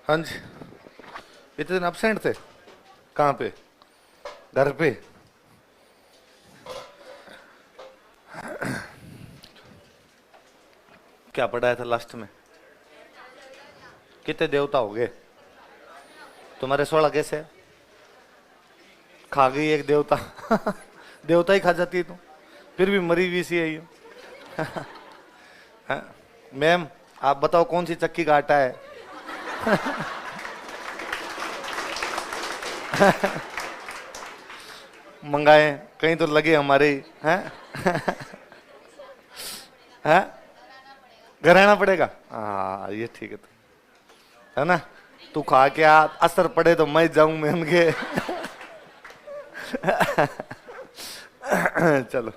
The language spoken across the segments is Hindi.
हाँ जी। इतने दिन एबसेंट थे? कहाँ पे? घर पे? क्या पढ़ाया था लास्ट में? कितने देवता हो गए तुम्हारे? 16 कैसे? खा गई एक देवता। देवता ही खा जाती है तुम, फिर भी मरी हुई सी है ये। हाँ? मैम आप बताओ कौन सी चक्की का आटा है? मंगाए कहीं तो लगे हमारे ही हैं। हैं? घर आना पड़ेगा। हाँ ये ठीक है, है ना? तू खा के आ, असर पड़े तो मैं जाऊं मैं उनके। चलो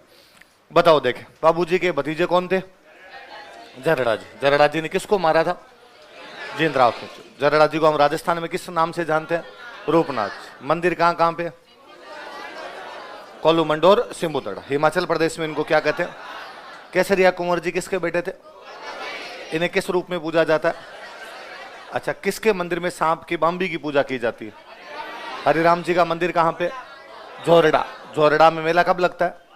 बताओ, देखे बाबूजी के भतीजे कौन थे? जरड़ा जी। जरड़ा जी ने किसको मारा था? जिंदराव को। जरड़ा जी को हम राजस्थान में किस नाम से जानते हैं? रूपनाथ। मंदिर कहाँ कहाँ पे? कोल्लू मंडोर सिंबुतड़ा। हिमाचल प्रदेश में इनको क्या कहते हैं? केसरिया कुंवर जी किसके बेटे थे? इन्हें किस रूप में पूजा जाता है? अच्छा, किसके मंदिर में सांप की बाम्बी की पूजा की जाती है? हरिराम जी का मंदिर कहाँ पे? जोरडा। जोरडा में मेला कब लगता है?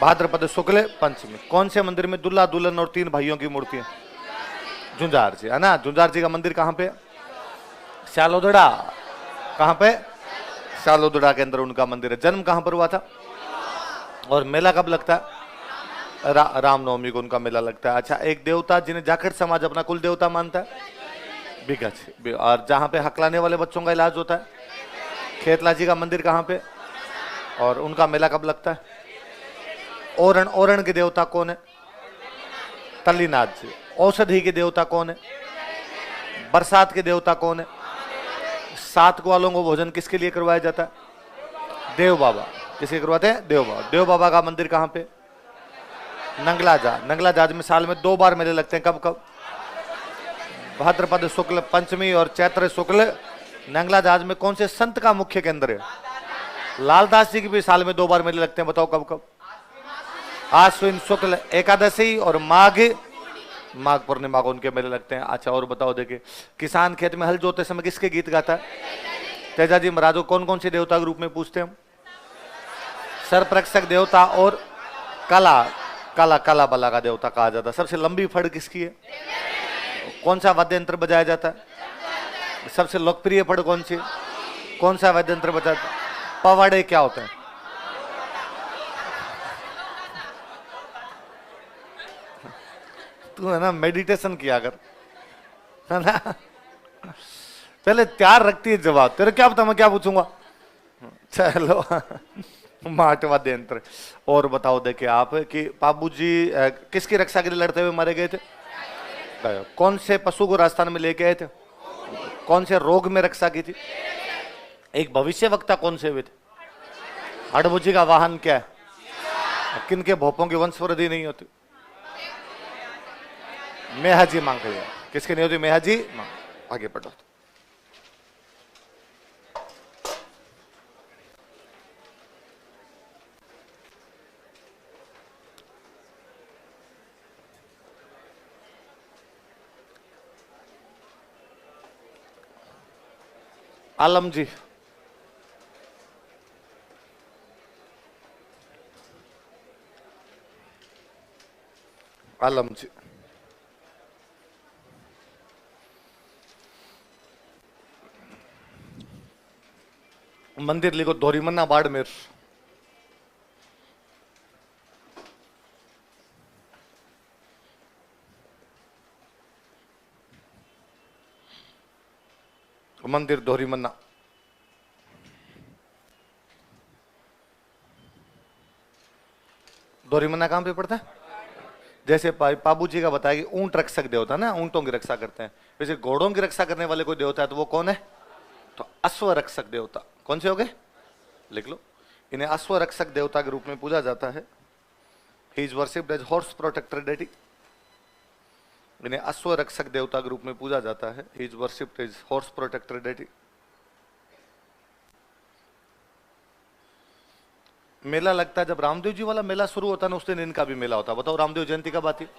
भाद्रपद शुक्ल पंचमी। कौन से मंदिर में दुल्हा दुल्हन और 3 भाइयों की मूर्ति है? झुंझार जी, है ना? झुंझार जी का मंदिर कहाँ पे? शालोदड़ा। कहाँ पे? शालोदड़ा के अंदर उनका मंदिर है। जन्म कहाँ पर हुआ था? और मेला कब लगता है? रामनवमी को उनका मेला लगता है। अच्छा, एक देवता जिन्हें जाखड़ समाज अपना कुल देवता मानता है? बिगज। और जहाँ पे हकलाने वाले बच्चों का इलाज होता है? खेतला जी का मंदिर कहाँ पे? और उनका मेला कब लगता है? ओरण। ओरण के देवता कौन है? तल्लीनाथ जी। औषधि के देवता कौन है? बरसात के देवता कौन है? 7 ग्वालों को भोजन किसके लिए करवाया जाता है? देव बाबा। किसके करवाते हैं? देव बाबा। देव बाबा का मंदिर कहाँ पे? नंगला जाज। नंगला जाज में साल में 2 बार मेले लगते हैं। कब कब? भाद्रपद शुक्ल पंचमी और चैत्र शुक्ल। नंगला जाज में कौन से संत का मुख्य केंद्र है? लालदास जी की भी साल में 2 बार मेले लगते हैं। बताओ कब कब? आश्विन शुक्ल एकादशी और माघ पूर्णिमा को उनके मेले लगते हैं। अच्छा और बताओ, देखिए किसान खेत में हल जोते समय किसके गीत गाता है? तेजा जी महाराज को कौन कौन से देवता के रूप में पूछते हैं हम? सर्परक्षक देवता और कला काला काला बला का देवता कहा जाता है। सबसे लंबी फड़ किसकी है? कौन सा वाद्य यंत्र बजाया जाता है? सबसे लोकप्रिय फड़ कौन सी? कौन सा वाद्य यंत्र बजाता है? पवाड़े क्या होता है? तू है ना मेडिटेशन किया कर, है ना? पहले तैयार रखती है जवाब। तेरे क्या पता मैं क्या पूछूंगा? चलो। माट वाद्य यंत्र। और बताओ, देखे आप कि बाबूजी किसकी रक्षा के लिए लड़ते हुए मारे गए थे? कौन से पशु को राजस्थान में लेके आए थे? कौन से रोग में रक्षा की थी? एक भविष्य वक्ता कौन से हुए थे? हड़बुजी का वाहन क्या है? किनके भोपों की वंशवृद्धि नहीं होती? मेहाजी मांग लिया। किसके नहीं होती? मेहाजी मांग। आगे बढ़ो। आलम जी। आलम जी। मंदिर लिखो धोरीमन्ना बाड़मेर। मंदिर धोरीमन्ना। धोरीमन्ना कहां पे पड़ता है? जैसे बाबू जी का बताया कि ऊंट रक्षक देवता ना, ऊंटों की रक्षा करते हैं। वैसे घोड़ों की रक्षा करने वाले कोई देवता है तो वो कौन है? तो अश्व रक्षक देवता। कौन से हो गए? लिख लो। इन्हें अश्व रक्षक देवता के रूप में पूजा जाता है। He is worshipped as horse protector deity. इन्हें अश्व रक्षक देवता के रूप में पूजा जाता है। He is worshipped as horse protector deity. मेला लगता है जब रामदेव जी वाला मेला शुरू होता है ना, उस दिन इनका भी मेला होता है। बताओ रामदेव जयंती कब आती है?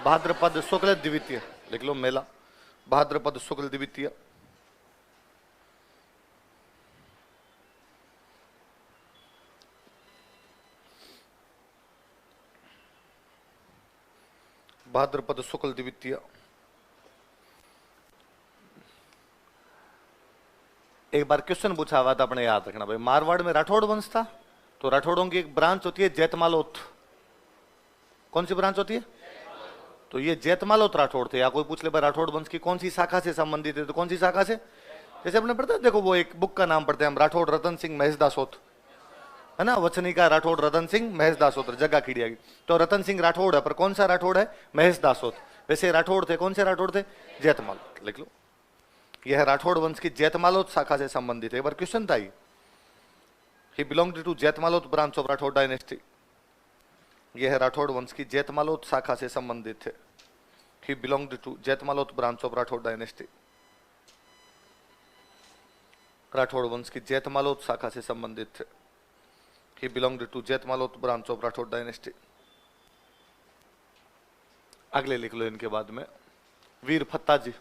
भाद्रपद शुक्ल द्वितीय। लिख लो मेला। भाद्रपद शुक्ल द्वितीया, भाद्रपद शुक्ल द्वितीया। एक बार क्वेश्चन पूछा हुआ था, अपने याद रखना भाई। मारवाड़ में राठौड़ वंश था, तो राठौड़ों की एक ब्रांच होती है जैतमालोत। कौन सी ब्रांच होती है? तो ये जैतमालोत राठौड़ थे। या कोई पूछ ले भाई राठौड़ वंश की कौन सी शाखा से संबंधित है, तो कौन सी शाखा से? जैसे अपने पढ़ते हैं, देखो वो एक बुक का नाम पढ़ते हैं हम, राठौड़ रतन सिंह महेशदासोत, है ना, वचनिका राठौड़ रतन सिंह महेशदासोत, जगह खीड़िया की। तो रतन सिंह राठौड़ है, पर कौन सा राठौड़ है? महेशदासोत। वैसे राठौड़ थे, कौन से राठौड़ थे? जैतमालोत। लिख लो, यह राठौड़ वंश की जैतमालोत शाखा से संबंधित है। एक बार क्वेश्चन था, he belonged to Jaitmalot branch of Rathore dynasty. यह राठौड़ वंश की जैतमालोत शाखा से संबंधित है। He belonged to Jaitmalot branch of Rathore dynasty. Rathore वंश की जैतमालोत शाखा से संबंधित है। He belonged to Jaitmalot branch of Rathore dynasty. अगले लिख लो इनके बाद में, वीर फत्ता जी।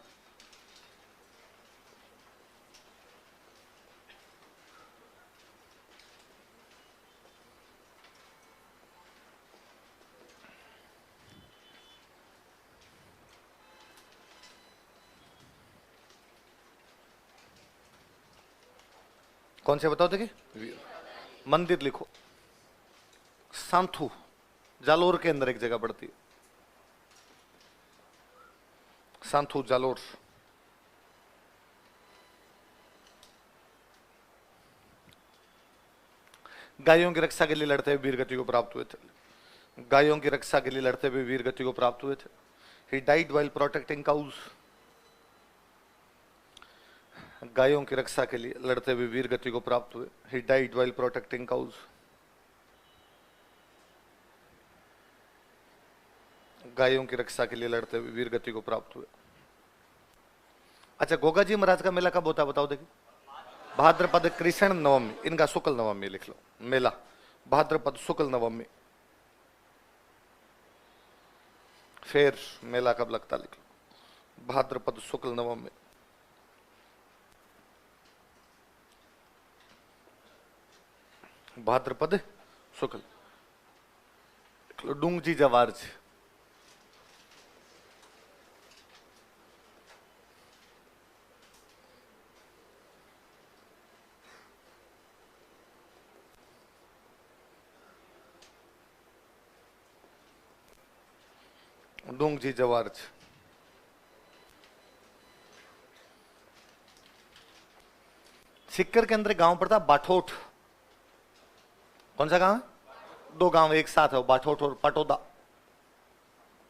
कौन से बताओ, देखिए मंदिर लिखो, सांथू, जालोर के अंदर एक जगह पड़ती है, सांथू जालोर। गायों की रक्षा के लिए लड़ते हुए वीर गति को प्राप्त हुए थे। गायों की रक्षा के लिए लड़ते हुए वीर गति को प्राप्त हुए थे। He died while protecting cows. गायों की रक्षा के लिए लड़ते हुए वीर गति को प्राप्त हुए। He died while protecting cows. गायों की रक्षा के लिए लड़ते हुए वीर गति को प्राप्त हुए। अच्छा, गोगा जी महाराज का मेला कब होता है बताओ, देखिए। भाद्रपद कृष्ण नवमी, इनका शुक्ल नवमी लिख लो, मेला भाद्रपद शुक्ल नवमी। फिर मेला कब लगता लिख लो, भाद्रपद शुक्ल नवमी। भाद्रपद शुक्ल। डूंग जी जवार जी, डूंग जी जवार जी। सिक्कर के अंदर गांव पड़ता बाठोट। कौन सा गांव है? दो गांव एक साथ है, बाठोट और पटोदा।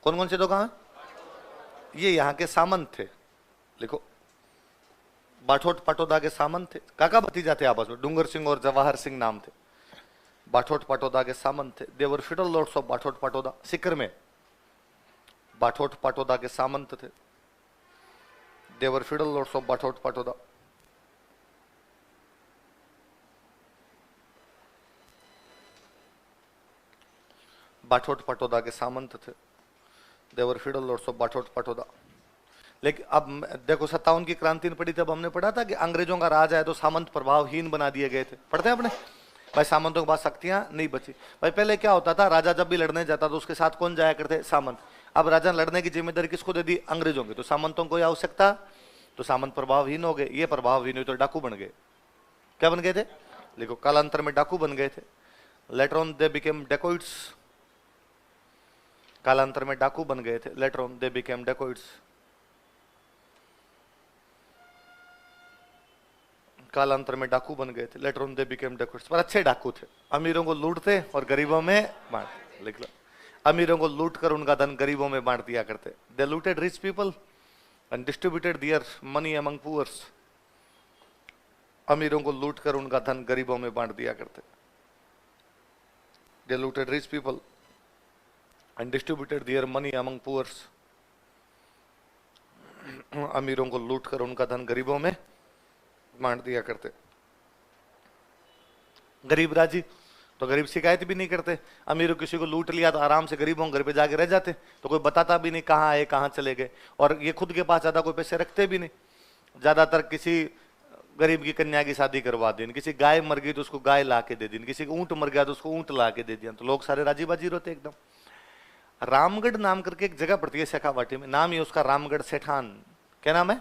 कौन कौन से दो गांव है? ये यहाँ के सामंत थे, लिखो, बाठोट पटोदा के सामंत थे, काका भतीजा थे आपस में, डूंगर सिंह और जवाहर सिंह नाम थे। बाठोट पटोदा के सामंत थे। देवर फिडल लॉर्ड्स ऑफ बाठोट पटोदा। सिक्कर में बाठोट पटोदा के सामंत थे। देवर fiddle Lord's of बाठोट Patoda. बाठोट Patoda के सामंत थे। देवर फिडल लॉर्ड्स ऑफ बाठोट पटोदा। लेकिन अब देखो 57 की क्रांति ने पड़ी, तब हमने पढ़ा था कि अंग्रेजों का राज है तो सामंत प्रभावहीन बना दिए गए थे। पढ़ते हैं अपने भाई, सामंतों के पास शक्तियां नहीं बची। भाई पहले क्या होता था, राजा जब भी लड़ने जाता तो उसके साथ कौन जाया करते? सामंत। अब राजा लड़ने की जिम्मेदारी किसको दे दी? अंग्रेजों की। तो सामंतों को आवश्यकता, तो सामंत प्रभावहीन हो गए। ये प्रभावहीन हुए तो डाकू बन गए। क्या बन गए थे? लिखो, कालांतर में डाकू बन गए थे। Later on they became dacoits. कालांतर में डाकू बन गए थे। Later on they became dacoits. कालांतर में डाकू बन गए थे। Later on they became dacoits. पर अच्छे डाकू थे, अमीरों को लूटते और गरीबों में बांटते। लिख लो, अमीरों को लूट कर उनका धन गरीबों में बांट दिया करते। They looted rich people and distributed their money among poors. अमीरों को लूट कर उनका धन गरीबों में बांट दिया करते। They looted rich people and distributed their money among poors. अमीरों को लूट कर उनका धन गरीबों में बांट दिया करते। गरीब राजी तो गरीब शिकायत भी नहीं करते। अमीरों किसी को लूट लिया तो आराम से गरीबों घर पे जाके रह जाते, तो कोई बताता भी नहीं कहाँ आए कहाँ चले गए। और ये खुद के पास ज्यादा कोई पैसे रखते भी नहीं, ज्यादातर किसी गरीब की कन्या की शादी करवा दी, किसी गाय मर गई तो उसको गाय ला के दे दी, किसी को ऊंट मर गया तो उसको ऊंट ला के दे दिया, तो लोग सारे राजी बाजी रहते एकदम। रामगढ़ नाम करके एक जगह पड़ती है शेखावाटी में, नाम है उसका रामगढ़ सेठान। क्या नाम है?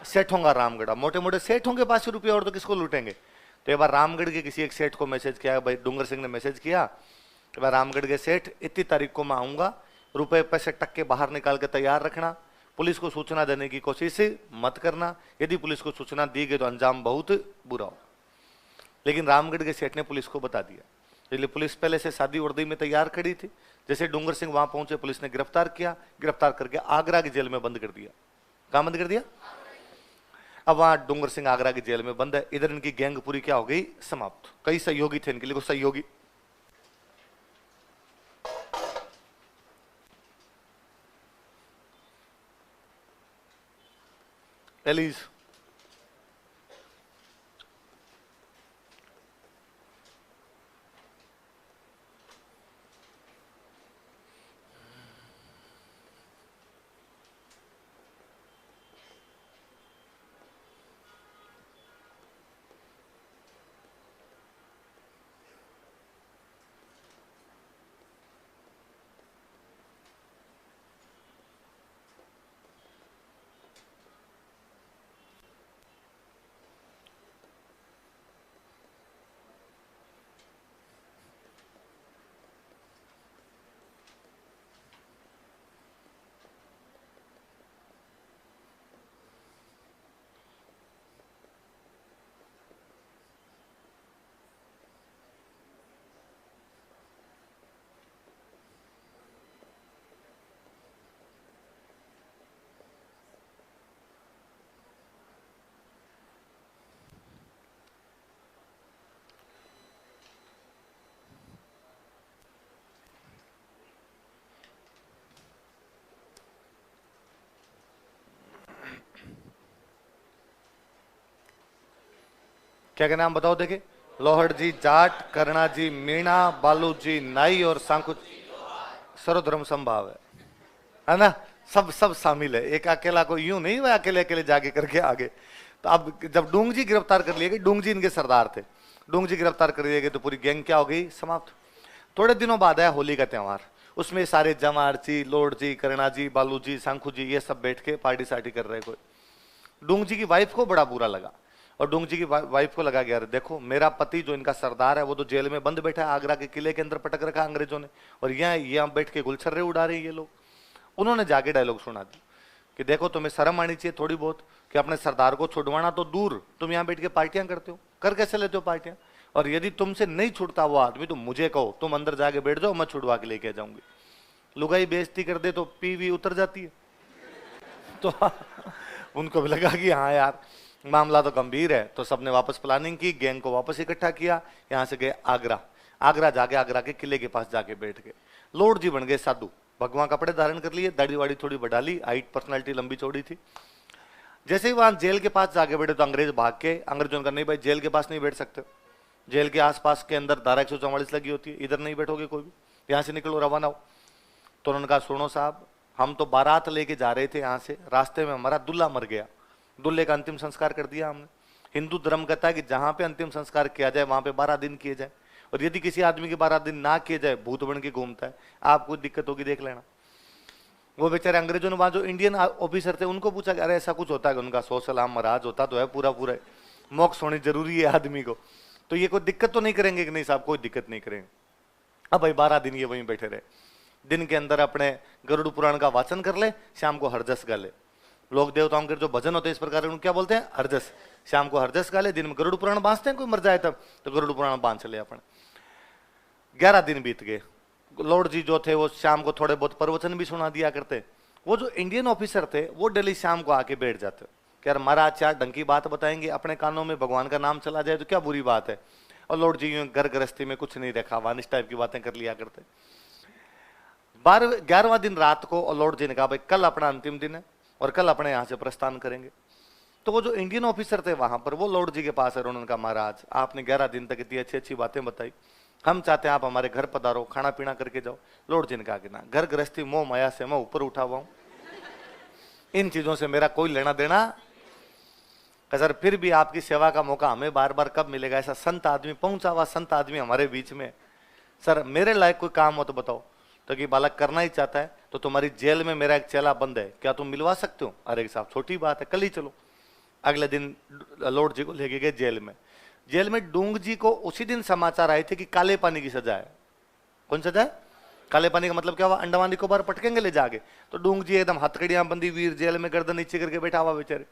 सेठों का रामगढ़। मोटे मोटे सेठों के पास ही रुपये और तो किसको लूटेंगे। तो एक बार रामगढ़ के किसी एक सेठ को मैसेज किया, भाई डूंगर सिंह ने मैसेज किया कि भाई रामगढ़ के सेठ इतनी तारीख को मैं आऊंगा, रुपए पैसे टक्के बाहर निकाल के तैयार रखना, पुलिस को सूचना देने की कोशिश मत करना, यदि पुलिस को सूचना दी गई तो अंजाम बहुत बुरा हो। लेकिन रामगढ़ के सेठ ने पुलिस को बता दिया, इसलिए पुलिस पहले से शादी वर्दी में तैयार खड़ी थी। जैसे डूंगर सिंह वहां पहुंचे, पुलिस ने गिरफ्तार किया, गिरफ्तार करके आगरा की जेल में बंद कर दिया। कहां बंद कर दिया? अब वहां डूंगर सिंह आगरा की जेल में बंद है। इधर इनकी गैंग पूरी क्या हो गई? समाप्त। कई सहयोगी थे इनके लिए, सहयोगी एलिज क्या क्या नाम बताओ देखे? लोहड़ जी जाट, करना जी मीणा, बालू जी नाई और सांकु सर्वधर्म संभाव है ना? सब सब शामिल है। एक अकेला को यूं नहीं, वह अकेले अकेले जाके करके आगे। तो अब जब डूंग जी गिरफ्तार कर लिए गए, डूंग जी इनके सरदार थे, डूंग जी गिरफ्तार कर लिए गए तो पूरी गैंग क्या हो गई? समाप्त। थोड़े दिनों बाद आया होली का त्योहार, उसमें सारे जमार जी, लोड जी, करना जी, बालू जी, सांखू जी, ये सब बैठ के पार्टी सार्टी कर रहे। कोई डूंग जी की वाइफ को बड़ा बुरा लगा, और डूंग जी की वाइफ को लगा, यार देखो मेरा पति जो इनका सरदार है वो तो जेल में बंद बैठा है, आगरा के किले के अंदर पटक रखा अंग्रेजों ने, और यहाँ बैठ के गुलछर्रे उड़ा रहे हैं ये लोग। उन्होंने जाके डायलॉग सुना दी कि देखो तुम्हें शर्म आनी चाहिए थोड़ी बहुत, कि अपने सरदार को छुड़वाना तो दूर, तुम यहाँ बैठ के पार्टियां करते हो, कर कैसे लेते हो पार्टियां? और यदि तुमसे नहीं छुड़ता वो आदमी तो मुझे कहो, तुम अंदर जाके बैठ जाओ, मैं छुड़वा के लेके जाऊंगी। लुगाई बेइज्जती कर दे तो पीवी उतर जाती है। तो उनको भी लगा कि हाँ यार मामला तो गंभीर है, तो सबने वापस प्लानिंग की, गैंग को वापस इकट्ठा किया, यहां से गए आगरा। आगरा जाके आगरा के किले के पास जाके बैठ गए। लोड जी बन गए साधु, भगवान कपड़े धारण कर लिए, दाढ़ी वाड़ी थोड़ी बढ़ा ली, हाइट पर्सनालिटी लंबी चौड़ी थी। जैसे ही वहां जेल के पास जाके बैठे तो अंग्रेज भाग के, अंग्रेजों का नहीं भाई जेल के पास नहीं बैठ सकते, जेल के आसपास के अंदर धारा 144 लगी होती है, इधर नहीं बैठोगे कोई भी, यहाँ से निकलो रवाना हो। तो उन्होंने कहा सुनो साहब, हम तो बारात लेके जा रहे थे यहाँ से, रास्ते में हमारा दूल्हा मर गया, दूल्हे का अंतिम संस्कार कर दिया हमने। हिंदू धर्म कहता है कि जहां पे अंतिम संस्कार किया जाए वहां पे 12 दिन किए जाए, और यदि किसी आदमी के 12 दिन ना किए जाए भूत बन के घूमता है, आपको दिक्कत होगी देख लेना। वो बेचारे अंग्रेजों ने वहां जो इंडियन ऑफिसर थे उनको पूछा कि अरे ऐसा कुछ होता है? उनका सो सलाम महाराज, होता तो है पूरा पूरा, मोक्ष होनी जरूरी है आदमी को, तो ये कोई दिक्कत तो नहीं करेंगे कि नहीं साहब, कोई दिक्कत नहीं करेंगे। अब भाई 12 दिन ये वहीं बैठे रहे, दिन के अंदर अपने गरुड़ पुराण का वाचन कर ले, शाम को हरजस गा ले। लोक देवताओं के जो भजन होते हैं इस प्रकार उनको क्या बोलते हैं? हरजस। शाम को हरजस गा ले, दिन में गरुड़ पुराण बांधते हैं, कोई मर जाए तब तो गरुड़ पुराण बांध चले अपन। 11 दिन बीत गए। लॉर्ड जी जो थे वो शाम को थोड़े बहुत प्रवचन भी सुना दिया करते। वो जो इंडियन ऑफिसर थे वो डेली शाम को आके बैठ जाते, यार महाराज चार ढंग की बात बताएंगे, अपने कानों में भगवान का नाम चला जाए तो क्या बुरी बात है। और लॉर्ड जी घर गृहस्थी में कुछ नहीं रखा, वानिश टाइप की बातें कर लिया करते। 11वां दिन रात को और लॉर्ड जी ने कहा भाई कल अपना अंतिम दिन है और कल अपने यहाँ से प्रस्थान करेंगे। तो वो जो इंडियन ऑफिसर थे वहां पर वो लॉर्ड जी के पास है, उन्होंने कहा महाराज आपने 11 दिन तक इतनी अच्छी अच्छी बातें बताई, हम चाहते हैं आप हमारे घर पधारो, खाना पीना करके जाओ। लॉर्ड जी ने कहा कि ना, घर गृहस्थी मोह माया से मैं ऊपर उठा हुआ हूं, इन चीजों से मेरा कोई लेना देना। सर फिर भी आपकी सेवा का मौका हमें बार बार कब मिलेगा? ऐसा संत आदमी, पहुंचा हुआ संत आदमी हमारे बीच में, सर मेरे लायक कोई काम हो तो बताओ। तो कि बालक करना ही चाहता है, तो तुम्हारी जेल में मेरा एक चेला बंद है, क्या तुम मिलवा सकते हो? अरे साहब छोटी बात है, कल ही चलो। अगले दिन लॉर्ड जी को लेके गए जेल में। जेल में डूंग जी को उसी दिन समाचार आए थे कि काले पानी की सजा है। कौन सजा है? काले पानी का मतलब क्या हुआ? अंडमान निकोबार पटकेंगे ले जाके। तो डूंग जी एकदम हथकड़ियां बंदी, वीर जेल में गर्दन नीचे करके बैठा हुआ बेचारे।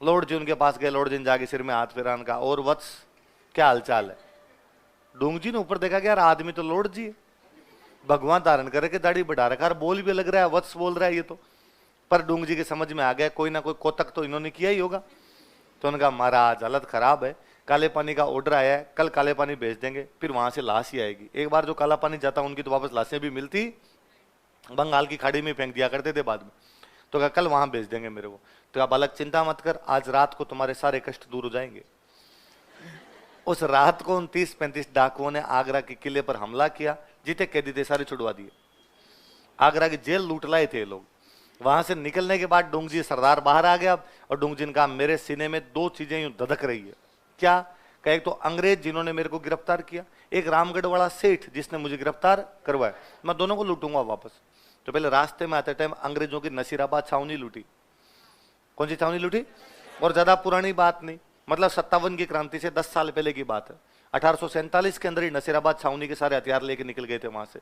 लॉर्ड जी उनके पास गए, लॉर्ड जी ने जाके सिर में हाथ फेरान का, और वत्स क्या हालचाल है? डूंग जी ने ऊपर देखा कि यार आदमी तो लॉर्ड जी है, भगवान धारण करके दाढ़ी बढ़ा रखा, बोल भी लग रहा है, वत्स बोल रहा है ये तो। पर डूंग जी के समझ में आ गया कोई ना कोई कोतक तो इन्होंने किया ही होगा। तो उनका महाराज हालत खराब है, काले पानी का ऑर्डर आया है, कल काले पानी भेज देंगे, फिर वहां से लाश ही आएगी। एक बार जो काला पानी जाता उनकी तो वापस लाशें भी मिलती, बंगाल की खाड़ी में फेंक दिया करते थे बाद में। तो कहा कल वहां भेज देंगे मेरे को। तो कहा बालक चिंता मत कर, आज रात को तुम्हारे सारे कष्ट दूर हो जाएंगे। उस रात को 29-35 डाकुओं ने आगरा के किले पर हमला किया, जीते कैदी थे सारे छुड़वा दिए। आगरा की जेल लूट लाए थे लोग। वहां से निकलने के बाद डूंग जी सरदार बाहर आ गया, और डूंग जी ने कहा मेरे सीने में दो चीजें यूं धधक रही है। क्या? कहा एक तो अंग्रेज जिन्होंने मेरे को गिरफ्तार किया, एक रामगढ़ वाला सेठ जिसने मुझे गिरफ्तार करवाया, मैं दोनों को लूटूंगा वापस। तो पहले रास्ते में आते टाइम अंग्रेजों की नसीराबाद छावनी लूटी। कौन सी छावनी लूटी? और ज्यादा पुरानी बात नहीं, मतलब 57 की क्रांति से 10 साल पहले की बात है। 1847 के अंदर ही नसीराबाद छावनी के सारे हथियार लेके निकल गए थे वहां से।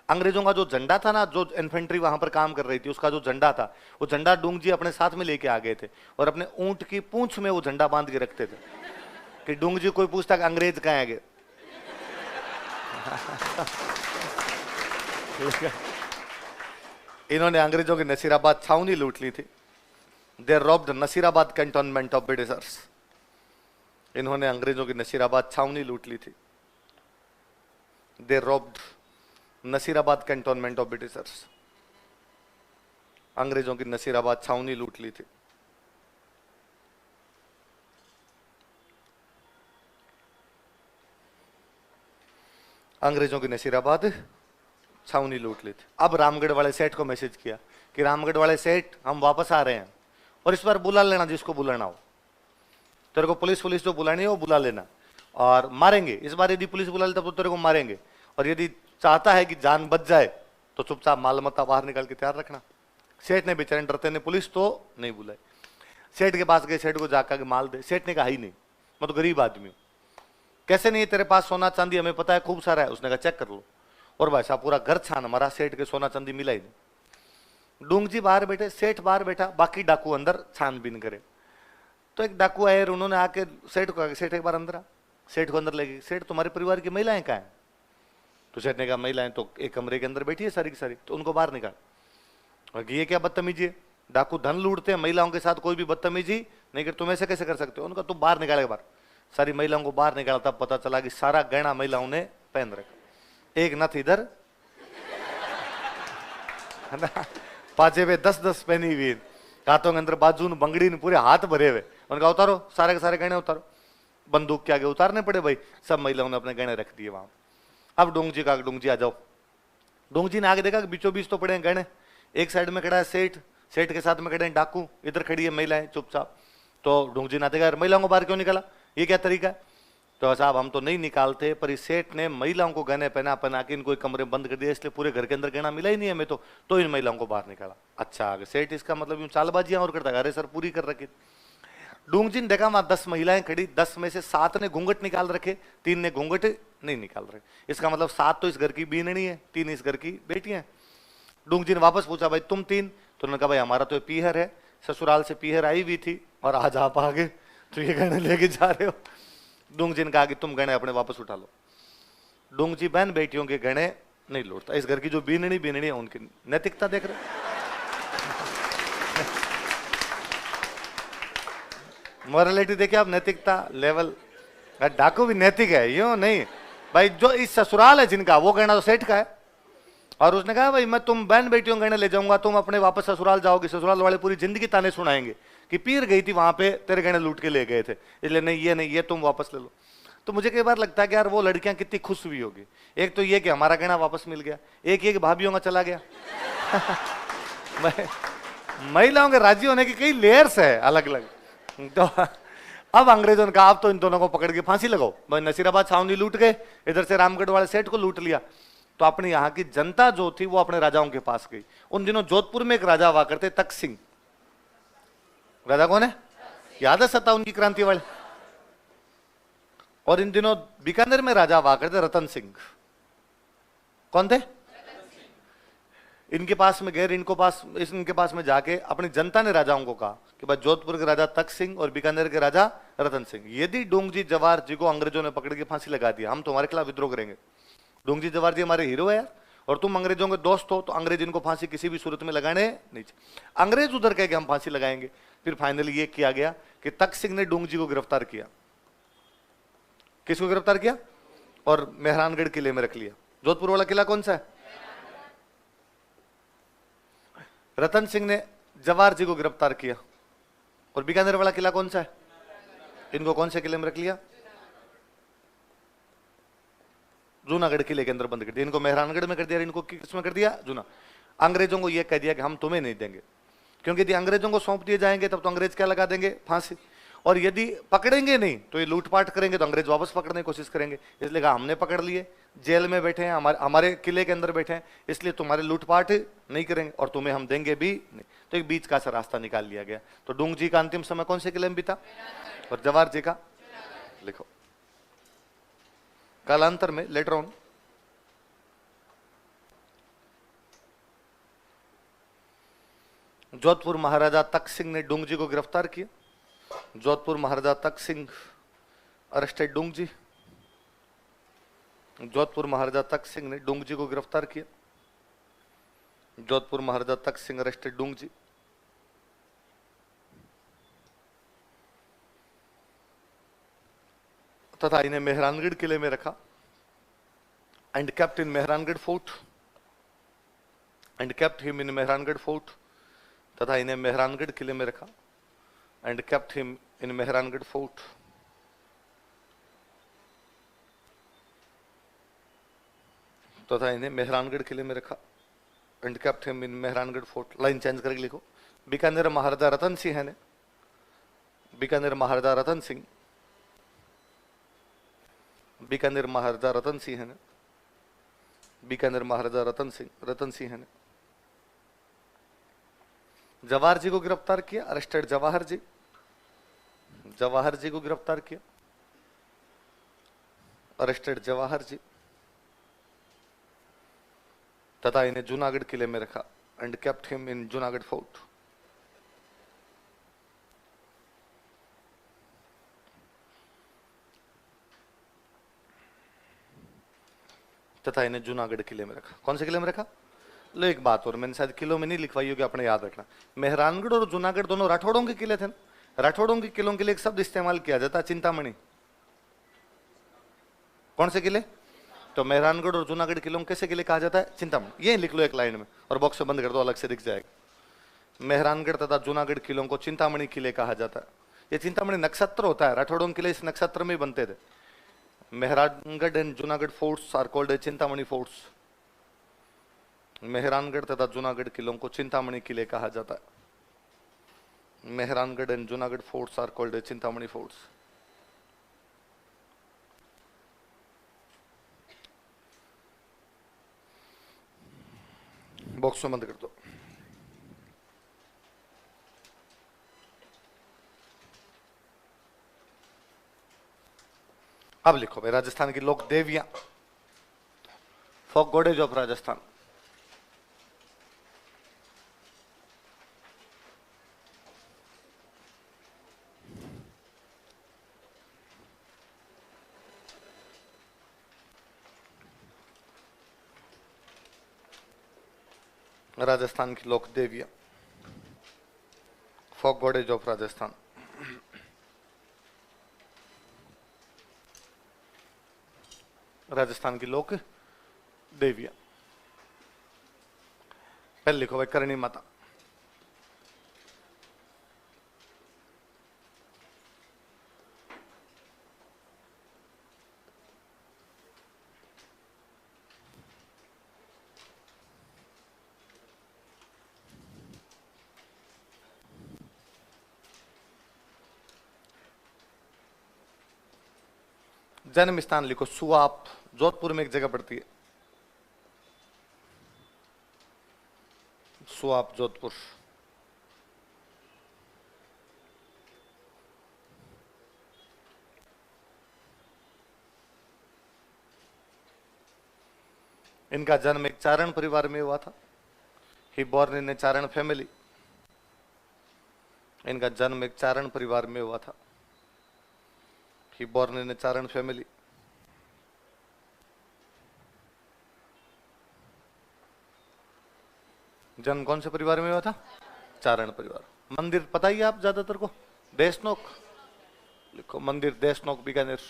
अंग्रेजों का जो झंडा था ना, जो इन्फेंट्री वहां पर काम कर रही थी, उसका जो झंडा था, वो झंडा डूंग जी अपने साथ में लेके आ गए थे, और अपने ऊंट की पूंछ में वो झंडा बांध के रखते थे कि डूंग जी कोई पूछता कि अंग्रेज कहाँ है गए। इन्होंने अंग्रेजों की नसीराबाद छावनी लूट ली थी। They robbed Nasirabad cantonment of Britishers. इन्होंने अंग्रेजों की नसीराबाद छावनी लूट ली थी। They robbed Nasirabad cantonment of Britishers. अंग्रेजों की नसीराबाद छावनी लूट ली थी। अंग्रेजों की नसीराबाद छावनी लूट ली थी। अब रामगढ़ वाले सेठ को मैसेज किया कि रामगढ़ वाले सेठ हम वापस आ रहे हैं, और इस बार बुला लेना जिसको बुलाना हो। तेरे को पुलिस जो बुलानी है वो बुला लेना, और मारेंगे इस बार। यदि पुलिस बुला लेता तो तेरे को मारेंगे, और यदि चाहता है कि जान बच जाए तो चुपचाप माल मत्ता बाहर निकाल के तैयार रखना। सेठ ने बेचारे डरते ने पुलिस तो नहीं बुलाई। सेठ के पास गए, सेठ को जाकर के माल दे। सेठ ने कहा ही नहीं, मैं तो गरीब आदमी हूं। कैसे नहीं? तेरे पास सोना चांदी हमें पता है खूब सारा है। उसने कहा चेक कर लो। और भाई साहब पूरा घर छान मारा, सेठ के सोना चांदी मिला ही नहीं। डूंग जी बाहर बैठे, सेठ बाहर बैठा, बाकी डाकू अंदर छानबीन करे। तो एक डाकू आए और उन्होंने आके सेठ को, सेठ एक बार अंदर आ। सेठ को अंदर ले गए। सेठ तुम्हारे परिवार की महिलाएं कहाँ हैं? तो सेठ ने कहा महिलाएं तो एक कमरे के अंदर बैठी है सारी की सारी, तो उनको बाहर निकाल। और ये क्या बदतमीजी है? डाकू धन लूटते हैं, महिलाओं के साथ कोई भी बदतमीजी नहीं कर, तुम ऐसे कैसे कर सकते हो? उनका तुम बाहर निकाले बाहर। सारी महिलाओं को बाहर निकाला, तब पता चला कि सारा गहना महिलाओं ने पहन रखा। एक नथ इधर, पाचे पे 10-10 पहनी हुई, हाथों के अंदर बाजू बंगड़ी ने पूरे हाथ भरे हुए। उनका उतारो सारे के सारे गहने उतारो। बंदूक के आगे उतारने पड़े भाई, सब महिलाओं ने अपने गहने रख दिए वहां। अब डूंग जी का, डूंग जी आ जाओ। डूंग जी ने आगे देखा कि बीचों बीच तो पड़े हैं गहने। एक साइड में खड़ा है सेठ, सेठ के साथ में खड़े हैं डाकू, इधर खड़ी है महिलाएं चुपचाप। तो डूंग जी ने देखा महिलाओं को बाहर क्यों निकाला, ये क्या तरीका है? तो साहब हम तो नहीं निकालते, पर इस सेठ ने महिलाओं को गहने पहना पहना के इनको कमरे बंद कर दिया, इसलिए पूरे घर के अंदर गहना मिला ही नहीं हमें, तो इन महिलाओं को बाहर निकाला। अच्छा सेठ इसका मतलब यूं चालबाजियां और करता है। अरे सर पूरी कर रखी। डूंग जी ने देखा वहां 10 महिलाएं खड़ी, 10 में से 7 ने घूंघट निकाल रखे, 3 ने घूंघट नहीं निकाल रखे। इसका मतलब 7 तो इस घर की बीननी है, 3 इस घर की बेटियां। डूंग जी ने वापस पूछा भाई तुम 3? तो उन्होंने कहा भाई हमारा तो पीहर है, ससुराल से पीहर आई हुई थी और आज आप आ गए तो ये गहने लेके जा रहे हो। डूंग जी ने कहा कि तुम गहने अपने वापस उठा लो। डूंग जी बहन बेटियों के गहने नहीं लौटता। इस घर की जो बीननी है उनकी नैतिकता देख रहे। मॉरलिटी देखिए आप, नैतिकता लेवल। डाकू भी नैतिक है, यूं नहीं भाई। जो इस ससुराल है जिनका, वो गहना तो सेठ का है। और उसने कहा भाई मैं तुम बहन बेटियों गहने ले जाऊंगा, तुम अपने वापस ससुराल जाओगे, ससुराल वाले पूरी जिंदगी ताने सुनाएंगे कि पीर गई थी वहां पे तेरे गहने लूट के ले गए थे, इसलिए नहीं ये तुम वापस ले लो। तो मुझे कई बार लगता है कि यार वो लड़कियां कितनी खुश हुई होगी। एक तो ये कि हमारा गहना वापस मिल गया, एक ये कि भाभीयों का चला गया। महिलाओं के राजी होने की कई लेयर्स है अलग अलग। तो अब अंग्रेजों ने कहा अब तो इन दोनों को पकड़ के फांसी लगाओ। भाई नसीराबाद छावनी लूट गए, इधर से रामगढ़ वाले सेठ को लूट लिया। तो अपने यहाँ की जनता जो थी वो अपने राजाओं के पास गई। उन दिनों जोधपुर में एक राजा हुआ करते, तख्त सिंह। राजा कौन है? याद है 57 की क्रांति वाले। और इन दिनों बीकानेर में राजा हुआ करते रतन सिंह। कौन थे? इनके पास में गए, इनके पास में जाके अपनी जनता ने राजाओं को कहा कि भाई जोधपुर के राजा तख्त सिंह और बीकानेर के राजा रतन सिंह, यदि डोंगजी जवाहर जी को अंग्रेजों ने पकड़ के फांसी लगा दिया, हम तुम्हारे खिलाफ विद्रोह करेंगे। डोंगजी जवाहर जी हमारे हीरो है यार, और तुम अंग्रेजों के दोस्त हो, तो अंग्रेज इनको फांसी किसी भी सूरत में लगाने नहीं चाहिए। अंग्रेज उधर कह के हम फांसी लगाएंगे। फिर फाइनली ये किया गया कि तख्त सिंह ने डोंगजी को गिरफ्तार किया। किसको गिरफ्तार किया? और मेहरानगढ़ किले में रख लिया। जोधपुर वाला किला कौन सा है? रतन सिंह ने जवाहर जी को गिरफ्तार किया। और बीकानेर वाला किला कौन सा है? इनको कौन से किले में रख लिया? जूनागढ़ किले के अंदर बंद कर दिया। इनको मेहरानगढ़ में कर दिया, इनको किसमें कर दिया? जूना। अंग्रेजों को यह कह दिया कि हम तुम्हें नहीं देंगे, क्योंकि यदि अंग्रेजों को सौंप दिए जाएंगे तब तो अंग्रेज क्या लगा देंगे? फांसी। और यदि पकड़ेंगे नहीं तो ये लूटपाट करेंगे, तो अंग्रेज वापस पकड़ने की कोशिश करेंगे। इसलिए कहा हमने पकड़ लिए, जेल में बैठे हैं, हमारे किले के अंदर बैठे हैं, इसलिए तुम्हारे लूटपाट नहीं करेंगे और तुम्हें हम देंगे भी नहीं। तो एक बीच का सा रास्ता निकाल लिया गया। तो डूंग जी का अंतिम समय कौन से किले में बीता? और जवाहर जी का? लिखो कालांतर में, लेटर ऑन, जोधपुर महाराजा तख्त सिंह ने डूंग जी को गिरफ्तार किया। जोधपुर महाराजा तख्त सिंह अरेस्टेड डूंग जी। जोधपुर महाराजा तख्त सिंह ने डूंग जी को गिरफ्तार किया। जोधपुर महाराजा तख्त सिंह अरेस्टेड डूंग जी। तथा इन्हें मेहरानगढ़ किले में रखा and kept in Mehrangarh fort and kept him in Mehrangarh fort. तथा इन्हें मेहरानगढ़ किले में रखा and kept him in Mehrangarh fort. तथा इन्हें मेहरानगढ़ किले में रखा and kept him in Mehrangarh fort. Line change करके लिखो। बीकानेर महाराजा रतन सिंह ने, बीकानेर महाराजा रतन सिंह, बीकानेर महाराजा रतन सिंह ने, बीकानेर महाराजा रतन सिंह ने जवाहर जी को गिरफ्तार किया। अरेस्टेड जवाहर जी। जवाहर जी को गिरफ्तार किया। अरेस्टेड जवाहर जी। तथा इन्हें जूनागढ़ किले में रखा and kept him in Junagadh fort. तथा इन्हें जूनागढ़ किले में रखा। कौन से किले में रखा? लो एक बात और, मैंने शायद किलो में नहीं लिखवाई होगी, अपने याद रखना। मेहरानगढ़ और जूनागढ़ दोनों राठौड़ों के किले थे। राठौड़ों के किलों के लिए एक शब्द इस्तेमाल किया जाता है, चिंतामणि। कौन से किले? तो मेहरानगढ़ और जूनागढ़ किलों कैसे किले कहा जाता है? चिंतामणि। ये लिख लो एक लाइन में और बॉक्स में बंद कर दो, अलग से दिख जाएगा। मेहरानगढ़ तथा जूनागढ़ किलों को चिंतामणि किले कहा जाता है। ये चिंतामणि नक्षत्र होता है, राठौड़ों किले इस नक्षत्र में बनते थे। Mehrangarh and Junagarh forts are called Chintamani forts. Mehrangarh तथा जूनागढ़ किलों को चिंतामणि किले कहा जाता है। Mehrangarh and Junagarh forts are called Chintamani forts. Box में बंद कर दो। अब लिखो भाई, राजस्थान की लोक देवियां, फोक गॉडेज ऑफ राजस्थान। राजस्थान की लोक देवियां, फोक गॉडेज ऑफ राजस्थान। राजस्थान की लोक देवियां। पहले लिखो भाई, करणी माता। जन्म स्थान लिखो सुआप, जोधपुर में एक जगह पड़ती है सुआप, जोधपुर। इनका जन्म एक चारण परिवार में हुआ था। He born in a Charan family. इनका जन्म एक चारण परिवार में हुआ था। He born in a Charan family. जन्म कौन से परिवार में हुआ था? चारण परिवार। मंदिर पता ही है आप ज्यादातर को? देशनोक लिखो, मंदिर देशनोक बीकानेर।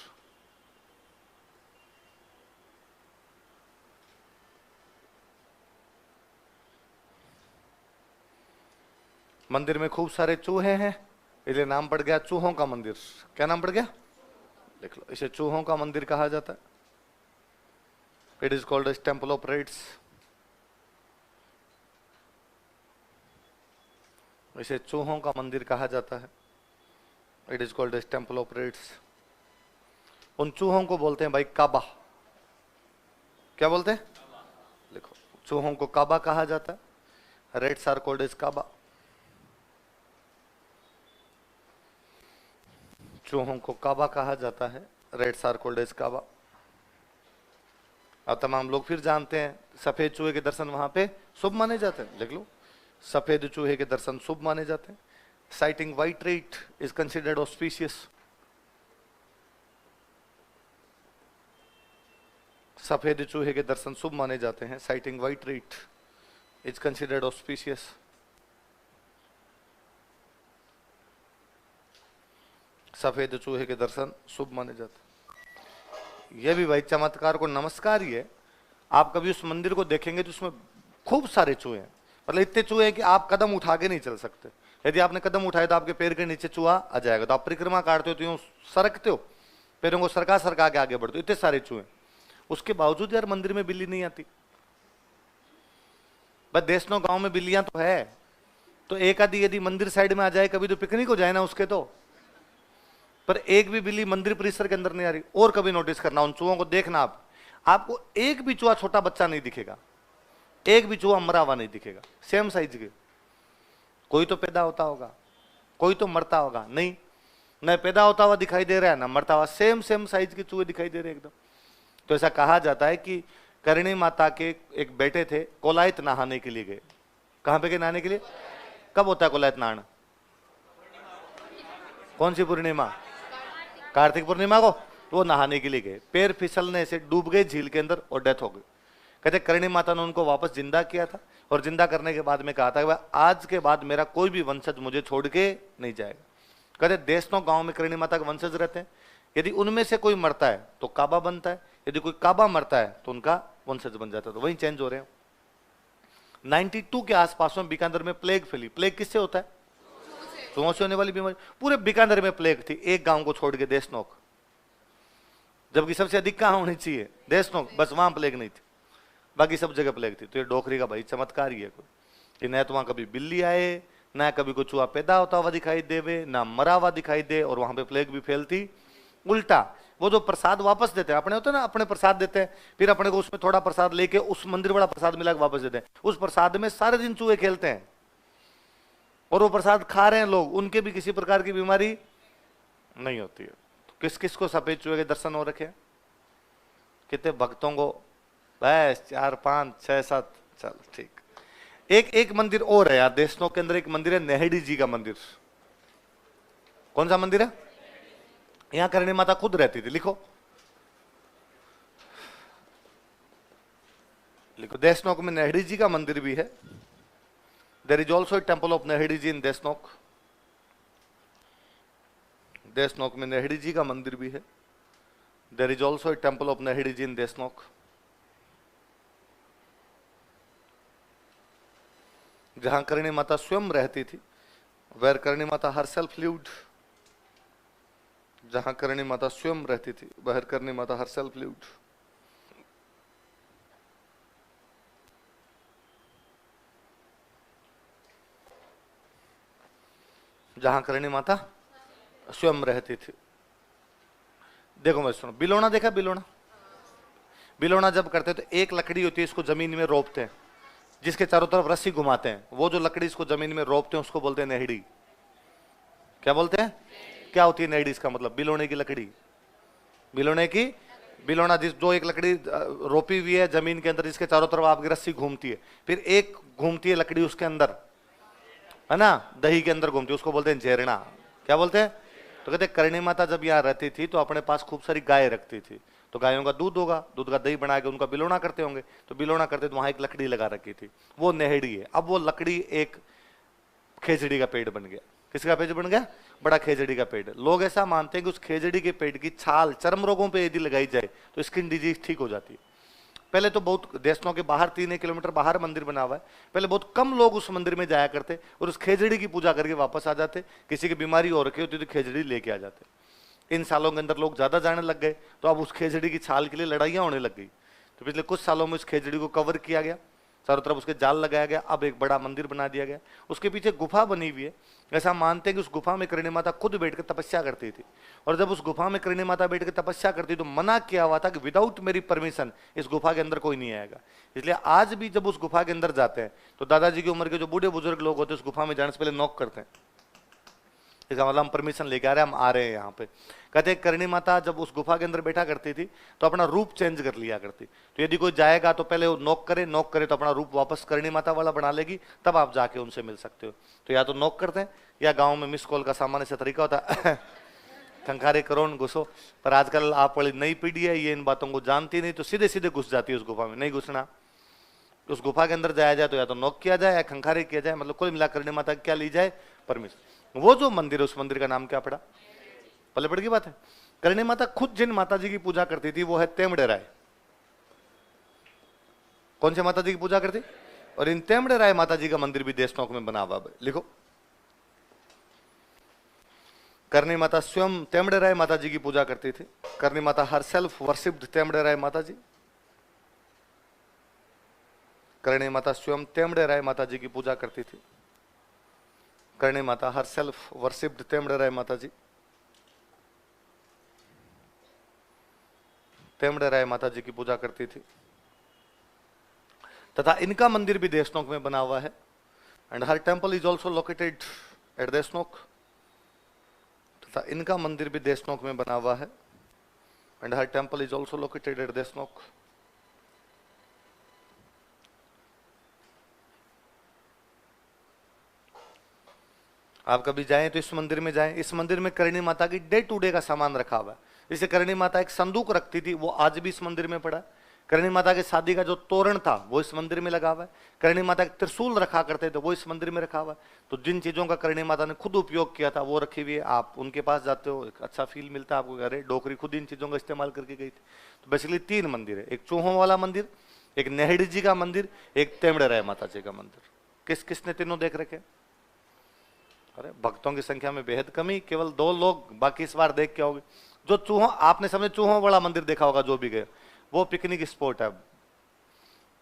मंदिर में खूब सारे चूहे हैं, इसलिए नाम पड़ गया चूहों का मंदिर। क्या नाम पड़ गया? लिख लो, इसे चूहों का मंदिर कहा जाता है। It is called as temple of rats. इसे चूहों का मंदिर कहा जाता है। It is called as temple of rats. उन चूहों को बोलते हैं भाई काबा। क्या बोलते हैं? लिखो, चूहों को काबा कहा जाता है। रेड्स आर कॉल्ड एज काबा। चूहों को काबा कहा जाता है। रेड्स आर कॉल्ड एज काबा। अब तमाम लोग फिर जानते हैं सफेद चूहे के दर्शन वहां पे शुभ माने जाते हैं। लिख लो, सफेद चूहे के दर्शन शुभ माने जाते हैं। Sighting white rat is considered auspicious. सफेद चूहे के दर्शन शुभ माने जाते हैं। Sighting white rat is considered auspicious. सफेद चूहे के दर्शन शुभ माने जाते। यह भी भाई चमत्कार को नमस्कार ही है। आप कभी उस मंदिर को देखेंगे तो उसमें खूब सारे चूहे हैं, मतलब इतने चूहे हैं कि आप कदम उठा के नहीं चल सकते। यदि आपने कदम उठाए तो आपके पैर के नीचे चूहा आ जाएगा। तो आप परिक्रमा काटते हो तो यूं सरकते हो, पैरों को सरका सरका के आगे बढ़ते हो, इतने सारे चूहे। उसके बावजूद यार मंदिर में बिल्ली नहीं आती। बस देशनों गांव में बिल्लियां तो है, तो एक आधी यदि मंदिर साइड में आ जाए कभी तो पिकनिक हो जाए ना उसके तो। पर एक भी बिल्ली मंदिर परिसर के अंदर नहीं आ रही। और कभी नोटिस करना, उन चूहों को देखना आप, आपको एक भी चूहा छोटा बच्चा नहीं दिखेगा, एक भी चूहा मरा हुआ नहीं दिखेगा, सेम साइज के। कोई तो पैदा होता होगा, कोई तो मरता होगा, नहीं न पैदा होता हुआ दिखाई दे रहा है ना मरता हुआ, सेम सेम साइज के चूहे दिखाई दे रहे हैं एकदम। तो ऐसा कहा जाता है कि करणी माता के एक बेटे थे, कोलायत नहाने के लिए गए। कहां पे गए नहाने के लिए? कब होता है कोलायत नहाना? कौन सी पूर्णिमा? कार्तिक पूर्णिमा को। वो नहाने के लिए गए, पैर फिसलने से डूब गए झील के अंदर और डेथ हो गई। कहते करणी माता ने उनको वापस जिंदा किया था, और जिंदा करने के बाद में कहा था कि आज के बाद मेरा कोई भी वंशज मुझे छोड़ के नहीं जाएगा। कहते देशनों गांव में करणी माता के वंशज रहते हैं, यदि उनमें से कोई मरता है तो काबा बनता है, यदि कोई काबा मरता है तो उनका वंशज बन जाता है। तो वही चेंज हो रहे हैं। 92 के आसपास में बीकानेर में प्लेग फैली। प्लेग किससे होता है? चूहों से होने वाली बीमारी। पूरे बीकानेर में प्लेग थी, एक गांव को छोड़ के देशनोक, जबकि सबसे अधिक कहां होनी चाहिए? देशनोक, बस वहां प्लेग नहीं थी, बाकी सब जगह प्लेग थी। तो ये डोकरी का भाई चमत्कार ही है कोई, कि न तो वहां कभी बिल्ली आए, ना कभी कोई चूहा पैदा होता हुआ दिखाई देवे, ना मरा हुआ दिखाई दे, और वहां पे प्लेग भी फैलती। उल्टा वो जो प्रसाद वापस देते हैं, अपने होते हैं ना, अपने प्रसाद देते हैं, फिर अपने को उसमें थोड़ा प्रसाद लेके उस मंदिर वाला प्रसाद मिला के वापस देते हैं। उस प्रसाद में सारे दिन चूहे खेलते हैं, और वो प्रसाद खा रहे हैं लोग, उनके भी किसी प्रकार की बीमारी नहीं होती है। तो किस किस को सफेद चूहे के दर्शन हो रखे? कितने भक्तों को? बस 4 5 6 7। चलो ठीक। एक मंदिर और है यार देशनोक के अंदर, एक मंदिर है नेहड़ी जी का मंदिर। कौन सा मंदिर है? यहां करणी माता खुद रहती थी। लिखो, लिखो, देशनोक में नेहड़ी जी का मंदिर भी है। There is also a temple of Nehdi ji in Deshnok. Deshnok में नेहड़ी जी का मंदिर भी है। There is also a temple of Nehdi ji in Deshnok. जहां करणी माता स्वयं रहती थी, where Karni Mata herself lived. जहां करणी माता स्वयं रहती थी, वह करणी माता हरसेल्फ लिव्ड। जहां करणी माता स्वयं रहती थी। देखो मैं सुनो, बिलोना देखा? बिलोना, बिलोना जब करते हैं तो एक लकड़ी होती है, इसको जमीन में रोपते हैं, जिसके चारों तरफ रस्सी घुमाते हैं, वो जो लकड़ी इसको जमीन में रोपते हैं उसको बोलते हैं नेहड़ी। क्या बोलते हैं? क्या होती है नेहड़ी? इसका मतलब बिलोने की लकड़ी, बिलोने की, बिलोना जिस जो एक लकड़ी रोपी हुई है जमीन के अंदर, जिसके चारों तरफ आपकी रस्सी घूमती है, फिर एक घूमती है लकड़ी उसके अंदर, है ना, दही के अंदर घूमती है, उसको बोलते हैं झेरना। क्या बोलते हैं? तो कहते करणी माता जब यहाँ रहती थी तो अपने पास खूब सारी गाय रखती थी, तो गायों का दूध होगा, दूध का दही बना के उनका बिलोना करते होंगे, तो बिलोना करते तो वहां एक लकड़ी लगा रखी थी, वो नेहड़ी है। अब वो लकड़ी एक खेजड़ी का पेड़ बन गया। किसका पेड़ बन गया? बड़ा खेजड़ी का पेड़। लोग ऐसा मानते हैं कि उस खेजड़ी के पेड़ की छाल चर्म रोगों पे यदि लगाई जाए तो स्किन डिजीज ठीक हो जाती है। पहले तो बहुत देशों के बाहर 3 किलोमीटर बाहर मंदिर बना हुआ है, पहले बहुत कम लोग उस मंदिर में जाया करते और उस खेजड़ी की पूजा करके वापस आ जाते। किसी की बीमारी हो रखी होती तो खेजड़ी लेके आ जाते। इन सालों के अंदर लोग ज्यादा जाने लग गए, तो अब उस खेजड़ी की छाल के लिए लड़ाइयां होने लग गई। तो पिछले कुछ सालों में उस खेजड़ी को कवर किया गया, चारों तरफ उसके जाल लगाया गया, अब एक बड़ा मंदिर बना दिया गया। उसके पीछे गुफा बनी हुई है। ऐसा मानते हैं कि उस गुफा में करणी माता खुद बैठकर तपस्या करती थी, और जब उस गुफा में करणी माता बैठकर तपस्या करती तो मना किया हुआ था कि विदाउट मेरी परमिशन इस गुफा के अंदर कोई नहीं आएगा। इसलिए आज भी जब उस गुफा के अंदर जाते हैं तो दादाजी की उम्र के जो बूढ़े बुजुर्ग लोग होते हैं उस गुफा में जाने से पहले नॉक करते हैं, इसका मतलब हम परमिशन लेके आ रहे हैं, हम आ रहे हैं यहाँ पे। कहते हैं करणी माता जब उस गुफा के अंदर बैठा करती थी तो अपना रूप चेंज कर लिया करती, तो यदि कोई जाएगा तो पहले वो नॉक करे तो अपना रूप वापस करणी माता वाला बना लेगी, तब आप जाके उनसे मिल सकते हो। तो या तो नॉक करते हैं, या गाँव में मिस कॉल का सामान्य से तरीका होता है खंखारे करो घुसो। पर आजकल आप वाली नई पीढ़ी है, ये इन बातों को जानती नहीं, तो सीधे सीधे घुस जाती है उस गुफा में। नहीं घुसना, उस गुफा के अंदर जाया जाए तो या तो नॉक किया जाए या खंखारे किया जाए, मतलब कुल मिला करणी माता क्या ली जाए? परमिशन। वो जो मंदिर है उस मंदिर का नाम क्या पड़ा? पल्ले पड़ की बात है। करणी माता खुद जिन माता जी की पूजा करती थी वो है तेमड़े राय। कौन से माता जी की पूजा करती? और इन तेमड़े राय माता जी का मंदिर भी देशनोक में बना हुआ है। लिखो, करणी माता स्वयं तेमड़े राय माता जी की पूजा करती थी। Karni Mata her self worshipped तेमड़े राय माता जी। करणी माता स्वयं तेमड़े राय माता जी की पूजा करती थी। Karni Mata her self worshipped तेमड़े राय माता जी। तेमड़े राय माता जी की पूजा करती थी, तथा इनका मंदिर भी देशनोक में बना हुआ है। And her temple is also located at Deshnok, तथा इनका मंदिर भी देशनोक में बना हुआ है। And her temple is also located at Deshnok. आप कभी जाएं तो इस मंदिर में जाएं। इस मंदिर में करणी माता की डे टू डे का सामान रखा हुआ है। जैसे करणी माता एक संदूक रखती थी, वो आज भी इस मंदिर में पड़ा है। करणी माता की शादी का जो तोरण था वो इस मंदिर में लगा हुआ है। करणी माता एक त्रिशूल रखा करते थे, वो इस मंदिर में रखा हुआ है। तो जिन चीजों का करणी माता ने खुद उपयोग किया था वो रखी हुई है। आप उनके पास जाते हो, एक अच्छा फील मिलता है आपको, अरे डोकरी खुद इन चीजों का इस्तेमाल करके गई थी। तो बेसिकली 3 मंदिर है, एक चूहों वाला मंदिर, एक नेहड़ी जी का मंदिर, एक तेमड़े राय माता जी का मंदिर। किस किसने तीनों देख रखे? अरे भक्तों की संख्या में बेहद कमी, केवल 2 लोग, बाकी इस बार देख के आओगे। जो चूहों, आपने समझे चूहों वाला मंदिर देखा होगा जो भी गए, वो पिकनिक स्पॉट है।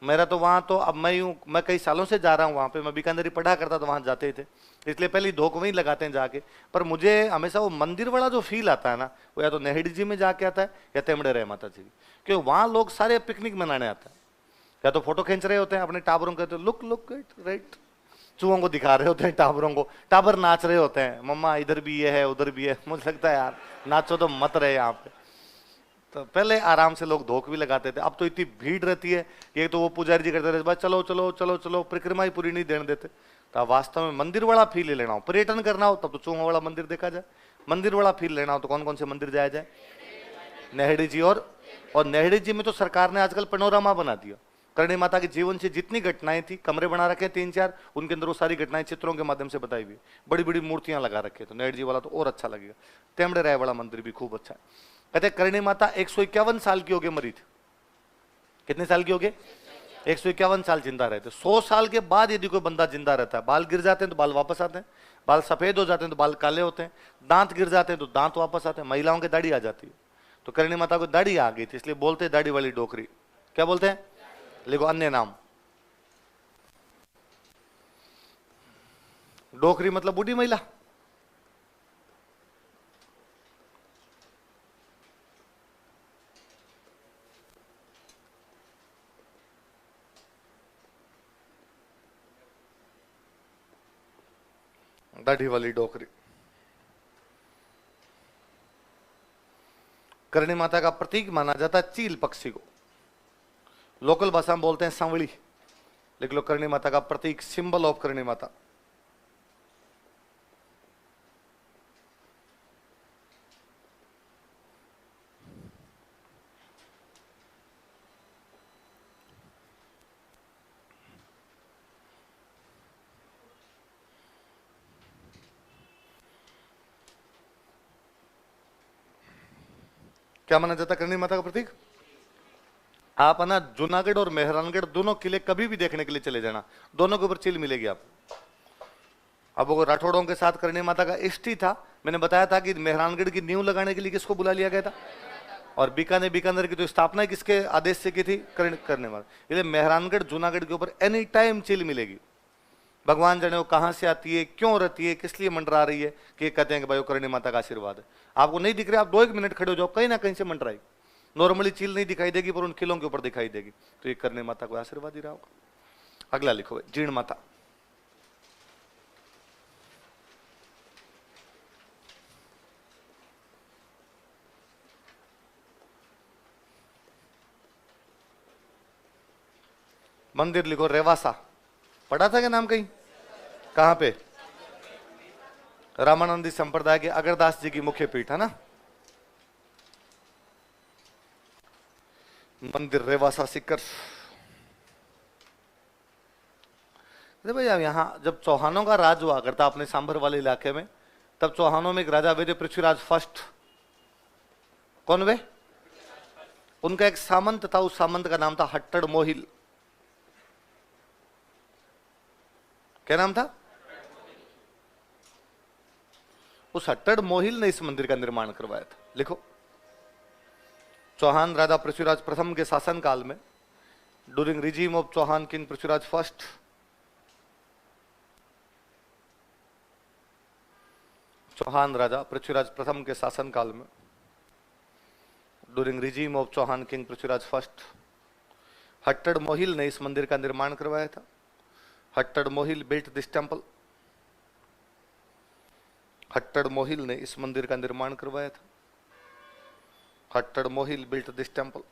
मेरा तो वहां तो अब मैं कई सालों से जा रहा हूँ वहां पे, मैं बीकानेरी पढ़ा करता तो वहां जाते थे, इसलिए पहले धोख वहीं लगाते हैं जाके। पर मुझे हमेशा वो मंदिर वाला जो फील आता है ना, वो या तो नेहड़ी जी में जाके आता है या तेमड़े राय माता जी, क्योंकि वहां लोग सारे पिकनिक मनाने आते हैं, या तो फोटो खींच रहे होते हैं अपने टाबरों के, तो लुक लुक राइट, चूहों को दिखा रहे होते हैं टाबरों को, टाबर नाच रहे होते हैं, मम्मा इधर भी ये है उधर भी है। मुझे लगता है यार नाचो तो मत रहे यहाँ पे। तो पहले आराम से लोग धोख भी लगाते थे, अब तो इतनी भीड़ रहती है कि तो वो पुजारी जी करते रहते, चलो चलो चलो चलो, परिक्रमा ही पूरी नहीं देने देते। तो वास्तव में मंदिर वाला फील ले लेना हो, पर्यटन करना हो तब तो चूहों वाला मंदिर देखा जाए। मंदिर वाला फील लेना हो तो कौन कौन से मंदिर जाया जाए? नेहड़ी जी और नेहड़ी जी में तो सरकार ने आजकल पैनोरामा बना दिया। करणी माता के जीवन से जितनी घटनाएं थी, कमरे बना रखे 3-4, उनके अंदर वो सारी घटनाएं चित्रों के माध्यम से बताई हुई, बड़ी बड़ी मूर्तियां लगा रखे। तो नेहड़ी जी वाला तो और अच्छा लगेगा। तेमड़े राय वाला मंदिर भी खूब अच्छा है। कहते करणी माता 151 साल की होके मरी थी। कितने साल की होगे? 151 साल जिंदा रहते। 100 साल के बाद यदि कोई बंदा जिंदा रहता है, बाल गिर जाते हैं तो बाल वापस आते हैं, बाल सफेद हो जाते हैं तो बाल काले होते हैं, दांत गिर जाते हैं तो दांत वापस आते हैं, महिलाओं की दाढ़ी आ जाती है। तो करणी माता को दाढ़ी आ गई थी, इसलिए बोलते हैं दाढ़ी वाली डोकरी। क्या बोलते हैं? लिखो अन्य नाम। डोकरी मतलब बूढ़ी महिला। दाढ़ी वाली डोकरी। करणी माता का प्रतीक माना जाता है चील पक्षी को। लोकल भाषा में बोलते हैं सांवली, लिख लो करणी माता का प्रतीक, सिंबल ऑफ करणी माता। क्या माना जाता है करणी माता का प्रतीक? आप ना जूनागढ़ और मेहरानगढ़ दोनों किले कभी भी देखने के लिए चले जाना, दोनों के ऊपर चील मिलेगी आपको। अब वो राठौड़ों के साथ करणी माता का इष्ट ही था। मैंने बताया था कि मेहरानगढ़ की नींव लगाने के लिए किसको बुला लिया गया था, और बीकानेर की तो स्थापना किसके आदेश से की थी? करने वाला। इसलिए मेहरानगढ़ जूनागढ़ के ऊपर एनी टाइम चील मिलेगी। भगवान जाने वो कहां से आती है, क्यों रहती है, किस लिए मंडरा रही है, कि कहते हैं कि भाई वो करणी माता का आशीर्वाद है। आपको नहीं दिख रहा, आप 2-1 मिनट खड़े हो जाओ, कहीं ना कहीं से मंडराएगी। नॉर्मली चील नहीं दिखाई देगी, पर उन किलों के ऊपर दिखाई देगी, तो ये करणी माता को आशीर्वाद ही रहा होगा। अगला लिखो, जीर्ण माता। मंदिर लिखो रेवासा, पढ़ा था क्या नाम कहीं? कहां पे? रामानंदी संप्रदाय के अगरदास जी की मुख्य पीठ है ना। मंदिर रेवासा सीकर। अरे भैया यहां जब चौहानों का राज हुआ करता अपने सांभर वाले इलाके में, तब चौहानों में एक राजा वे थे पृथ्वीराज फर्स्ट। कौन वे? उनका एक सामंत था, उस सामंत का नाम था हट्टड़ मोहिल। क्या नाम था? उस हट्टड़ मोहिल ने इस मंदिर का निर्माण करवाया था। लिखो, चौहान राजा पृथ्वीराज प्रथम के शासन काल में, during regime of Chauhan king Prithviraj first, Chauhan राजा पृथ्वीराज प्रथम के शासन काल में, during regime of Chauhan king Prithviraj first, Hattad Mohil ने इस मंदिर का निर्माण करवाया था। Hattad Mohil built this temple. Hattad Mohil ने इस मंदिर का निर्माण करवाया था। Hattad Mohil built this temple.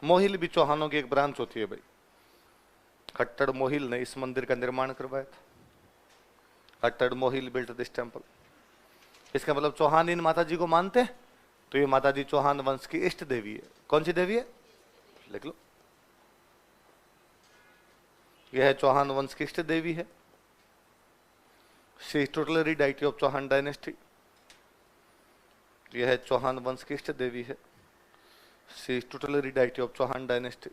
Mohil भी चौहानों की एक ब्रांच होती है भाई। हट्टड़ मोहिल ने इस मंदिर का निर्माण करवाया था। Hattad Mohil built this temple. इसका मतलब चौहान इन माता जी को मानते हैं, तो ये माता जी चौहान वंश की इष्ट देवी है। कौन सी देवी है? लिख लो, यह है चौहान वंश की इष्ट देवी है। She is tutelary deity of Chauhan dynasty. यह है चौहान वंश की इष्ट देवी है। She is tutelary deity of Chauhan dynasty.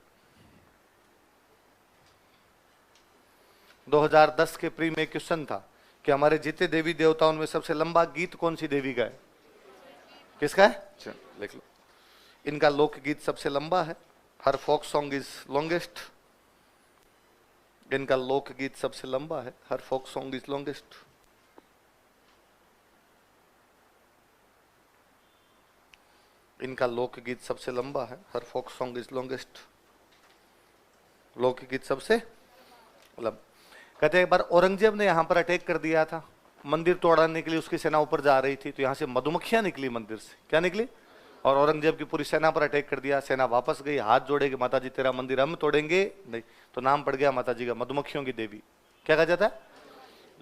2010 के प्री में क्वेश्चन था कि हमारे जितने देवी देवताओं में सबसे लंबा गीत कौन सी देवी का है? किसका है? लिख लो, इनका लोकगीत सबसे लंबा है। हर फोक सॉन्ग इज लॉन्गेस्ट। इनका लोकगीत सबसे लंबा है। हर फोक सॉन्ग इज लॉन्गेस्ट। इनका लोकगीत सबसे लंबा है। हर फोक सॉन्ग इज लॉन्गेस्ट। लोकगीत सबसे लंबा। कहते हैं एक बार औरंगजेब ने यहां पर अटैक कर दिया था, मंदिर तोड़ाने के लिए उसकी सेना ऊपर जा रही थी, तो यहां से मधुमक्खियां निकली मंदिर से। क्या निकली? और औरंगजेब की पूरी सेना पर अटैक कर दिया। सेना वापस गई, हाथ जोड़े कि माता जी तेरा मंदिर हम तोड़ेंगे नहीं, तो नाम पड़ गया माता जी का मधुमक्खियों की देवी। क्या कहा जाता है?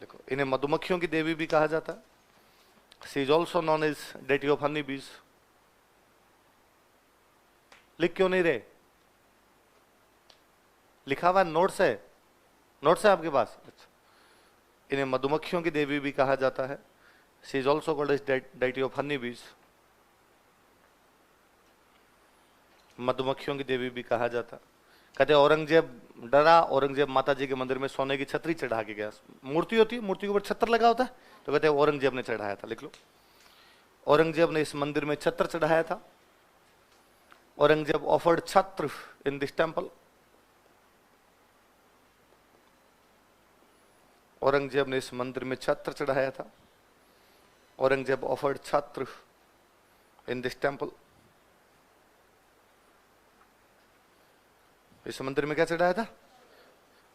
देखो, इन्हें मधुमक्खियों की देवी भी कहा जाता है। She is also known as deity of honey bees. लिख क्यों नहीं रहे? लिखा हुआ नोट्स है, नोट्स है आपके पास? अच्छा, इन्हें मधुमक्खियों की देवी भी कहा जाता है। She is also called as deity of honey bees. मधुमक्खियों की देवी भी कहा जाता। कहते औरंगजेब डरा, औरंगजेब माता जी के मंदिर में सोने की छतरी चढ़ा के गया। मूर्ति होती है, मूर्ति के ऊपर छत्र लगा होता है, तो कहते हैं औरंगजेब ने चढ़ाया था। लिख लो, औरंगजेब ने इस मंदिर में छत्र चढ़ाया था। औरंगजेब ऑफर्ड छत्र इन दिस टेंपल। औरंगजेब ने इस मंदिर में छत्र चढ़ाया था। औरंगजेब ऑफर्ड छत्र इन दिस टेंपल। इस मंदिर में क्या चढ़ाया था?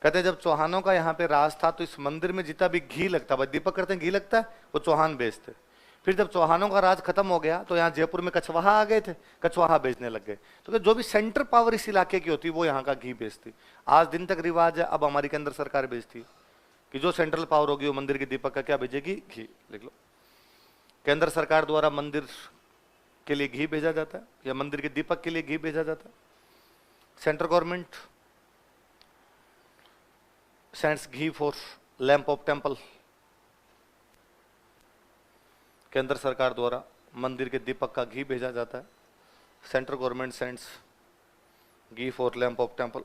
कहते जब चौहानों का यहाँ पे राज था तो इस मंदिर में जितना भी घी लगता, भाई दीपक करते हैं घी लगता है, वो चौहान बेचते। फिर जब चौहानों का राज खत्म हो गया तो यहाँ जयपुर में कछवाहा आ गए थे, कछवाहा बेचने लग गए। तो जो भी सेंटर पावर इस इलाके की होती वो यहाँ का घी बेचती। आज दिन तक रिवाज है, अब हमारी केंद्र सरकार बेचती कि जो सेंट्रल पावर होगी वो मंदिर के दीपक का क्या भेजेगी, घी। लिख लो, केंद्र सरकार द्वारा मंदिर के लिए घी भेजा जाता है या मंदिर के दीपक के लिए घी भेजा जाता है। Central government sends ghee for lamp of temple. केंद्र सरकार द्वारा मंदिर के दीपक का घी भेजा जाता है। Central government sends ghee for lamp of temple.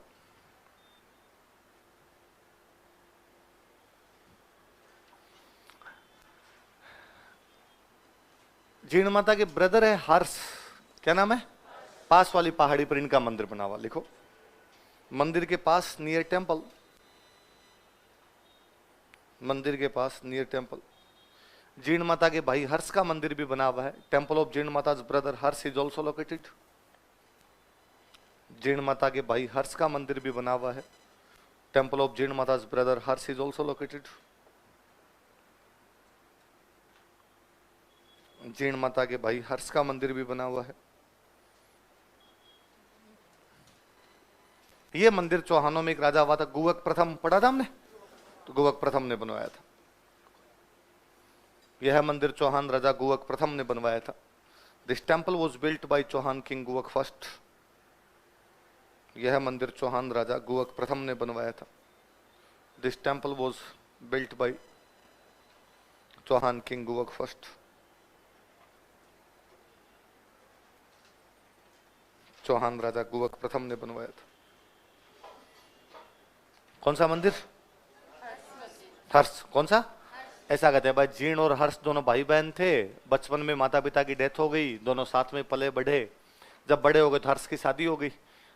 जीण माता के ब्रदर है हर्ष, क्या नाम है, पास वाली पहाड़ी पर इनका मंदिर बना हुआ। लिखो, मंदिर के पास नियर टेंपल, मंदिर के पास नियर टेंपल जीण माता के भाई हर्ष का मंदिर भी बना हुआ है। Temple of Jeen Mata's brother Harsh is also located. Jeen Mata के भाई हर्ष का मंदिर भी बना हुआ है। Temple of Jeen Mata's brother Harsh is also located. Jeen Mata के भाई हर्ष का मंदिर भी बना हुआ है। यह मंदिर चौहानों में एक राजा हुआ था, गुवक प्रथम, पढ़ा था हमने, तो गुवक प्रथम ने बनवाया था। यह मंदिर चौहान राजा गुवक प्रथम ने बनवाया था। This temple was built by Chauhan king Guvak first. यह मंदिर चौहान राजा गुवक प्रथम ने बनवाया था। This temple was built by Chauhan king Guvak first. Chauhan राजा गुवक प्रथम ने बनवाया था। कौन सा मंदिर, हर्ष, कौन सा, ऐसा कहते हैं भाई जीण और हर्ष दोनों भाई बहन थे। बचपन में माता पिता की डेथ हो गई, दोनों साथ में पले बढ़े। जब बड़े हो गए तो हर्ष की शादी हो गई,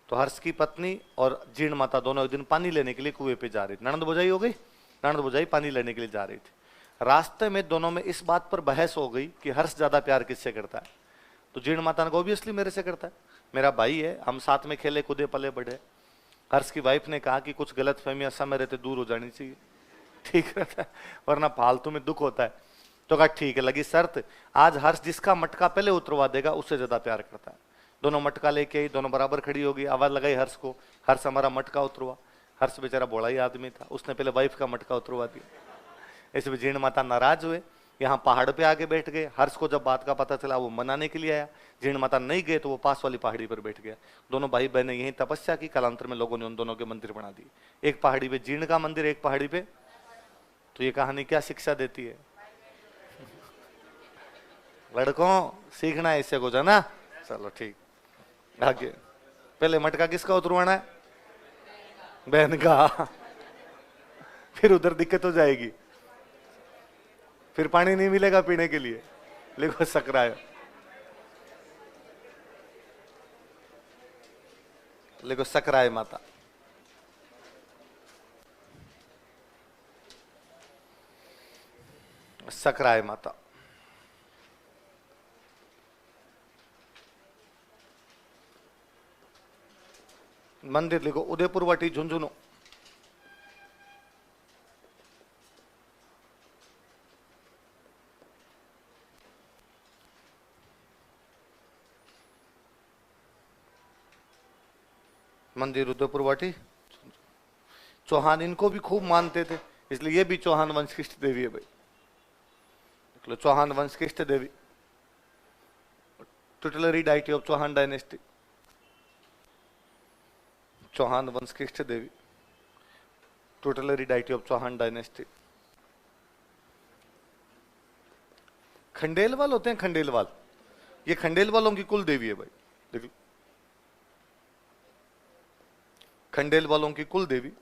तो हर्ष की पत्नी और जीण माता दोनों एक दिन पानी लेने के लिए कुएं पे जा रही थी। ननद बुझाई हो गई, ननद बुझाई पानी लेने के लिए जा रही थी। रास्ते में दोनों में इस बात पर बहस हो गई कि हर्ष ज्यादा प्यार किससे करता है। तो जीण माता ने कहा ऑब्वियसली मेरे से करता है, मेरा भाई है, हम साथ में खेले कूदे पले बढ़े। हर्ष की वाइफ ने कहा कि कुछ गलत फहमियां समय रहते दूर हो जानी चाहिए, ठीक रहता है, वरना फालतू में दुख होता है। तो कहा ठीक है, लगी शर्त, आज हर्ष जिसका मटका पहले उतरवा देगा उससे ज्यादा प्यार करता है। दोनों मटका लेके आई, दोनों बराबर खड़ी होगी, आवाज लगाई हर्ष को, हर्ष हमारा मटका उतरवा। हर्ष बेचारा बोला ही आदमी था, उसने पहले वाइफ का मटका उतरवा दिया। इसमें जीण माता नाराज हुए, यहाँ पहाड़ पे आके बैठ गए। हर्ष को जब बात का पता चला वो मनाने के लिए आया। जीण माता नहीं गए तो वो पास वाली पहाड़ी पर बैठ गया। दोनों भाई बहने यही तपस्या की। कालांतर में लोगों ने उन दोनों के मंदिर बना दिए, एक पहाड़ी पे जीण का मंदिर, एक पहाड़ी पे। तो ये कहानी क्या शिक्षा देती है, लड़कों सीखना है इससे कुछ, है ना। चलो ठीक, आगे पहले मटका किसका उतरवाना है, बहन का, फिर उधर दिक्कत हो जाएगी, फिर पानी नहीं मिलेगा पीने के लिए। लिखो सकराय, लिखो सकराय माता। सकराय माता, मंदिर लिखो उदयपुर वाटी झुंझुनू। मंदिर उदयपुर वाटी। चौहान इनको भी खूब मानते थे, इसलिए ये भी चौहान वंश की इष्ट देवी है भाई। देख लो, चौहान वंश की इष्ट देवी, tutelary deity of Chauhan dynasty. Chauhan वंश की इष्ट देवी, tutelary deity of Chauhan dynasty. Khandelwal होते हैं, खंडेलवाल, ये खंडेलवालों की कुल देवी है भाई। देख लो, खंडेलवालों की कुल देवी,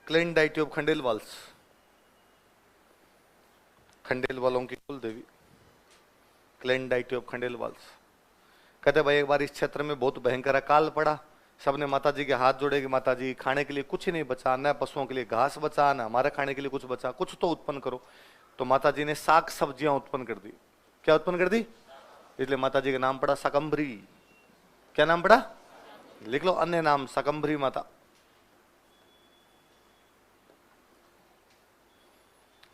क्लेन डाइटी ऑफ खंडेलवाल्स। खंडेलवालों की कुल देवी, क्लेन डाइटी ऑफ खंडेलवाल्स। कहते भाई एक बार इस क्षेत्र में बहुत भयंकर अकाल पड़ा, सबने माता जी के हाथ जोड़े कि माता जी खाने के लिए कुछ ही नहीं बचा, न पशुओं के लिए घास बचा, न हमारे खाने के लिए कुछ बचा, कुछ तो उत्पन्न करो। तो माता जी ने साग सब्जियां उत्पन्न कर दी। क्या उत्पन्न कर दी, इसलिए माता जी का नाम पड़ा शाकंभरी। क्या नाम पड़ा, लिख लो अन्य नाम शाकंभरी माता।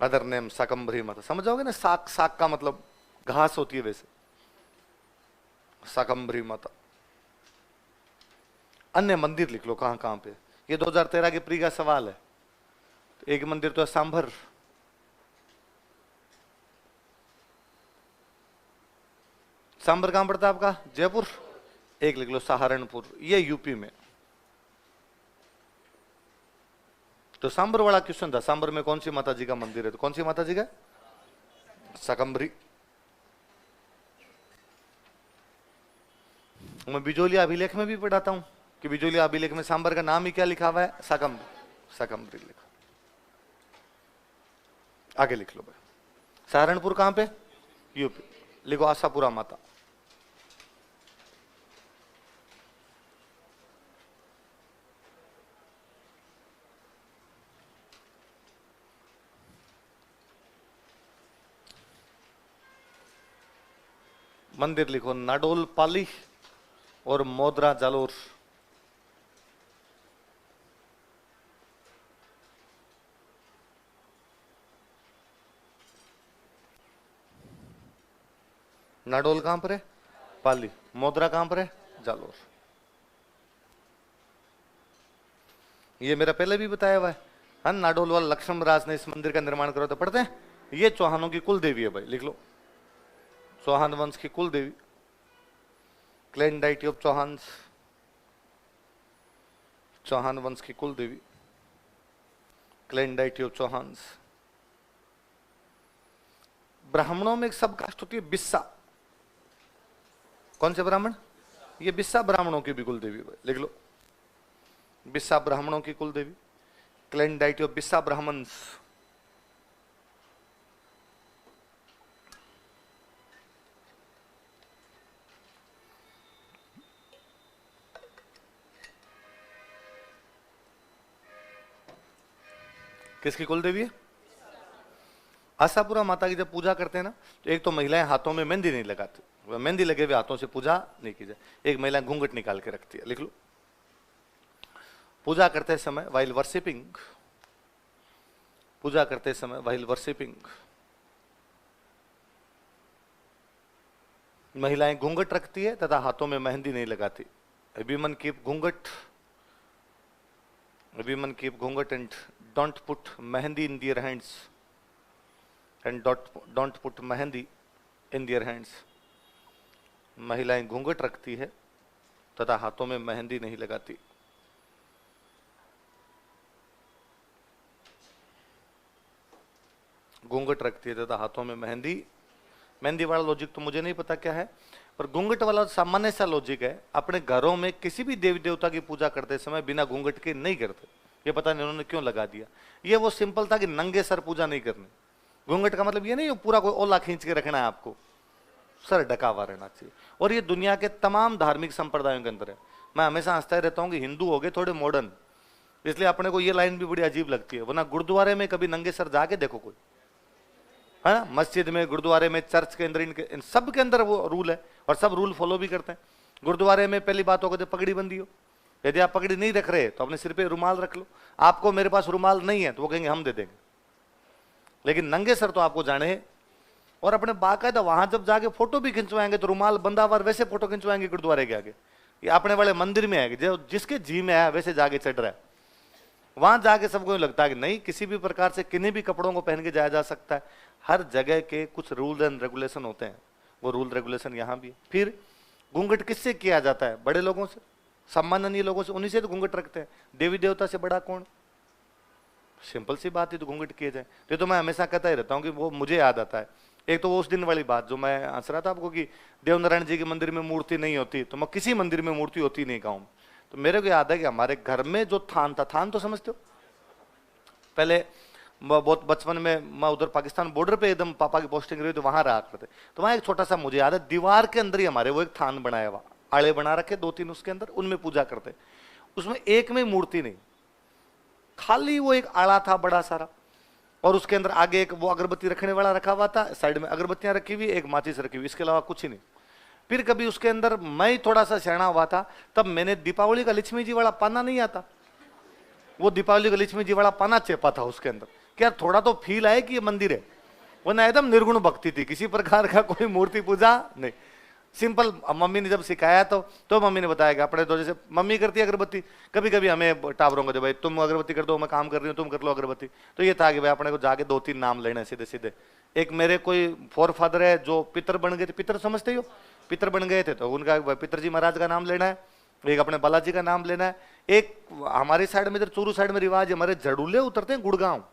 अदर नेम शाकंभरी माता, समझ जाओगे ना, साक, साक का मतलब घास होती है वैसे, शाकंभरी माता। अन्य मंदिर लिख लो कहां कहां पे, ये 2013 के प्री का सवाल है। एक मंदिर तो है सांभर, सांभर कहां पड़ता है आपका, जयपुर। एक लिख लो सहारनपुर, ये यूपी में। तो सांभर वाला क्वेश्चन था, सांभर में कौन सी माता जी का मंदिर है, तो कौन सी माता जी का, शाकंभरी। मैं बिजोलिया अभिलेख में भी पढ़ाता हूं कि बिजोलिया अभिलेख में सांभर का नाम ही क्या लिखा हुआ है, शाकंभरी, शाकंभरी लिखा। आगे लिख लो भाई, सहारनपुर कहां पे, यूपी, लिखो आशापुरा माता। मंदिर लिखो नाडोल पाली और मोदरा जालोर। नाडोल कहां पर है, पाली, मोदरा कहां पर है, जालोर। ये मेरा पहले भी बताया हुआ है। हाँ, नाडोल वाला लक्ष्मण राज ने इस मंदिर का निर्माण करा, तो पढ़ते हैं। ये चौहानों की कुल देवी है भाई, लिख लो, चौहान वंश की कुल देवी, clan deity of Chauhan, Chauhan वंश की कुल देवी, क्लैन डाइटी ऑफ चौहान। ब्राह्मणों में एक सब कास्ट होती है बिस्सा, कौन से ब्राह्मण, ये बिस्सा ब्राह्मणों की भी कुल देवी, लिख लो, बिस्सा ब्राह्मणों की कुल देवी, clan deity of Bissa Brahmans. किसकी कुल देवी है, आशापुरा माता की जब पूजा करते हैं ना, तो एक तो महिलाएं हाथों में मेहंदी नहीं लगाती, मेहंदी लगे हुए हाथों से पूजा नहीं की जाए। एक महिला घूंघट निकाल के रखती है, लिख लो। पूजा करते समय वाइल वर्शिपिंग, पूजा करते समय वाइल वर्शिपिंग, महिलाएं घूंघट रखती है तथा हाथों में मेहंदी नहीं लगाती। विमन कीप घूंघट, women keep घूंघट and don't put mehndi in their hands, and don't put mehndi in their hands। महिलाएं घूंघट रखती है तथा हाथों में मेहंदी नहीं लगाती। घूंघट रखती है तथा हाथों में मेहंदी, मेहंदी वाला लॉजिक तो मुझे नहीं पता क्या है, पर घूंघट वाला सामान्य सा लॉजिक है। अपने घरों में किसी भी देवी देवता की पूजा करते समय बिना घूंघट के नहीं करते, ये पता नहीं उन्होंने क्यों लगा दिया। ये वो सिंपल था कि नंगे सर पूजा नहीं करनी। घूंघट का मतलब ये नहीं पूरा कोई ओला खींच के रखना है, आपको सर ढका हुआ रहना चाहिए। और ये दुनिया के तमाम धार्मिक संप्रदायों के अंदर है। मैं हमेशा हंसता रहता हूँ कि हिंदू हो गए थोड़े मॉडर्न, इसलिए अपने को ये लाइन भी बड़ी अजीब लगती है। वरना गुरुद्वारे में कभी नंगे सर जाके देखो कोई, है ना, मस्जिद में, गुरुद्वारे में, चर्च के अंदर, इन सब के अंदर वो रूल है और सब रूल फॉलो भी करते हैं। गुरुद्वारे में पहली बात होगा तो पगड़ी बंदी हो, यदि आप पगड़ी नहीं रख रहे तो अपने सिर पे रुमाल रख लो। आपको मेरे पास रुमाल नहीं है तो वो कहेंगे हम दे देंगे, लेकिन नंगे सर तो आपको जाने हैं। और अपने बाकायदा वहां जब जाके फोटो भी खिंचवाएंगे तो रुमाल बंदा हुआ वैसे फोटो खिंचवाएंगे गुरुद्वारे के आगे। ये अपने वाले मंदिर में है, जो जिसके जी में है वैसे जाके चढ़ रहा है। वहां जाके सबको लगता है कि नहीं, किसी भी प्रकार से किन्हीं भी कपड़ों को पहन के जाया जा सकता है। हर जगह के कुछ रूल एंड रेगुलेशन होते हैं, वो रूल रेगुलेशन यहाँ भी है। फिर घूंघट किससे किया जाता है, बड़े लोगों से, सम्माननीय लोगों से, उन्हीं से तो घूंघट रखते हैं। देवी देवता से बड़ा कौन, सिंपल सी बात है, तो घूंघट किए जाए। तो मैं हमेशा कहता ही रहता हूँ कि वो मुझे याद आता है। एक तो वो उस दिन वाली बात जो मैं हंस रहा था आपको कि देवनारायण जी के मंदिर में मूर्ति नहीं होती, तो मैं किसी मंदिर में मूर्ति होती नहीं गाँव में। तो मेरे को याद है कि हमारे घर में जो थान था, थान तो समझते हो, पहले बहुत बचपन में मैं उधर पाकिस्तान बॉर्डर पे एकदम पापा की पोस्टिंग रही तो वहां रहा करते। तो वहां एक छोटा सा, मुझे याद है, दीवार के अंदर ही हमारे वो एक थान बनाया हुआ, आड़े बना रखे 2-3 उसके अंदर, उनमें पूजा करते। उसमें एक में मूर्ति नहीं, खाली वो एक आड़ा था बड़ा सारा, और उसके अंदर आगे एक वो अगरबत्ती रखने वाला रखा हुआ था, साइड में अगरबत्तियां रखी हुई, एक माचिस रखी हुई, इसके अलावा कुछ ही नहीं। फिर कभी उसके अंदर मैं थोड़ा सा सियाना हुआ था, तब मैंने दीपावली का लक्ष्मी जी वाला पाना नहीं आता, वो दीपावली का लक्ष्मी जी वाला पाना चेपा था उसके अंदर। कि यार थोड़ा तो फील आए कि ये मंदिर है, वरना एकदम निर्गुण भक्ति थी, किसी प्रकार का कोई मूर्ति पूजा नहीं, सिंपल। मम्मी ने जब सिखाया तो मम्मी ने बताया कि अपने तो जैसे मम्मी करती है अगरबत्ती, कभी कभी हमें टावरों को दे, भाई तुम अगरबत्ती कर दो, मैं काम कर रही हूँ, तुम कर लो अगरबत्ती। तो ये था कि भाई अपने को जाके 2-3 नाम लेने सीधे सीधे। एक मेरे कोई फोर फादर है जो पितर बन गए थे, पितर समझते हो, पितर बन गए थे, तो उनका पितरजी महाराज का नाम लेना है, एक अपने बालाजी का नाम लेना है। एक हमारी साइड में इधर चूरू साइड में रिवाज है, हमारे झड़ूले उतरते हैं गुड़गांव,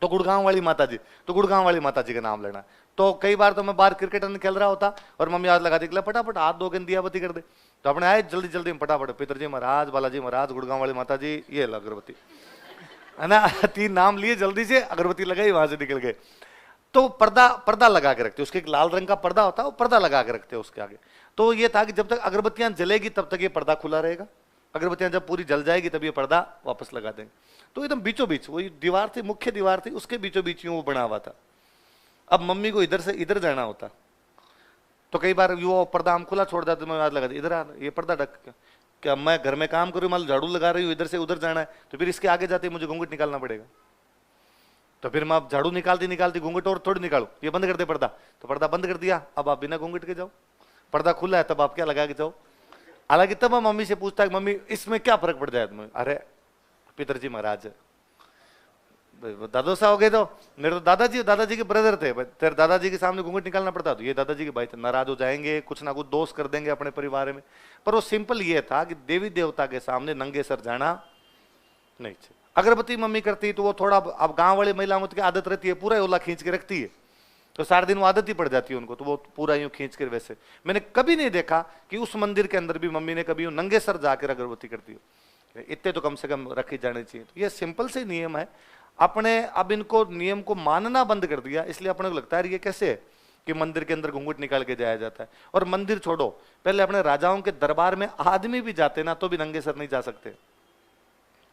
तो गुड़गांव वाली माता जी, तो गुड़गांव वाली माता जी का नाम लेना। तो कई बार तो मैं बाहर क्रिकेट खेल रहा होता और मम्मी हाथ लगा दी, फटाफट हाथ धो के दियाबत्ती कर दे, तो अपने आए जल्दी जल्दी में फटाफट पितरजी महाराज, बालाजी महाराज, गुड़गांव वाली माता जी, ये अगरबत्ती, है ना। 3 नाम लिए, जल्दी से अगरबत्ती लगाई, वहां से निकल गए। तो पर्दा लगा के रखते, उसके एक लाल रंग का पर्दा होता है, वो पर्दा लगा के रखते उसके आगे। तो ये था कि जब तक अगरबत्तियां जलेगी तब तक ये पर्दा खुला रहेगा, अगरबत्तियां जब पूरी जल जाएगी तब ये पर्दा वापस लगा देंगे। तो एकदम बीचों बीच वही दीवार थी, मुख्य दीवार थी, उसके बीचों बीच वो बना हुआ था। अब मम्मी को इधर से इधर जाना होता, तो कई बार वो पर्दा हम खुला छोड़ जाते, मैं याद लगा इधर आ, ये पर्दा ढक, क्या मैं घर में काम करूँ, मान झाड़ू लगा रही हूँ, इधर से उधर जाना है, तो फिर इसके आगे जाते मुझे घूंघट निकालना पड़ेगा। तो फिर मैं झाड़ू निकालती निकालती घूंघट और थोड़ी निकालू, ये बंद कर दे पर्दा, तो पर्दा बंद कर दिया, अब आप बिना घूंघट के जाओ, पर्दा खुला है तब आप क्या लगा के जाओ। हालांकि तब मैं मम्मी से पूछता है मम्मी इसमें क्या फर्क पड़ जाए तुम्हें, अरे पितरजी महाराज दादो सा हो गए, तो मेरे तो दादाजी के ब्रदर थे, तेरे दादाजी के सामने घूंघट निकालना पड़ता, तो ये दादाजी के भाई थे, नाराज हो जाएंगे, कुछ ना कुछ दोष कर देंगे अपने परिवार में। पर वो सिंपल ये था कि देवी देवता के सामने नंगे सर जाना नहीं चाहिए। अगरबत्ती मम्मी करती तो वो थोड़ा, अब गांव वाली महिलाओं की आदत रहती है पूरा ओला खींच के रखती है, तो सारे दिन वो आदत ही पड़ जाती है उनको, तो वो पूरा यूं खींच कर। वैसे मैंने कभी नहीं देखा कि उस मंदिर के अंदर भी मम्मी ने कभी यूं नंगे सर जाकर अगरबत्ती करती हो, इतने तो कम से कम रखी जानी चाहिए। तो ये सिंपल से नियम है अपने, अब इनको नियम को मानना बंद कर दिया, इसलिए अपने को लगता है ये कैसे है कि मंदिर के अंदर घूंघट निकाल के जाया जाता है। और मंदिर छोड़ो, पहले अपने राजाओं के दरबार में आदमी भी जाते ना तो भी नंगे सर नहीं जा सकते,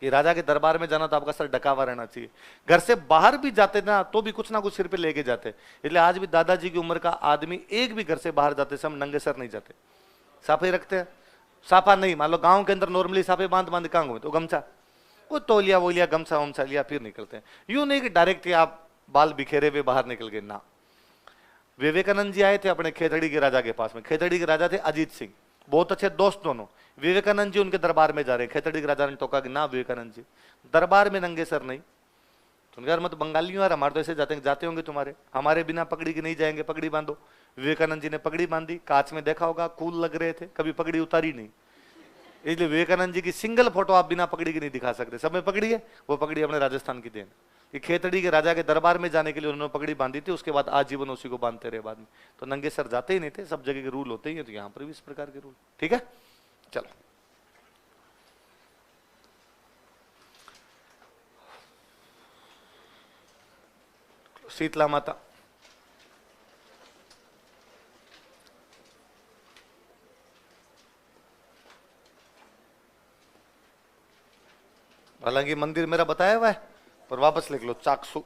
ये राजा के दरबार में जाना तो आपका सर ढका हुआ रहना चाहिए। घर से बाहर भी जाते ना तो भी कुछ ना कुछ सिर पे लेके जाते, इसलिए आज भी दादाजी की उम्र का आदमी एक भी घर से बाहर जाते समय नंगे सर नहीं जाते, साफे रखते हैं। साफा नहीं, मान लो गांव के अंदर नॉर्मली साफे बांध बांध कहाँ घूमे, तो गमछा, वो तौलिया वोलिया गमछा वमछा लिया फिर निकलते हैं। यूं नहीं कि डायरेक्ट आप बाल बिखेरे हुए बाहर निकल गए ना। विवेकानंद जी आए थे अपने खेतड़ी के राजा के पास में, खेतड़ी के राजा थे अजीत सिंह, बहुत अच्छे दोस्त दोनों। विवेकानंद जी उनके दरबार में जा रहे हैं, खेतड़ी के राजा ने टोका कि ना विवेकानंद जी दरबार में नंगे सर नहीं। तो उनके मत बंगाली यार, हमारे तो ऐसे जाते होंगे तुम्हारे, हमारे बिना पगड़ी के नहीं जाएंगे, पगड़ी बांधो। विवेकानंद जी ने पगड़ी बांधी, कांच में देखा होगा कूल लग रहे थे, कभी पगड़ी उतारी नहीं, इसलिए विवेकानंद जी की सिंगल फोटो आप बिना पगड़ी के नहीं दिखा सकते, सब में पगड़ी है। वो पगड़ी अपने राजस्थान की देन, कि खेतड़ी के राजा के दरबार में जाने के लिए उन्होंने पगड़ी बांधी थी, उसके बाद आजीवन उसी को बांधते रहे बाद में। तो नंगे सर जाते ही नहीं थे, सब जगह के रूल होते ही हैं, तो यहाँ पर भी इस प्रकार के रूल। ठीक है, चलो शीतला माता, हालांकि मंदिर मेरा बताया हुआ है पर वापस लिख लो, चाकसू।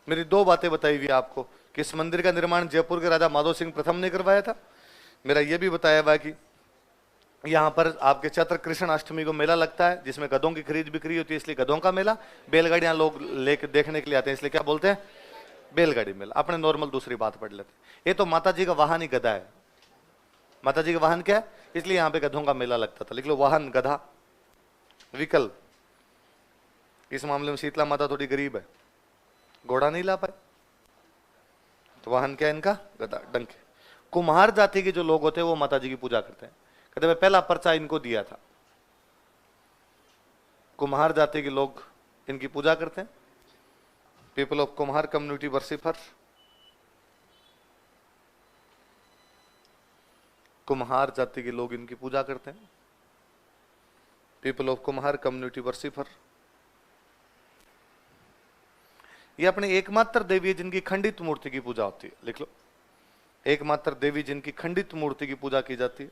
मेरी 2 बातें बताई हुई आपको कि इस मंदिर का निर्माण जयपुर के राजा माधो सिंह प्रथम ने करवाया था। मेरा यह भी बताया हुआ है कि यहाँ पर आपके चैत्र कृष्ण अष्टमी को मेला लगता है, जिसमें गधों की खरीद बिक्री होती है, इसलिए गधों का मेला। बैलगाड़ियां लोग लेके देखने के लिए आते हैं, इसलिए क्या बोलते हैं, बैलगाड़ी मेला। अपने नॉर्मल दूसरी बात पढ़ लेते हैं। ये तो माता जी का वाहन ही गधा है, माता जी का वाहन क्या है, इसलिए यहाँ पे गधों का मेला लगता था। लिख लो वाहन गधा, विकल्प। इस मामले में शीतला माता थोड़ी गरीब है, घोड़ा नहीं ला पाए, तो वाहन क्या है इनका, गधा, डंके। कुम्हार जाति के जो लोग होते हैं वो माता जी की पूजा करते हैं, कहते मैं पहला पर्चा इनको दिया था। कुम्हार जाति के लोग इनकी पूजा करते हैं, पीपल ऑफ कुम्हार कम्युनिटी वर्शिपर। कुम्हार जाति के लोग इनकी पूजा करते हैं, पीपल ऑफ कुम्हार कम्युनिटी वर्शिपर। ये अपने एकमात्र देवी है जिनकी खंडित मूर्ति की पूजा होती है, लिख लो, एकमात्र देवी जिनकी खंडित मूर्ति की पूजा की जाती है।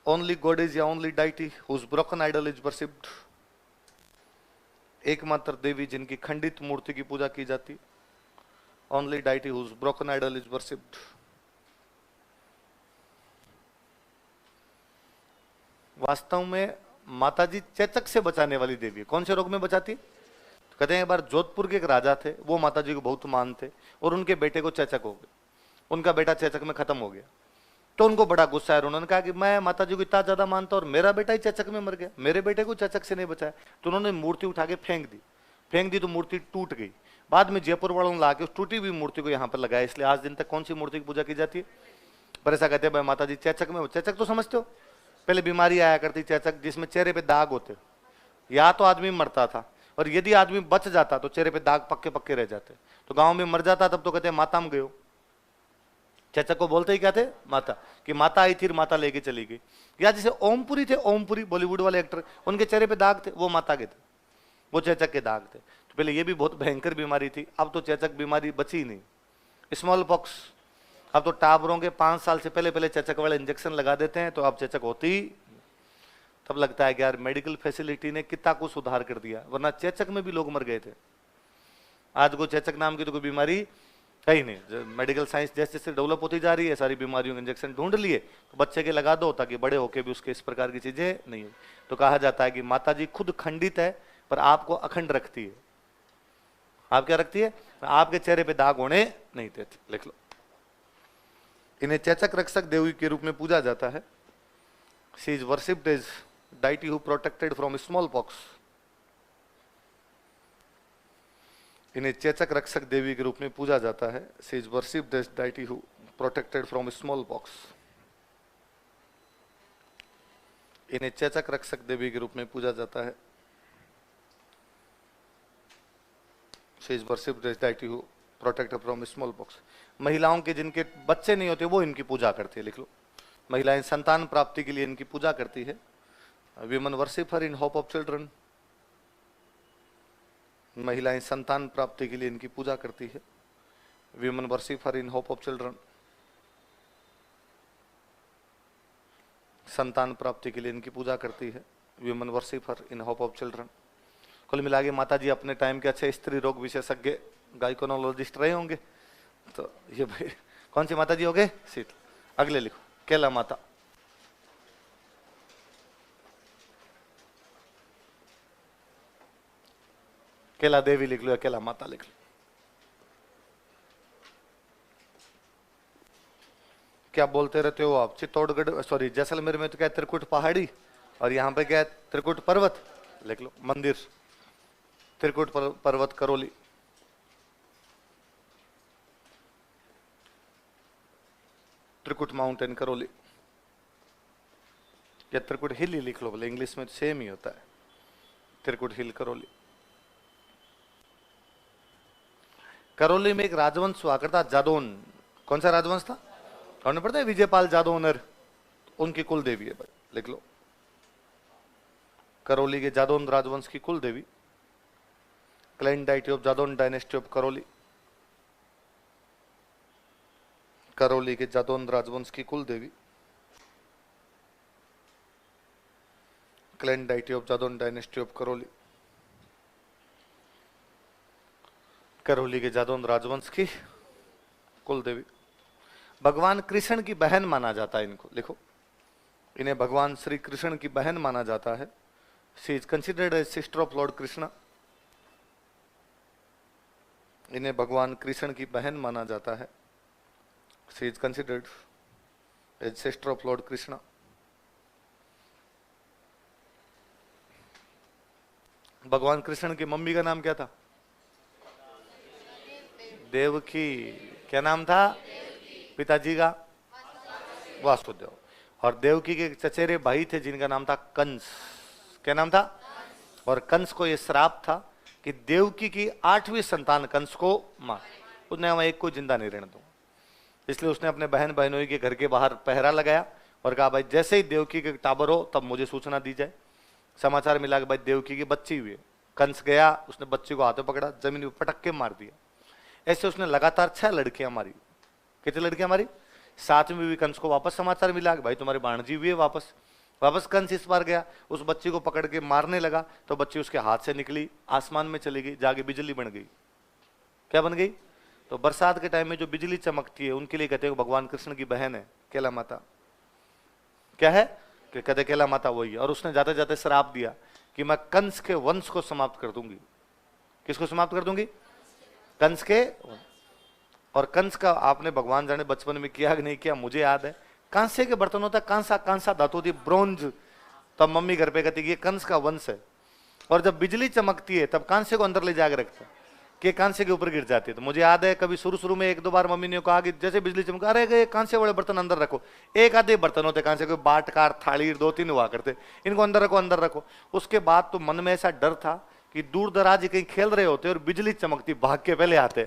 ओनली गॉड इज या only deity whose broken idol is worshipped. एकमात्र देवी जिनकी खंडित मूर्ति की पूजा की जाती, only deity whose broken idol is worshipped. वास्तव में माता जी चेचक से बचाने वाली देवी है। कौन से रोग में बचाती है? तो कहते हैं एक बार जोधपुर के एक राजा थे, वो माता जी को बहुत मानते और उनके बेटे को चेचक हो गया। उनका बेटा चेचक में खत्म हो गया तो उनको बड़ा गुस्सा है। उन्होंने कहा कि मैं माता जी को इतना ज्यादा मानता और मेरा बेटा ही चेचक में मर गया, मेरे बेटे को चेचक से नहीं बचाया। तो उन्होंने मूर्ति उठा के फेंक दी तो मूर्ति टूट गई। बाद में जयपुर वालों ने लाके उस टूटी हुई मूर्ति को यहाँ पर लगाया। इसलिए आज दिन तक कौन सी मूर्ति की पूजा की जाती है? पर ऐसा कहते हैं भाई माता जी चेचक में, चेचक तो समझते हो, पहले बीमारी आया करती चेचक, जिसमें चेहरे पे दाग होते, या तो आदमी मरता था और यदि आदमी बच जाता तो चेहरे पे दाग पक्के पक्के रह जाते। तो गांव में मर जाता तब तो कहते हैं माता में गयो। चेचक को बोलते ही क्या थे? माता। कि माता आई थी, माता लेके चली गई। या जैसे ओमपुरी थे, ओमपुरी बॉलीवुड वाले एक्टर, उनके चेहरे पे दाग थे, वो माता के थे, वो चेचक के दाग थे। तो पहले ये भी बहुत भयंकर बीमारी थी, अब तो चेचक बीमारी बची नहीं। स्मॉल पॉक्स, अब तो टाबरों के 5 साल से पहले चेचक वाले इंजेक्शन लगा देते हैं, तो अब चेचक होती। तब लगता है कि यार मेडिकल फैसिलिटी ने कितना कुछ सुधार कर दिया, वरना चेचक में भी लोग मर गए थे। आज को चेचक नाम की तो कोई बीमारी है ही नहीं। मेडिकल साइंस जैसे जैसे डेवलप होती जा रही है, सारी बीमारियों के इंजेक्शन ढूंढ लिए, तो बच्चे के लगा दो ताकि बड़े होके भी उसके इस प्रकार की चीजें नहीं है। तो कहा जाता है कि माता जी खुद खंडित है पर आपको अखंड रखती है। आप क्या रखती है? आपके चेहरे पे दाग होने नहीं देती। लिख लो। इन्हें चेचक रक्षक देवी के रूप में पूजा जाता है। She is worshipped as deity who protected from smallpox। इन्हें चेचक रक्षक देवी के रूप में पूजा जाता है। She is worshipped as deity who protected from smallpox। इन्हें चेचक रक्षक देवी के रूप में पूजा जाता है। She is worshipped as deity who protected from smallpox। महिलाओं के जिनके बच्चे नहीं होते वो इनकी पूजा करती है। लिख लो। महिलाएं संतान प्राप्ति के लिए इनकी पूजा करती है। Women worship her in hope of children। महिलाएं संतान प्राप्ति के लिए इनकी पूजा करती है। Women worship her in hope of children। संतान प्राप्ति के लिए इनकी पूजा करती है। Women worship her in hope of children। कुल मिला के माता जी अपने टाइम के अच्छे स्त्री रोग विशेषज्ञ गायकोनोलॉजिस्ट रहे होंगे। तो ये भाई कौन सी माता जी हो गए? शीतल। अगले लिखो। केला माता। केला देवी लिख लो या केला माता लिख लो। क्या बोलते रहते हो आप? चित्तौड़गढ़ सॉरी जैसलमेर में तो क्या त्रिकुट पहाड़ी और यहाँ पे क्या है? त्रिकुट पर्वत। लिख लो। मंदिर त्रिकुट पर्वत करौली। त्रिकुट माउंटेन करौली या त्रिकुट हिल ही लिख लो, बोले इंग्लिश में सेम ही होता है। त्रिकुट हिल करौली। करौली में एक राजवंश हुआ करता जादौन। कौन सा राजवंश था? कौन पढ़ता है? विजयपाल जादौनर, उनकी कुल देवी है। लिख लो। करौली के जादौन राजवंश की कुल देवी, clan deity of Jadaun dynasty of Karauli. Karauli के जादौन राजवंश की कुल देवी, clan deity of Jadaun dynasty of Karauli. Karauli के जादौन राजवंश की कुल देवी। भगवान कृष्ण की बहन माना जाता है इनको। लिखो। इन्हें भगवान श्री कृष्ण की बहन माना जाता है। She is considered as sister of lord Krishna. इन्हें भगवान कृष्ण की बहन माना जाता है। She is considered as sister of lord Krishna. भगवान कृष्ण की मम्मी का नाम क्या था? देवकी। क्या नाम था? पिताजी का? वासुदेव। और देवकी के चचेरे भाई थे जिनका नाम था कंस। क्या नाम था? और कंस को यह श्राप था कि देवकी की 8वीं संतान कंस को मार। उसने वहां एक को जिंदा नहीं रहने दूंगा, इसलिए उसने अपने बहन बहनोई के घर के बाहर पहरा लगाया और कहा भाई जैसे ही देवकी के टाबर हो तब मुझे सूचना दी जाए। समाचार मिला कि भाई देवकी की बच्ची हुई है। कंस गया, उसने बच्ची को हाथों पकड़ा, जमीन पर पटक के मार दिया। ऐसे उसने लगातार 6 लड़कियां मारी। कितनी लड़कियां मारी? 7वीं भी कंस को वापस समाचार मिला कि भाई तुम्हारी भाणजी हुई है। वापस कंस इस बार गया, उस बच्ची को पकड़ के मारने लगा तो बच्ची उसके हाथ से निकली, आसमान में चली गई, जाके बिजली बन गई। क्या बन गई? तो बरसात के टाइम में जो बिजली चमकती है उनके लिए कहते हैं भगवान कृष्ण की बहन है केला माता। क्या है? कि कदे केला माता वही है। और उसने जाते जाते श्राप दिया कि मैं कंस के वंश को समाप्त कर दूंगी। किसको समाप्त कर दूंगी? कंस के। और कंस का आपने भगवान जाने बचपन में किया कि नहीं किया, मुझे याद है कांसे के बर्तन होता, कांसा कांसा धातु थी, ब्रोंज। तब मम्मी घर पे कहती कि ये कंस का वंश है। और जब बिजली चमकती है तब कांसे को अंदर ले जाकर रखते हैं कि कांसे के ऊपर गिर जाती है। तो मुझे याद है कभी शुरू शुरू में एक दो बार मम्मी ने कहा कि जैसे बिजली चमका, अरे गए कांसे वाले बर्तन अंदर रखो। एक आधे बर्तन होते कांसे के, बाटकार थाली 2-3 हुआ करते, इनको अंदर रखो अंदर रखो। उसके बाद तो मन में ऐसा डर था कि दूर दराज कहीं खेल रहे होते और बिजली चमकती, भाग के पहले आते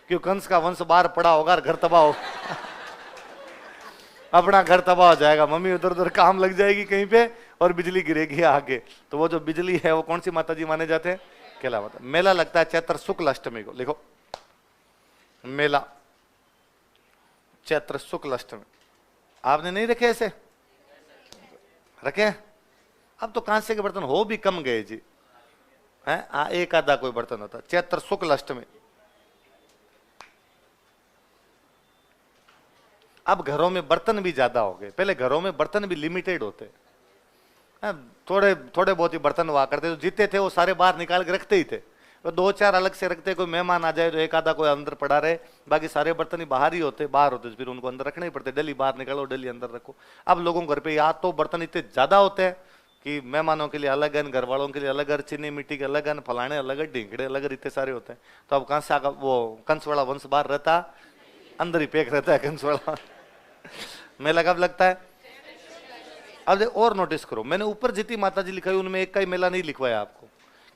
कि कंस का वंश बाहर पड़ा होगा और घर तबाह हो अपना घर तबाह हो जाएगा, मम्मी उधर उधर काम लग जाएगी कहीं पे और बिजली गिरेगी आगे। तो वो जो बिजली है वो कौन सी माता जी माने जाते हैं? केला माता। मेला लगता है चैत्र शुक्ल अष्टमी को, लिखो मेला चैत्र शुक्ल अष्टमी। आपने नहीं रखे ऐसे? रखे? अब तो कांसे के बर्तन हो भी कम गए जी, हैं? एक आधा कोई बर्तन होता। चैत्र शुक्ल अष्टमी। अब घरों में बर्तन भी ज्यादा हो गए, पहले घरों में बर्तन भी लिमिटेड होते, थोड़े थोड़े बहुत ही बर्तन हुआ करते, तो जितने थे वो सारे बाहर निकाल के रखते ही थे। तो 2-4 अलग से रखते, कोई मेहमान आ जाए तो एक आधा कोई अंदर पड़ा रहे, बाकी सारे बर्तन ही बाहर ही होते, बाहर होते, फिर उनको अंदर रखने ही पड़ते। डेली बाहर निकालो, डेली अंदर रखो। अब लोगों घर पे या तो बर्तन इतने ज्यादा होते हैं कि मेहमानों के लिए अलग है, घर वालों के लिए अलग है, चीनी मिट्टी के अलग है, फलाने अलग है, ढींगड़े अलग है, इतने सारे होते हैं। तो अब कंस वो कंस वाला वंश बाहर रहता, अंदर ही पैक रहता है कंस वाला। मेला कब लगता है? अब और नोटिस करो, मैंने ऊपर जितनी माता जी लिखाई उनमें एक का ही मेला नहीं लिखवाया आपको,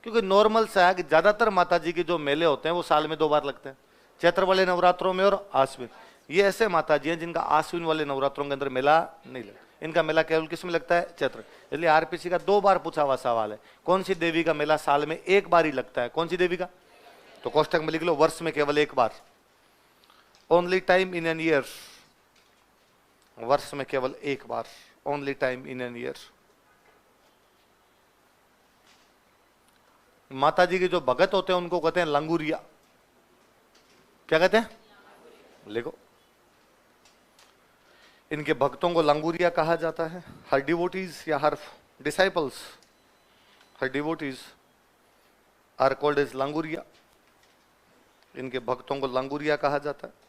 क्योंकि नॉर्मल सा है कि ज्यादातर माता जी के जो मेले होते हैं वो साल में 2 बार लगते हैं, चैत्र वाले नवरात्रों में और आश्विन। ये ऐसे माता जी हैं जिनका आश्विन वाले नवरात्रों के अंदर मेला नहीं लगता, इनका मेला केवल किस में लगता है? चैत्र। इसलिए आरपीसी का 2 बार पूछा हुआ सवाल है, कौन सी देवी का मेला साल में 1 बार ही लगता है? कौन सी देवी का? तो कोष्टक में लिख लो, वर्ष में केवल 1 बार। Only time in an year, वर्ष में केवल 1 बार, only time in an year. माता जी के जो भगत होते हैं उनको कहते हैं लंगूरिया। क्या कहते हैं? लिखो, इनके भक्तों को लंगूरिया कहा जाता है। हर डिवोटीज या her disciples, her devotees are called as Languriya. इनके भक्तों को लंगूरिया कहा जाता है,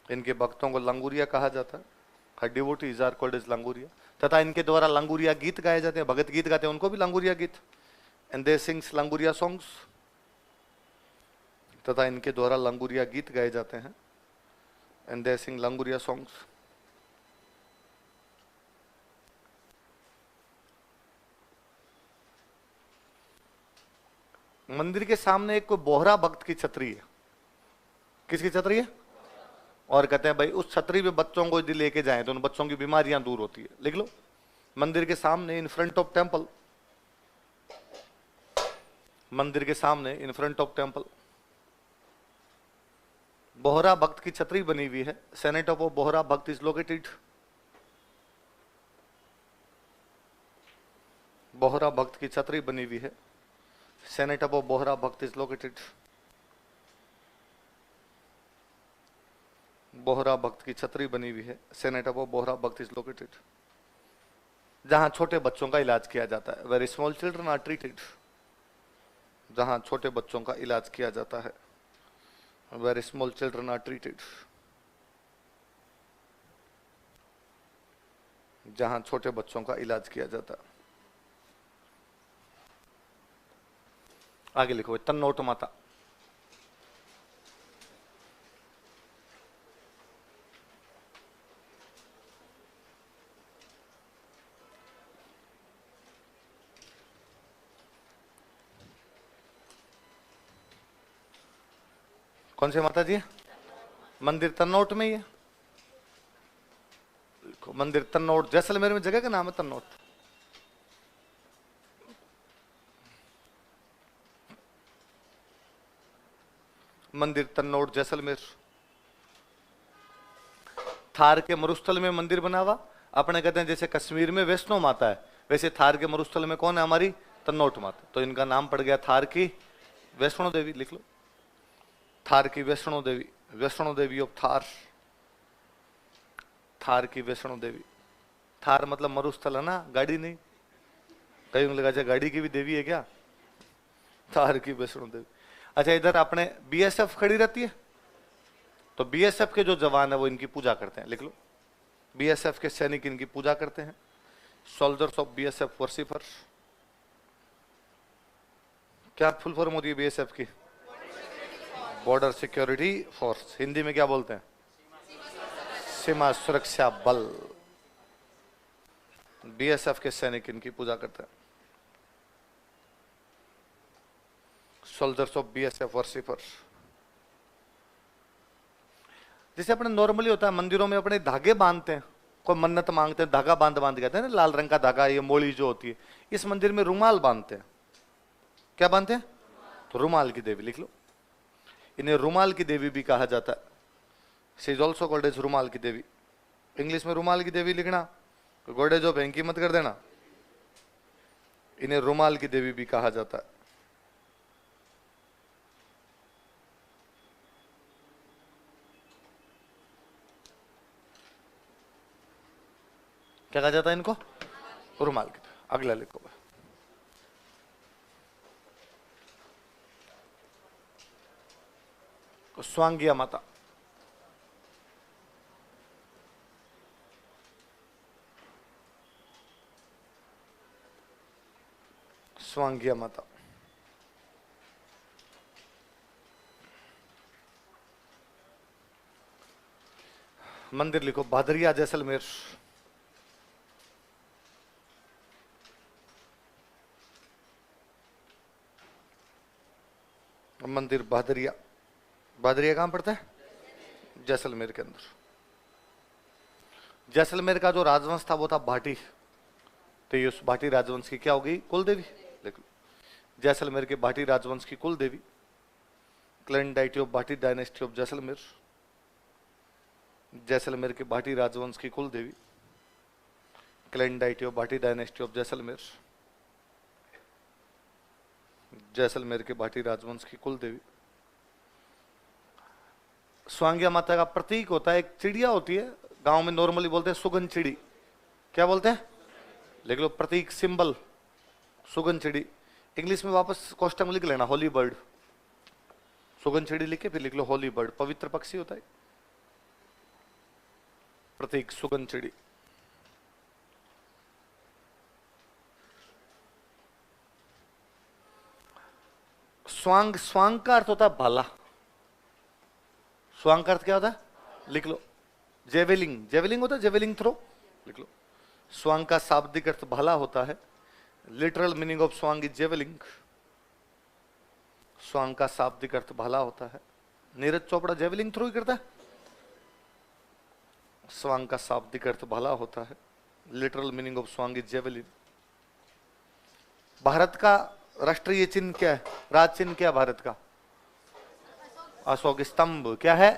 इनके भक्तों को लंगूरिया कहा जाता है। Her devotees are called as Languriya. तथा इनके द्वारा लंगूरिया गीत गाए जाते हैं, भगत गीत गाते हैं, उनको भी लंगूरिया गीत, and they sings Languria songs. तथा इनके द्वारा लंगूरिया गीत गाए जाते हैं, and they Singh Languria songs. मंदिर के सामने एक कोई बोहरा भक्त की छतरी है। किसकी छतरी है? और कहते हैं भाई उस छतरी पे बच्चों को यदि लेके जाएं तो उन बच्चों की बीमारियां दूर होती है। लिख लो, मंदिर के सामने इन फ्रंट ऑफ टेंपल, मंदिर के सामने in front of temple Bohra भक्त की छतरी बनी हुई है। सेनेट ऑफ बोहरा भक्त इज लोकेटेड, बोहरा भक्त की छतरी बनी हुई है। सेनेट ऑफ बोहरा भक्त इज लोकेटेड, बोहरा भक्त की छतरी बनी हुई है। सेनेट ऑफ बोहरा भक्त इज लोकेटेड, जहां छोटे बच्चों का इलाज किया जाता है। Very small children are treated, जहां छोटे बच्चों का इलाज किया जाता है। Very small children are treated, जहां छोटे बच्चों का इलाज किया जाता है। आगे लिखो, तन्नोट माता। कौन से माता जी है? मंदिर तन्नोट में ही है। मंदिर तन्नोट, जैसलमेर में जगह का नाम है तन्नोट। मंदिर तन्नोट जैसलमेर। थार के मरुस्थल में मंदिर बना हुआ। अपने कहते हैं जैसे कश्मीर में वैष्णो माता है, वैसे थार के मरुस्थल में कौन है? हमारी तन्नोट माता। तो इनका नाम पड़ गया थार की वैष्णो देवी। लिख लो, थार की वैष्णो देवी, वैष्णो देवी ऑफ थार। थार की वैष्णो देवी। थार मतलब मरुस्थल है ना, गाड़ी नहीं। कहीं लगा अच्छा गाड़ी की भी देवी है क्या? थार की वैष्णो देवी। अच्छा, इधर अपने बीएसएफ खड़ी रहती है, तो बीएसएफ के जो जवान है वो इनकी पूजा करते हैं। लिख लो, बीएसएफ के सैनिक इनकी पूजा करते हैं। Soldiers of BSF worshipper. क्या फुल फॉर्म होती है बीएसएफ की? Border security force. हिंदी में क्या बोलते हैं? सीमा सुरक्षा बल। बीएसएफ के सैनिक इनकी पूजा करते हैं। Soldiers of BSF worshipper. जैसे अपने नॉर्मली होता है मंदिरों में अपने धागे बांधते हैं, कोई मन्नत मांगते हैं, धागा बांध बांध कहते हैं ना, लाल रंग का धागा, ये मोली जो होती है। इस मंदिर में रुमाल बांधते हैं। क्या बांधते हैं? तो रुमाल की देवी। लिख लो, इन्हें रुमाल की देवी भी कहा जाता है। She is also called as रुमाल की देवी। इंग्लिश में रुमाल की देवी लिखना, गोडे जो भेंकी मत कर देना। इन्हें रुमाल की देवी भी कहा जाता है। क्या कहा जाता है इनको? रुमाल की देवी। अगला लिखो, स्वांगिया माता। स्वांगिया माता। मंदिर लिखो, भादरिया जैसलमेर। मंदिर भादरिया। भादरिया कहां पड़ता है? जैसलमेर के अंदर। जैसलमेर का जो राजवंश था वो था भाटी, तो ये उस भाटी राजवंश की क्या हो गई? कुल देवी। देख लो, जैसलमेर के भाटी राजवंश की कुल देवी। Clan deity of Bhati dynasty of Jaisalmer. Jaisalmer के भाटी राजवंश की कुल देवी। Clan deity of Bhati dynasty of Jaisalmer. Jaisalmer के भाटी राजवंश की कुल देवी। स्वांगिया माता का प्रतीक होता है, एक चिड़िया होती है, गांव में नॉर्मली बोलते हैं सुगन चिड़ी। क्या बोलते हैं? लिख लो, प्रतीक सिंबल सुगन चिड़ी। इंग्लिश में वापस कोष्टक में लिख लेना, होली बर्ड। सुगन चिड़ी लिख के फिर लिख लो होली बर्ड, पवित्र पक्षी होता है। प्रतीक सुगन चिड़ी। स्वांग, स्वांग का अर्थ होता है भाला। स्वांग का अर्थ क्या होता है? लिख लो, जेवेलिंग। जेवेलिंग होता है जेवेलिंग थ्रो। लिख लो, स्वांग का शाब्दिक अर्थ भाला होता है। Literal meaning of swang is javelin. स्वांग का शाब्दिक अर्थ भाला होता है। नीरज चोपड़ा जेवेलिंग थ्रो ही करता है। स्वांग का शाब्दिक अर्थ भाला होता है। Literal meaning of swang is javelin. Bharat का राष्ट्रीय चिन्ह क्या है? राज चिन्ह क्या है भारत का? अशोक स्तंभ। क्या है?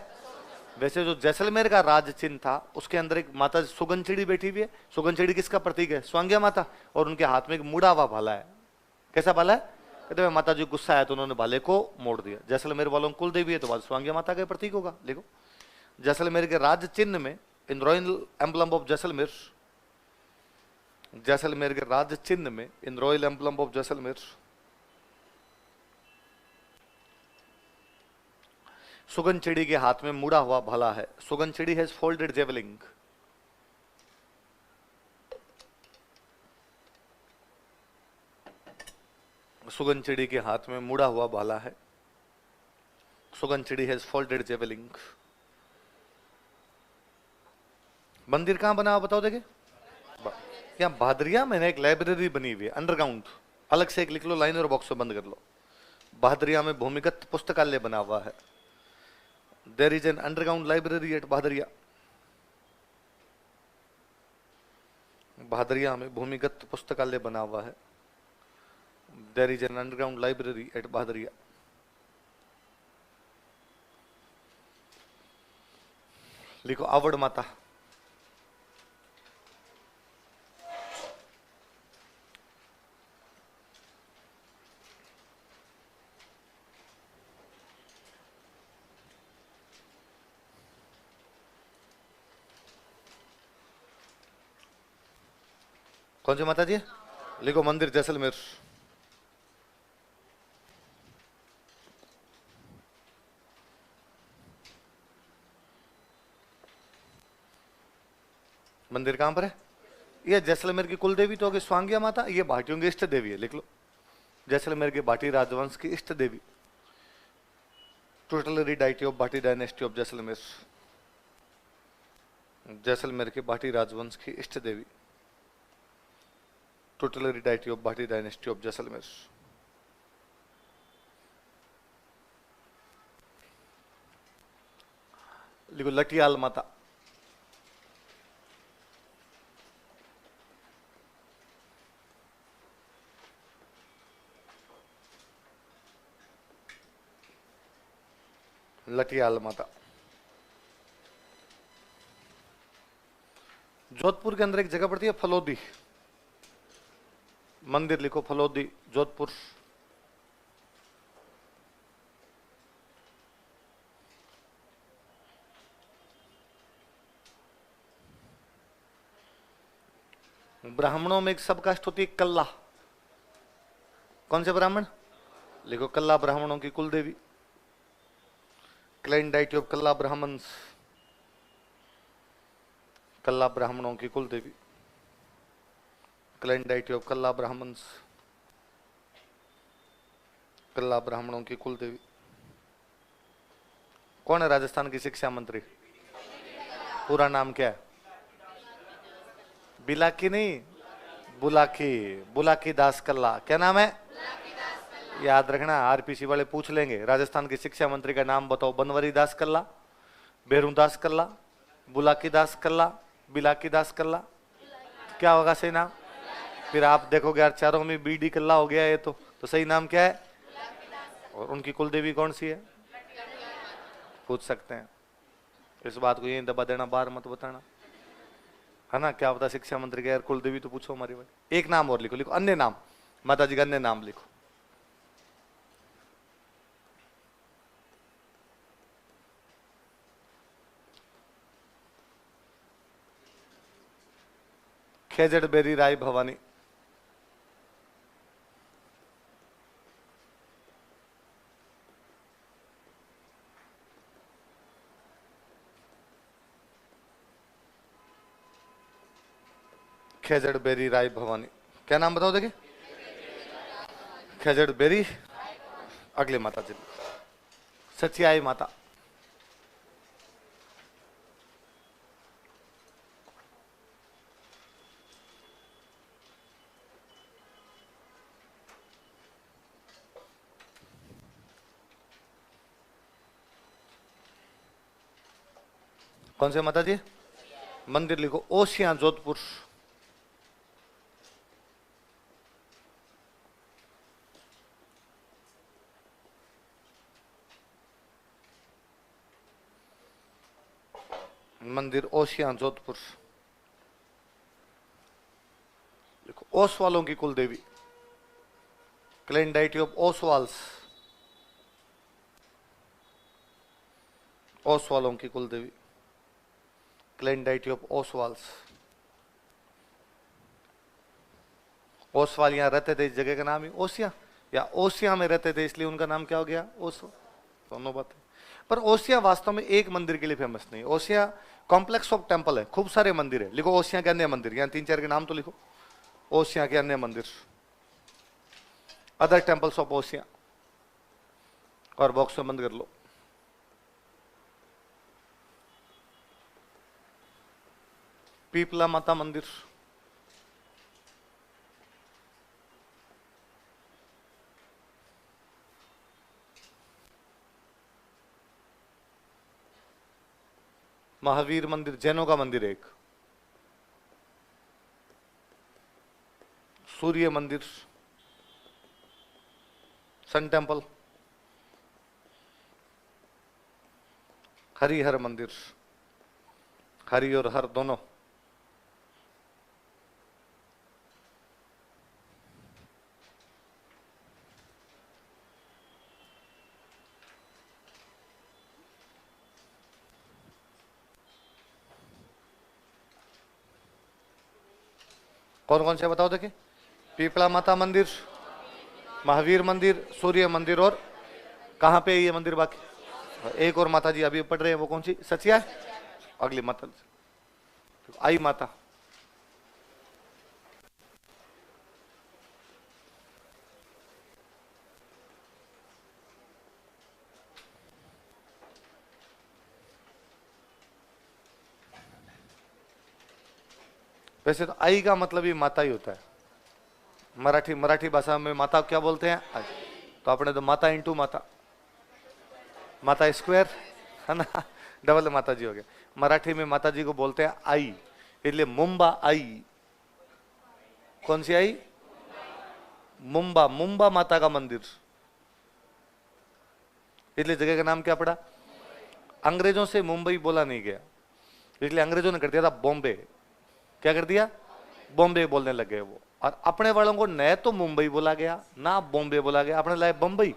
वैसे जो जैसलमेर का राज चिन्ह था उसके अंदर एक माता सुगनचिड़ी बैठी हुई है। सुगनचिड़ी किसका प्रतीक है? स्वांगिया माता। और उनके हाथ में एक मुड़ा हुआ भाला है। कैसा भाला है? कहते हैं माता जी गुस्सा आया तो उन्होंने भाले को मोड़ दिया। जैसलमेर वालों कुल देवी है तो स्वांगिया माता का प्रतीक होगा। देखो, जैसलमेर के राज चिन्ह में, in royal emblem of Jaisalmer, Jaisalmer के राज चिन्ह में, in royal emblem of Jaisalmer, सुगनचिड़ी के हाथ में मुड़ा हुआ भाला है। Suganchidi has folded javelin. सुगनचिड़ी के हाथ में मुड़ा हुआ भाला है। Suganchidi has folded javelin. मंदिर कहां बना हुआ बताओ? देखे यहाँ भादरिया में एक लाइब्रेरी बनी हुई है अंडरग्राउंड। अलग से एक लिख लो, लाइन और बॉक्स में बंद कर लो। भादरिया में भूमिगत पुस्तकालय बना हुआ है। There is an underground library at Bhadariya. Bhadariya में भूमिगत पुस्तकालय बना हुआ है। There is an underground library at Bhadariya. लिखो, आवड़ माता। कौन सी माता जी? लिखो मंदिर जैसलमेर। मंदिर कहां पर है? ये जैसलमेर की कुल देवी तो होगी स्वांगिया माता, ये भाटियों की इष्ट देवी है, लिख लो। जैसलमेर के भाटी राजवंश की इष्ट देवी, tutelary deity of Bhati dynasty of Jaisalmer. Jaisalmer के भाटी राजवंश की इष्ट देवी, tutelary deity of Bhati dynasty of Jaisalmer. लिखो लटियाल माता। लटियाल माता। जोधपुर के अंदर एक जगह पड़ती है फलोदी, मंदिर लिखो फलोदी जोधपुर। ब्राह्मणों में एक सब कास्ट होती है कल्ला। कौन से ब्राह्मण? लिखो कल्ला ब्राह्मणों की कुल देवी, clan deity of Kalla Brahmans. Kalla ब्राह्मणों की कुल देवी, clan deity of Kalla Brahmans. Kalla ब्राह्मणों की कुल देवी। कौन है राजस्थान की शिक्षा मंत्री? पूरा नाम क्या है? बिलाकी नहीं, बुलाकी, बुलाकी दास कल्ला। क्या नाम है? याद रखना, आरपीसी वाले पूछ लेंगे राजस्थान के शिक्षा मंत्री का नाम बताओ। बनवारी दास कल्ला, बेरू दास कल्ला, बुलाकी दास कल्ला, बिलाकी दास कल्ला। क्या होगा सही नाम? फिर आप देखोगे यार चारों में बीडी कल्ला हो गया ये तो सही नाम क्या है? और उनकी कुल देवी कौन सी है? पूछ सकते हैं। इस बात को यही दबा देना, बाहर मत बताना, है ना? क्या पता शिक्षा मंत्री का यार कुल देवी तो पूछो हमारी भाई। एक नाम और लिखो, लिखो अन्य नाम, माता जी का अन्य नाम लिखो। खेजड़ बेरी राय भवानी। खेजड़ बेरी राय भवानी। क्या नाम बताओ देखिए? खेजड़ बेरी। अगले माता जी सचियाई माता। कौन से माता जी? मंदिर लिखो ओसिया जोधपुर। मंदिर ओसिया जोधपुर। देखो ओस वालों की कुल देवी, क्लेन डाइटी ऑफ ओसवाल्स। ओस वालों की कुल देवी, क्लेन डाइटी ऑफ ओसवाल्स। ओसवाल यहाँ रहते थे, इस जगह का नाम ही ओसिया, या ओसिया में रहते थे इसलिए उनका नाम क्या हो गया? ओसो। दोनों बातें। पर ओसिया वास्तव में एक मंदिर के लिए फेमस नहीं। ओसिया कॉम्प्लेक्स ऑफ टेम्पल है, खूब सारे मंदिर है। लिखो ओसिया के अन्य मंदिर, यहाँ 3-4 के नाम तो लिखो। ओसिया के अन्य मंदिर, अदर टेम्पल्स ऑफ ओसिया, और बॉक्स में बंद कर लो। पीपला माता मंदिर, महावीर मंदिर जैनों का मंदिर है एक, सूर्य मंदिर, सन टेम्पल, हरिहर मंदिर, हरि और हर दोनों। कौन कौन से बताओ देखे? पीपला माता मंदिर, महावीर मंदिर, सूर्य मंदिर, और कहाँ पे है ये मंदिर बाकी? एक और माता जी अभी पढ़ रहे हैं, वो कौन सी? सचिया है अगली माता, आई माता। वैसे तो आई का मतलब ही माता ही होता है। मराठी भाषा में माता क्या बोलते हैं? आई। तो अपने तो माता इंटू माता, माता स्क्वायर है ना, डबल माता जी हो गया। मराठी में माता जी को बोलते हैं आई, इसलिए मुंबा आई। कौन सी आई? मुंबा, मुंबा माता का मंदिर, इसलिए जगह का नाम क्या पड़ा? अंग्रेजों से मुंबई बोला नहीं गया, इसलिए अंग्रेजों ने कर दिया था बॉम्बे। क्या कर दिया? बॉम्बे बोलने लग गए वो। और अपने वालों को न तो मुंबई बोला गया ना बॉम्बे बोला गया, अपने लाए बम्बई।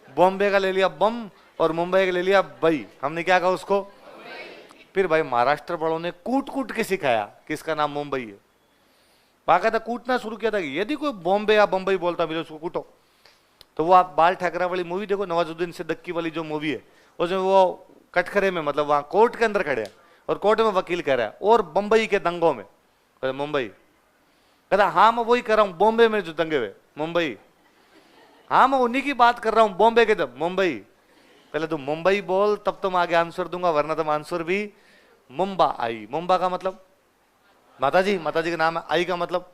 बॉम्बे का ले लिया बम और मुंबई का ले लिया बई। हमने क्या कहा उसको? फिर भाई महाराष्ट्र वालों ने कूट कूट के सिखाया कि इसका नाम मुंबई है। बाकायदा कूटना शुरू किया था कि यदि कोई बॉम्बे या बम्बई बोलता मिले उसको कूटो। तो वो आप बाल ठाकरा वाली मूवी देखो, नवाजुद्दीन सिद्दीकी वाली जो मूवी है, उसमें वो कटखरे में, मतलब वहां कोर्ट के अंदर खड़े हैं और कोर्ट में वकील कह रहा है, और बंबई के दंगों में, मुंबई कहता हाँ मैं वही कर रहा हूं, बॉम्बे में जो दंगे हुए मुंबई, हाँ मैं उन्हीं की बात कर रहा हूं, बॉम्बे के जब मुंबई। पहले तुम मुंबई बोल तब तुम आगे आंसर दूंगा, वरना तुम आंसर भी मुंबा आई। मुंबा का मतलब माता जी, माता जी का नाम है। आई का मतलब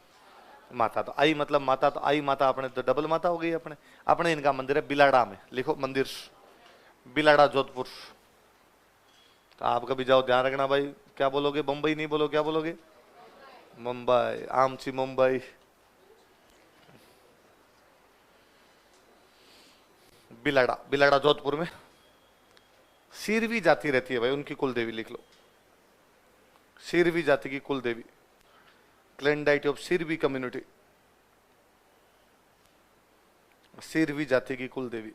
माता, तो आई मतलब माता, तो आई माता अपने तो डबल माता हो गई। अपने अपने इनका मंदिर है बिलाड़ा में, लिखो मंदिर बिलाड़ा जोधपुर। तो आप कभी जाओ ध्यान रखना भाई, क्या बोलोगे? बम्बई नहीं बोलो, क्या बोलोगे? मुंबई, आमची मुंबई। बिलाड़ा, बिलाड़ा जोधपुर में सिरवी जाति रहती है भाई, उनकी कुल देवी लिख लो, सिरवी जाति की कुल देवी, clan deity of Sirvi community, Sirvi जाति की कुल देवी,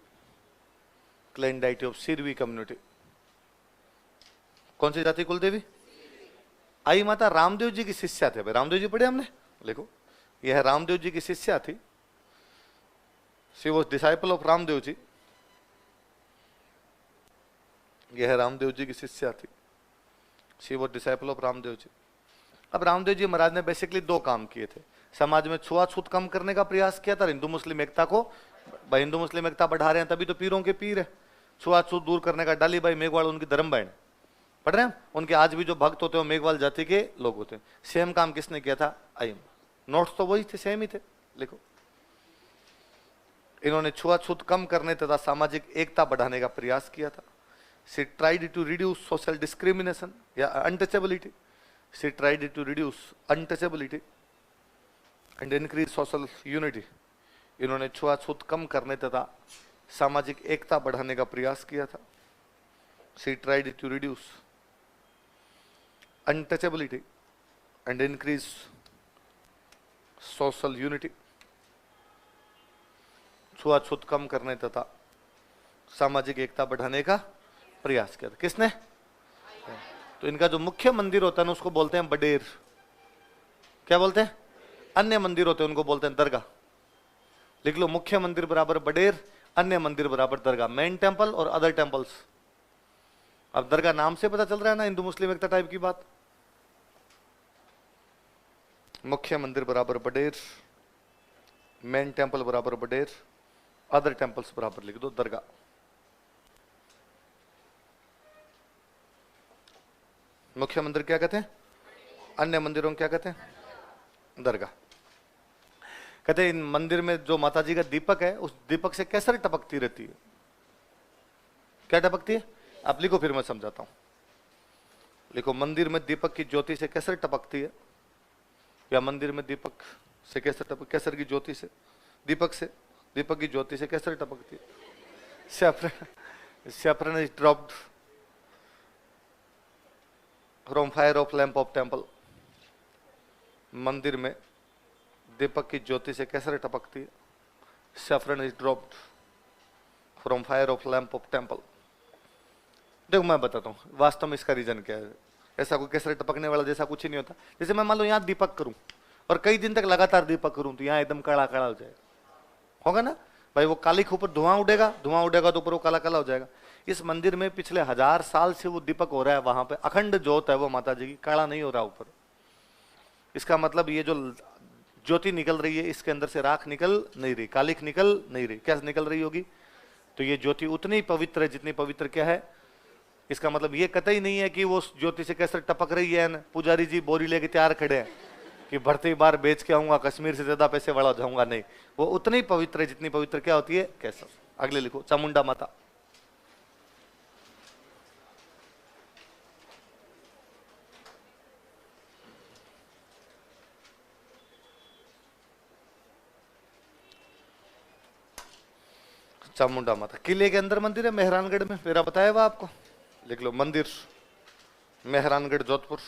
clan deity of Sirvi community. कौन सी जाति कुल देवी? आई माता रामदेव जी की शिष्या थे भाई, रामदेव जी पढ़े हमने, देखो यह रामदेव जी की शिष्या थी, she was disciple of Ramdev ji, यह रामदेव जी की शिष्या थी, she was disciple of Ramdev ji. अब रामदेव जी महाराज ने बेसिकली दो काम किए थे, समाज में छुआछूत कम करने का प्रयास किया था, हिंदू मुस्लिम एकता को, भाई हिंदू मुस्लिम एकता बढ़ा रहे हैं तभी तो पीरों के पीर है, छुआछूत दूर करने का डाली भाई मेघवाल उनकी धर्म बहन पढ़ रहे हैं, उनके आज भी जो भक्त होते हैं वो मेघवाल जाति के लोग होते हैं। सेम काम किसने किया था? आई। नोट्स तो वही थे, सेम ही थे, लिखो। इन्होंने छुआछूत कम करने तथा सामाजिक एकता बढ़ाने का प्रयास किया था। She tried to reduce social discrimination या untouchability, she tried to reduce untouchability and increase social unity. इन्होंने छुआछूत कम करने तथा सामाजिक एकता बढ़ाने का प्रयास किया था। She tried to reduce untouchability and increase social unity, छुआछूत कम करने तथा सामाजिक एकता बढ़ाने का प्रयास किया था। किसने? तो इनका जो मुख्य मंदिर होता है ना उसको बोलते हैं बडेर। क्या बोलते हैं? अन्य मंदिर होते हैं उनको बोलते हैं दरगाह। लिख लो, मुख्य मंदिर बराबर बडेर, अन्य मंदिर बराबर दरगाह, मेन टेंपल और अदर टेंपल्स। अब दरगाह नाम से पता चल रहा है ना, हिंदू मुस्लिम एकता टाइप की बात। मुख्य मंदिर बराबर बडेर, मेन टेंपल बराबर बडेर, अदर टेंपल्स बराबर लिख दो दरगाह। मुख्य मंदिर क्या कहते हैं? अन्य मंदिरों को क्या कहते हैं? दरगाह। कहते हैं इन मंदिर में जो माता जी का दीपक है उस दीपक से केसर टपकती रहती है। क्या टपकती है? आप लिखो फिर मैं समझाता हूं। लिखो, मंदिर में दीपक की ज्योति से केसर टपकती है, या मंदिर में दीपक से केसर टपक, केसर की ज्योति से, दीपक से, दीपक की ज्योति से केसर टपकती है। Saffron is dropped from fire of lamp of temple. मंदिर में दीपक की ज्योति से केसर टपकती है। Saffron is dropped from fire of lamp of temple. देखो मैं बताता हूं वास्तव में इसका रीजन क्या है। ऐसा कोई केसर टपकने वाला जैसा कुछ ही नहीं होता। जैसे मैं मान लो यहाँ दीपक करूं और कई दिन तक लगातार दीपक करूं तो यहाँ एकदम काला काला हो जाएगा, होगा ना भाई। वो काली के ऊपर धुआं उड़ेगा, धुआं उड़ेगा तो ऊपर वो काला काला हो जाएगा। इस मंदिर में पिछले 1000 साल से वो दीपक हो रहा है, वहां पे अखंड ज्योत है वो माता जी की, काला नहीं हो रहा ऊपर। इसका मतलब ये जो ज्योति निकल रही है इसके अंदर से राख निकल नहीं रही, कालिक निकल नहीं रही। क्या निकल रही होगी? तो ये ज्योति उतनी पवित्र है जितनी पवित्र क्या है। इसका मतलब ये कतई नहीं है कि वो ज्योति से कैसे टपक रही है न पुजारी जी बोरी लेके तैयार खड़े हैं कि भरती बार बेच के आऊंगा, कश्मीर से ज्यादा पैसे वाला जाऊंगा, नहीं। वो उतनी पवित्र है जितनी पवित्र क्या होती है कैसा। अगले लिखो, चामुंडा माता। चामुंडा माता किले के अंदर मंदिर है, मेहरानगढ़ में, मेरा बताया हुआ आपको। लिख लो मंदिर मेहरानगढ़ जोधपुर।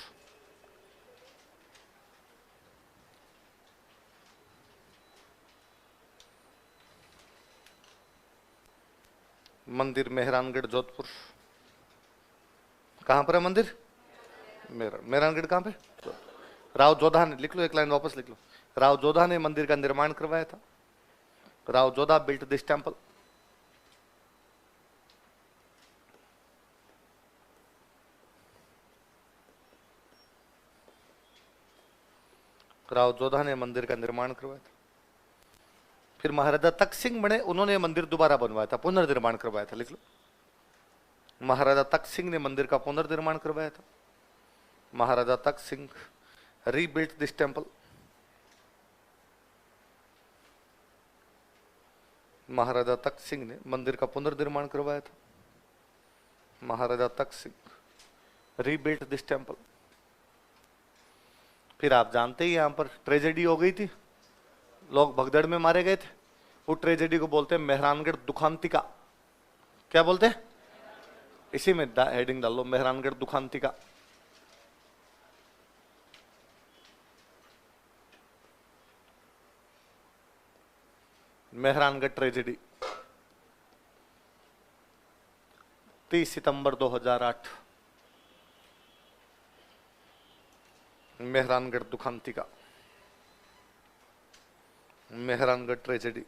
मंदिर मेहरानगढ़ जोधपुर। कहां पर है मंदिर? मेहरानगढ़ कहां पे? राव जोधा ने, लिख लो एक लाइन वापस लिख लो, राव जोधा ने मंदिर का निर्माण करवाया था। Rao Jodha built this temple. Rao Jodha ने मंदिर का निर्माण करवाया था। फिर महाराजा तख्त सिंह बने, उन्होंने मंदिर दोबारा बनवाया था, पुनर्निर्माण करवाया था। लिख लो, महाराजा तख्त सिंह ने मंदिर का पुनर्निर्माण करवाया था। महाराजा तख्त सिंह रीबिल्ट दिस टेंपल। महाराजा तख्त सिंह ने मंदिर का पुनर्निर्माण करवाया था। महाराजा तख्त सिंह रीबिल्ट दिस टेंपल। फिर आप जानते ही यहां पर ट्रेजेडी हो गई थी, लोग भगदड़ में मारे गए थे। वो ट्रेजेडी को बोलते हैं मेहरानगढ़ दुखांतिका। क्या बोलते हैं? इसी में हेडिंग डाल लो, मेहरानगढ़ दुखांतिका। मेहरानगढ़ ट्रेजेडी 30 सितंबर 2008। मेहरानगढ़ दुखांतिका, मेहरानगढ़ ट्रेजेडी।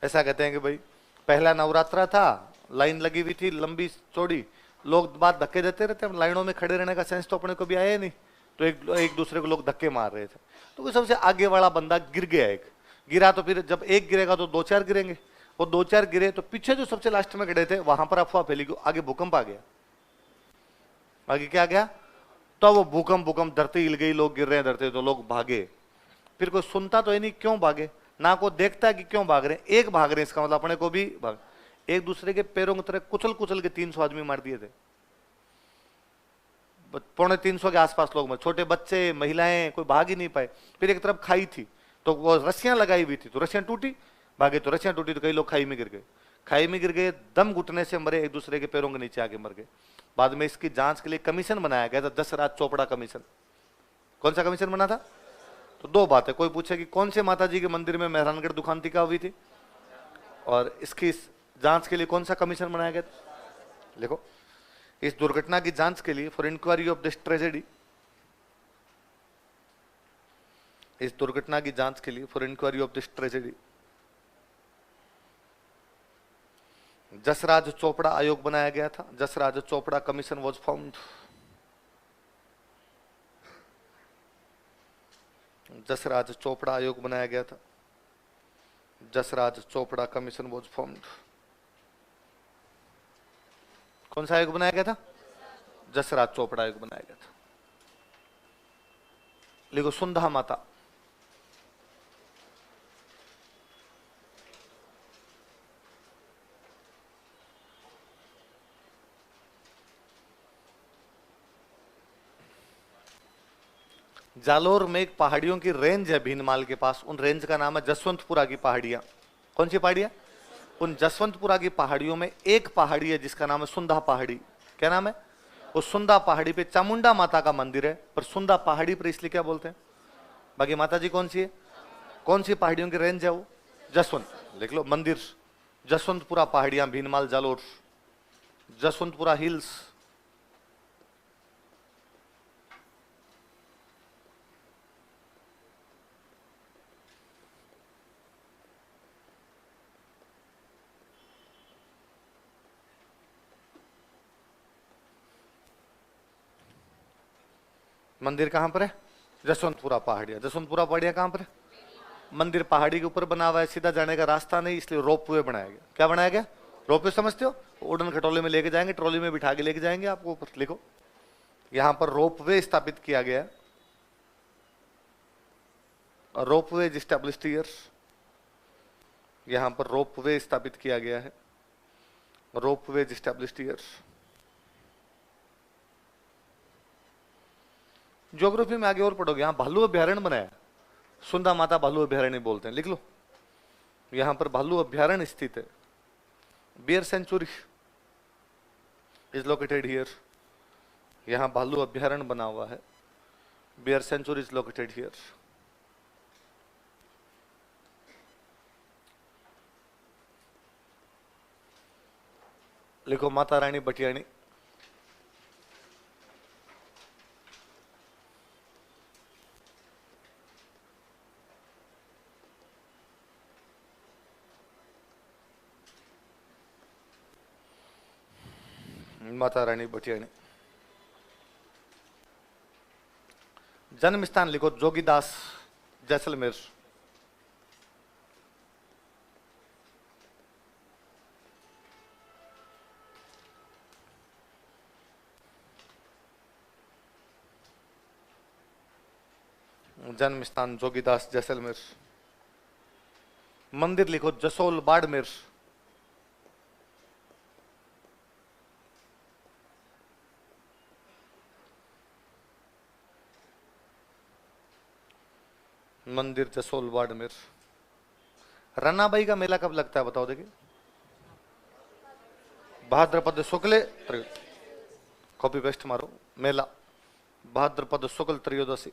ऐसा कहते हैं कि भाई पहला नवरात्रा था, लाइन लगी हुई थी लंबी चौड़ी, लोग बात धक्के देते रहते हैं, लाइनों में खड़े रहने का सेंस तो अपने को भी आया नहीं, तो एक दूसरे को लोग धक्के मार रहे थे। तो सबसे आगे वाला बंदा गिर गया, एक गिरा, तो फिर जब एक गिरेगा तो 2-4 गिरेंगे, वो 2-4 गिरे तो पीछे जो सबसे लास्ट में खड़े थे वहां पर अफवाह फैली, आगे भूकंप आ गया। आगे क्या आ गया? तो वो भूकंप धरती हिल गई, लोग गिर रहे हैं धरती, तो लोग भागे। फिर कोई सुनता तो है नहीं क्यों भागे, ना को देखता कि क्यों भाग रहे हैं। एक भाग रहे हैं, इसका मतलब अपने को भी भाग। एक दूसरे के पैरों की तरह कुचल कुचल के 300 आदमी मार दिए थे, 350 के आसपास लोग, छोटे बच्चे, महिलाएं, कोई भाग ही नहीं पाए। फिर एक तरफ खाई थी तो वो रस्सियां लगाई हुई थी, तो रस्सियां टूटी, भागे तो रस्सियां टूटी, तो कई लोग खाई में गिर गए। खाई में गिर गए, दम घुटने से मरे, एक दूसरे के पैरों के नीचे आके मर गए। बाद में इसकी जांच के लिए कमीशन बनाया गया था, जसराज चोपड़ा कमीशन। कौन सा कमीशन बना था? तो दो बातें, कोई पूछे कि कौन से माता जी के मंदिर में मेहरानगढ़ दुखांतिका हुई थी, और इसकी जांच के लिए कौन सा कमीशन बनाया गया था। देखो, इस दुर्घटना की जांच के लिए, for inquiry of this tragedy, इस दुर्घटना की जांच के लिए, for inquiry of this tragedy, Jasraj Chopra आयोग बनाया गया था। Jasraj Chopra commission was found. Jasraj Chopra आयोग बनाया गया था। Jasraj Chopra commission was found. कौन सा आयोग बनाया गया था? जसराज चोपड़ा आयोग बनाया गया था। लिखो सुंधा माता। जालोर में एक पहाड़ियों की रेंज है भीनमाल के पास, उन रेंज का नाम है जसवंतपुरा की पहाड़ियां। कौन सी पहाड़ियां? उन जसवंतपुरा की पहाड़ियों में एक पहाड़ी है जिसका नाम है सुंधा पहाड़ी। क्या नाम है? उस सुंधा पहाड़ी पे चामुंडा माता का मंदिर है, पर सुंधा पहाड़ी पर इसलिए क्या बोलते हैं? बाकी माता जी कौन सी है? कौन सी पहाड़ियों की रेंज है वो? जसवंत। लिख लो मंदिर जसवंतपुरा पहाड़ियां, भीनमाल, जालोर, जसवंतपुरा हिल्स, मंदिर कहां पर है? जसवंतपुरा पहाड़िया। जसवंतपुरा पहाड़िया कहां पर है? मंदिर पहाड़ी के ऊपर बना हुआ है, सीधा जाने का रास्ता नहीं, इसलिए रोपवे बनाया गया। क्या बनाया गया? रोपवे, समझते हो? उड़न खटोले में लेके जाएंगे, ट्रॉली में बिठा के लेके जाएंगे आपको ऊपर। लिखो, यहां पर रोपवे स्थापित किया गया। रोपवे एस्टैब्लिश्ड हियर, यहां पर रोपवे स्थापित किया गया है। Ropeway established here. ज्योग्राफी में आगे और पढ़ोगे, यहां भालू अभ्यारण्य बनाया, सुंदा माता भालू अभ्यारण्य बोलते हैं, लिख लो। यहां पर भालू अभ्यारण्य स्थित है। Bear sanctuary is located here, यहां भालू अभ्यारण्य बना हुआ है। Bear sanctuary is located here. लिखो, माता रानी बटियाणी। माता रानी बटियाणी। जन्म स्थान लिखो, जोगीदास, जैसलमेर। जन्म स्थान जोगीदास, जैसलमेर। मंदिर लिखो, जसोल, बाड़मेर। मंदिर जसोल, बाड़मेर। रन्नाबाई का मेला कब लगता है बताओ? देखिए, भाद्रपद शुक्ल, कॉपी पेस्ट मारो, मेला भाद्रपद शुक्ल त्रयोदशी।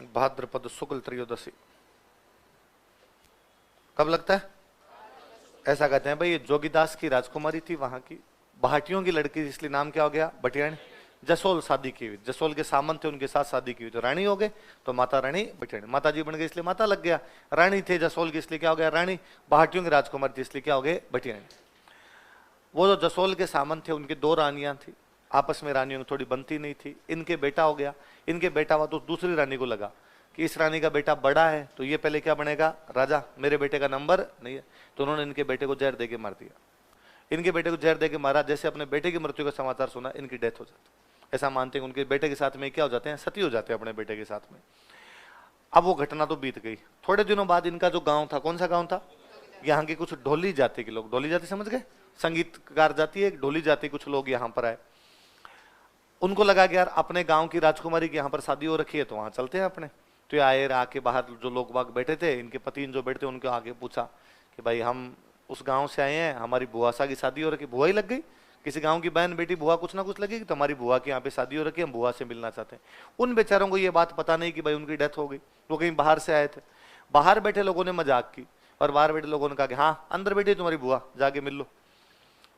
भाद्रपद शुक्ल त्रयोदशी कब लगता है? ऐसा कहते हैं भाई, ये जोगीदास की राजकुमारी थी, वहां की भाटियों की लड़की, इसलिए नाम क्या हो गया? बटियाणी। जसोल शादी की हुई, जसोल के सामंत थे, उनके साथ शादी की हुई तो रानी हो गए, तो माता रानी बटियाणी। माता जी बन गई इसलिए माता लग गया। रानी थे जसोल की, इसलिए क्या हो गया? रानी। भाटियों की राजकुमारी थी, इसलिए क्या हो गए? बटियाणी। वो जो जसोल के सामंत थे, उनकी दो रानियां थी, आपस में रानियों में थोड़ी बनती नहीं थी। इनके बेटा हो गया, इनके बेटा हुआ तो दूसरी रानी को लगा कि इस रानी का बेटा बड़ा है, तो ये पहले क्या बनेगा? राजा। मेरे बेटे का नंबर नहीं है, तो उन्होंने इनके बेटे को जहर देके मार दिया। इनके बेटे को जहर देके मारा, जैसे अपने बेटे की मृत्यु का समाचार सुना, इनकी डेथ हो जाती। ऐसा मानते हैं उनके बेटे के साथ में क्या हो जाते हैं? सती हो जाते हैं अपने बेटे के साथ में। अब वो घटना तो बीत गई। थोड़े दिनों बाद इनका जो गांव था, कौन सा गांव था? यहाँ के कुछ ढोली जाति के लोग, ढोली जाति समझ गए? संगीतकार जाति है, ढोली जाति कुछ लोग यहाँ पर आए। उनको लगा कि यार अपने गांव की राजकुमारी की यहाँ पर शादी हो रखी है, तो वहां चलते हैं अपने। तो ये आए, आके बाहर जो लोग बाग बैठे थे, इनके पति जो बैठे थे, उनको आगे पूछा कि भाई हम उस गांव से आए हैं, हमारी बुआसा की शादी हो रखी। बुआ ही लग गई, किसी गांव की बहन बेटी बुआ कुछ ना कुछ लगेगी, तो हमारी बुआ की यहाँ पे शादी हो रखी है, हम बुआ से मिलना चाहते हैं। उन बेचारों को ये बात पता नहीं कि भाई उनकी डेथ हो गई, वो कहीं बाहर से आए थे। बाहर बैठे लोगों ने मजाक की, और बाहर बैठे लोगों ने कहा कि हाँ अंदर बैठी तुम्हारी बुआ, जाके मिल लो।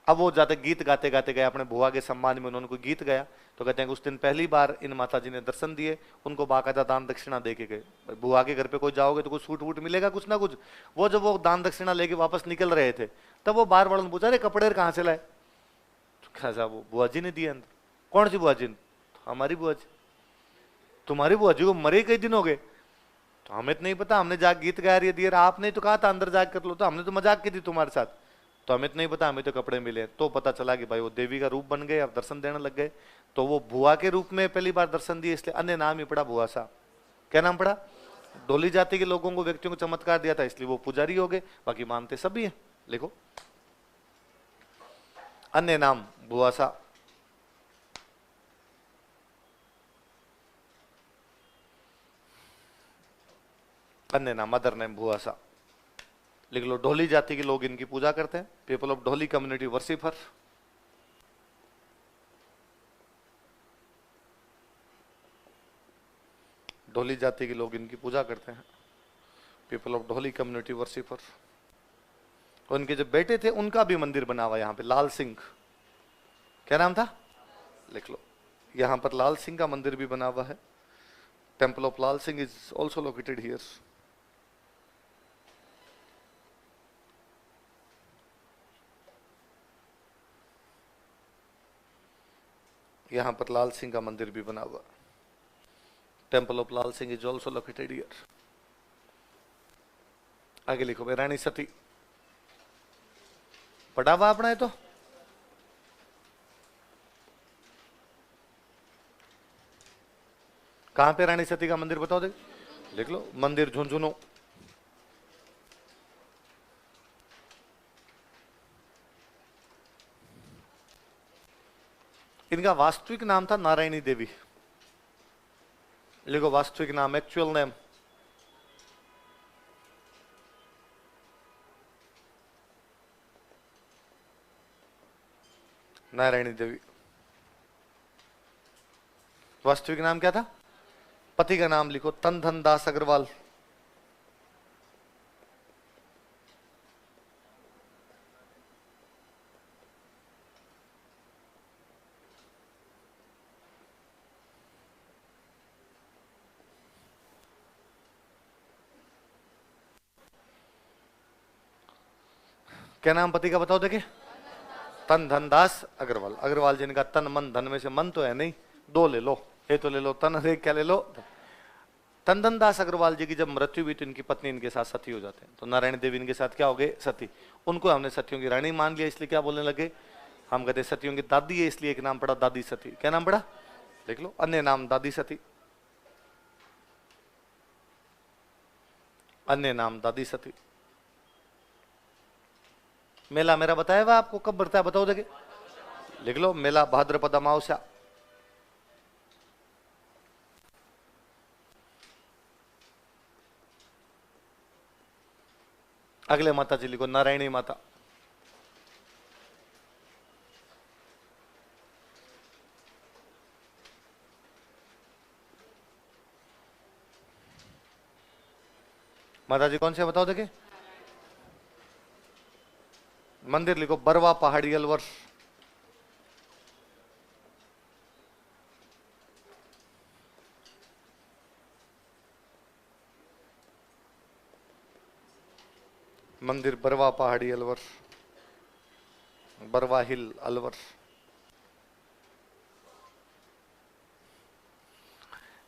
अब वो जाते गीत गाते गाते गए अपने बुआ के सम्मान में, उन्होंने कोई गीत गाया। तो कहते हैं कि उस दिन पहली बार इन माता जी ने दर्शन दिए, उनको बाकायदा दान दक्षिणा दे के गए। बुआ के घर पे कोई जाओगे तो कुछ सूट वूट मिलेगा, कुछ ना कुछ। वो जब वो दान दक्षिणा लेके वापस निकल रहे थे, तब वो बार वालों ने पूछा, अरे कपड़े कहाँ से लाए? तो वो बुआ जी ने दिए अंदर। कौन सी बुआ जी? हमारी बुआ जी। तुम्हारी बुआ जी को मरे कई दिन हो गए? तो हमें तो नहीं पता, हमने जाके गीत गाया दिए, आपने तो कहा था अंदर जाकर कर लो, तो हमने तो मजाक की थी तुम्हारे साथ, तो हमें तो नहीं पता, हमें तो कपड़े मिले। तो पता चला कि भाई वो देवी का रूप बन गए, अब दर्शन देने लग गए। तो वो बुआ के रूप में पहली बार दर्शन दिए, इसलिए अन्य नाम ही पड़ा बुआसा। क्या नाम पड़ा? डोली जाति के लोगों को, व्यक्तियों को चमत्कार दिया था, इसलिए वो पुजारी हो गए, बाकी मानते सभी हैं। लिखो, अन्य नाम बुआसा। अन्य नाम, अदर नेम बुआसा। लिख लो, ढोली जाति के लोग इनकी पूजा करते हैं। People of Dholi community worship her. Dholi जाति के लोग इनकी पूजा करते हैं, people of Dholi community worshipper. उनके जो बेटे थे उनका भी मंदिर बना हुआ यहाँ पे, लाल सिंह, क्या नाम था, लिख लो। यहाँ पर लाल सिंह का मंदिर भी बना हुआ है। Temple of Lal Singh is also located here. यहाँ पर लाल सिंह का मंदिर भी बना हुआ। Temple of Lal Singh is also located here. आगे लिखो भाई, रानी सती पढ़ा हुआ अपना है तो कहां पे रानी सती का मंदिर बताओ, देख लिख लो, मंदिर झुंझुनू। इनका वास्तविक नाम था नारायणी देवी, लिखो वास्तविक नाम, एक्चुअल नेम। नारायणी देवी। वास्तविक नाम क्या था, पति का नाम लिखो, तन धन दास अग्रवाल। क्या नाम पति का बताओ, देखिए, तन धन दास अग्रवाल। अग्रवाल जिनका तन मन धन में से मन तो है नहीं, दो ले लो, ये तो ले लो तन, अरे क्या ले लो। तन दास अग्रवाल जी की जब मृत्यु हुई तो इनकी पत्नी इनके साथ सती हो जाते हैं, तो नारायण देवी इनके साथ क्या हो गए, सती। उनको हमने सतियों की रानी मान लिया, इसलिए क्या बोलने लगे, हम कहते सतियों की दादी है, इसलिए एक नाम पड़ा दादी सती। क्या नाम पड़ा, देख लो, अन्य नाम दादी सती, अन्य नाम दादी सती। मेला मेरा बताया हुआ आपको, कब बढ़ता है बताओ, देखे लिख लो, मेला भाद्रपद अमावस्या। अगले माता जी लिखो, नारायणी माता। माता जी कौन से बताओ, देखे मंदिर लिखो, बरवा पहाड़ी अलवर। मंदिर बरवा पहाड़ी अलवर, बरवा हिल अलवर।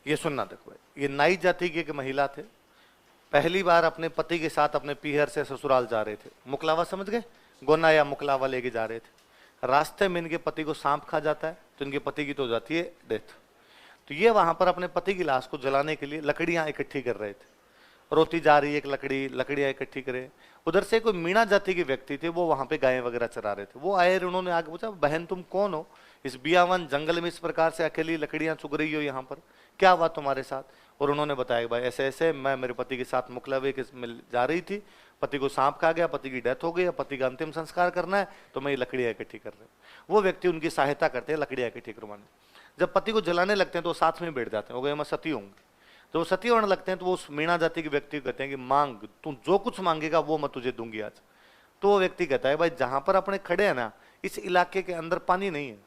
ये सुनना देखो, ये नाई जाति की एक महिला थे, पहली बार अपने पति के साथ अपने पीहर से ससुराल जा रहे थे। मुकलावा समझ गए, गोना या मुकलावा लेके जा रहे थे। रास्ते में इनके पति को सांप खा जाता है, तो इनके पति की तो हो जाती है डेथ। तो ये वहां पर अपने पति की लाश को जलाने के लिए लकड़ियां इकट्ठी कर रहे थे। रोती जा रही है एक लकड़ी, लकड़ियां इकट्ठी करे। उधर से कोई मीणा जाति के व्यक्ति थे, वो वहां पे गायें वगैरह चरा रहे थे। वो आए, उन्होंने आगे पूछा, बहन तुम कौन हो, इस बियावन जंगल में इस प्रकार से अकेली लकड़ियां चुग रही हो, यहाँ पर क्या हुआ तुम्हारे साथ। और उन्होंने बताया कि भाई ऐसे ऐसे मैं मेरे पति के साथ मुकलवे के मिल जा रही थी, पति को सांप खा गया, पति की डेथ हो गई, पति का अंतिम संस्कार करना है, तो मैं ये लकड़ियां इकट्ठी कर रहा हूँ। वो व्यक्ति उनकी सहायता करते हैं लकड़ियां इकट्ठी करवाने। जब पति को जलाने लगते हैं तो साथ में बैठ जाते हैं, हो गए मैं सती होंगे। तो वो सती होने लगते हैं तो वो उस मीणा जाति के व्यक्ति कहते हैं कि मांग, तू जो कुछ मांगेगा वो मैं तुझे दूंगी आज। तो वो व्यक्ति कहता है भाई जहां पर अपने खड़े हैं ना, इस इलाके के अंदर पानी नहीं है,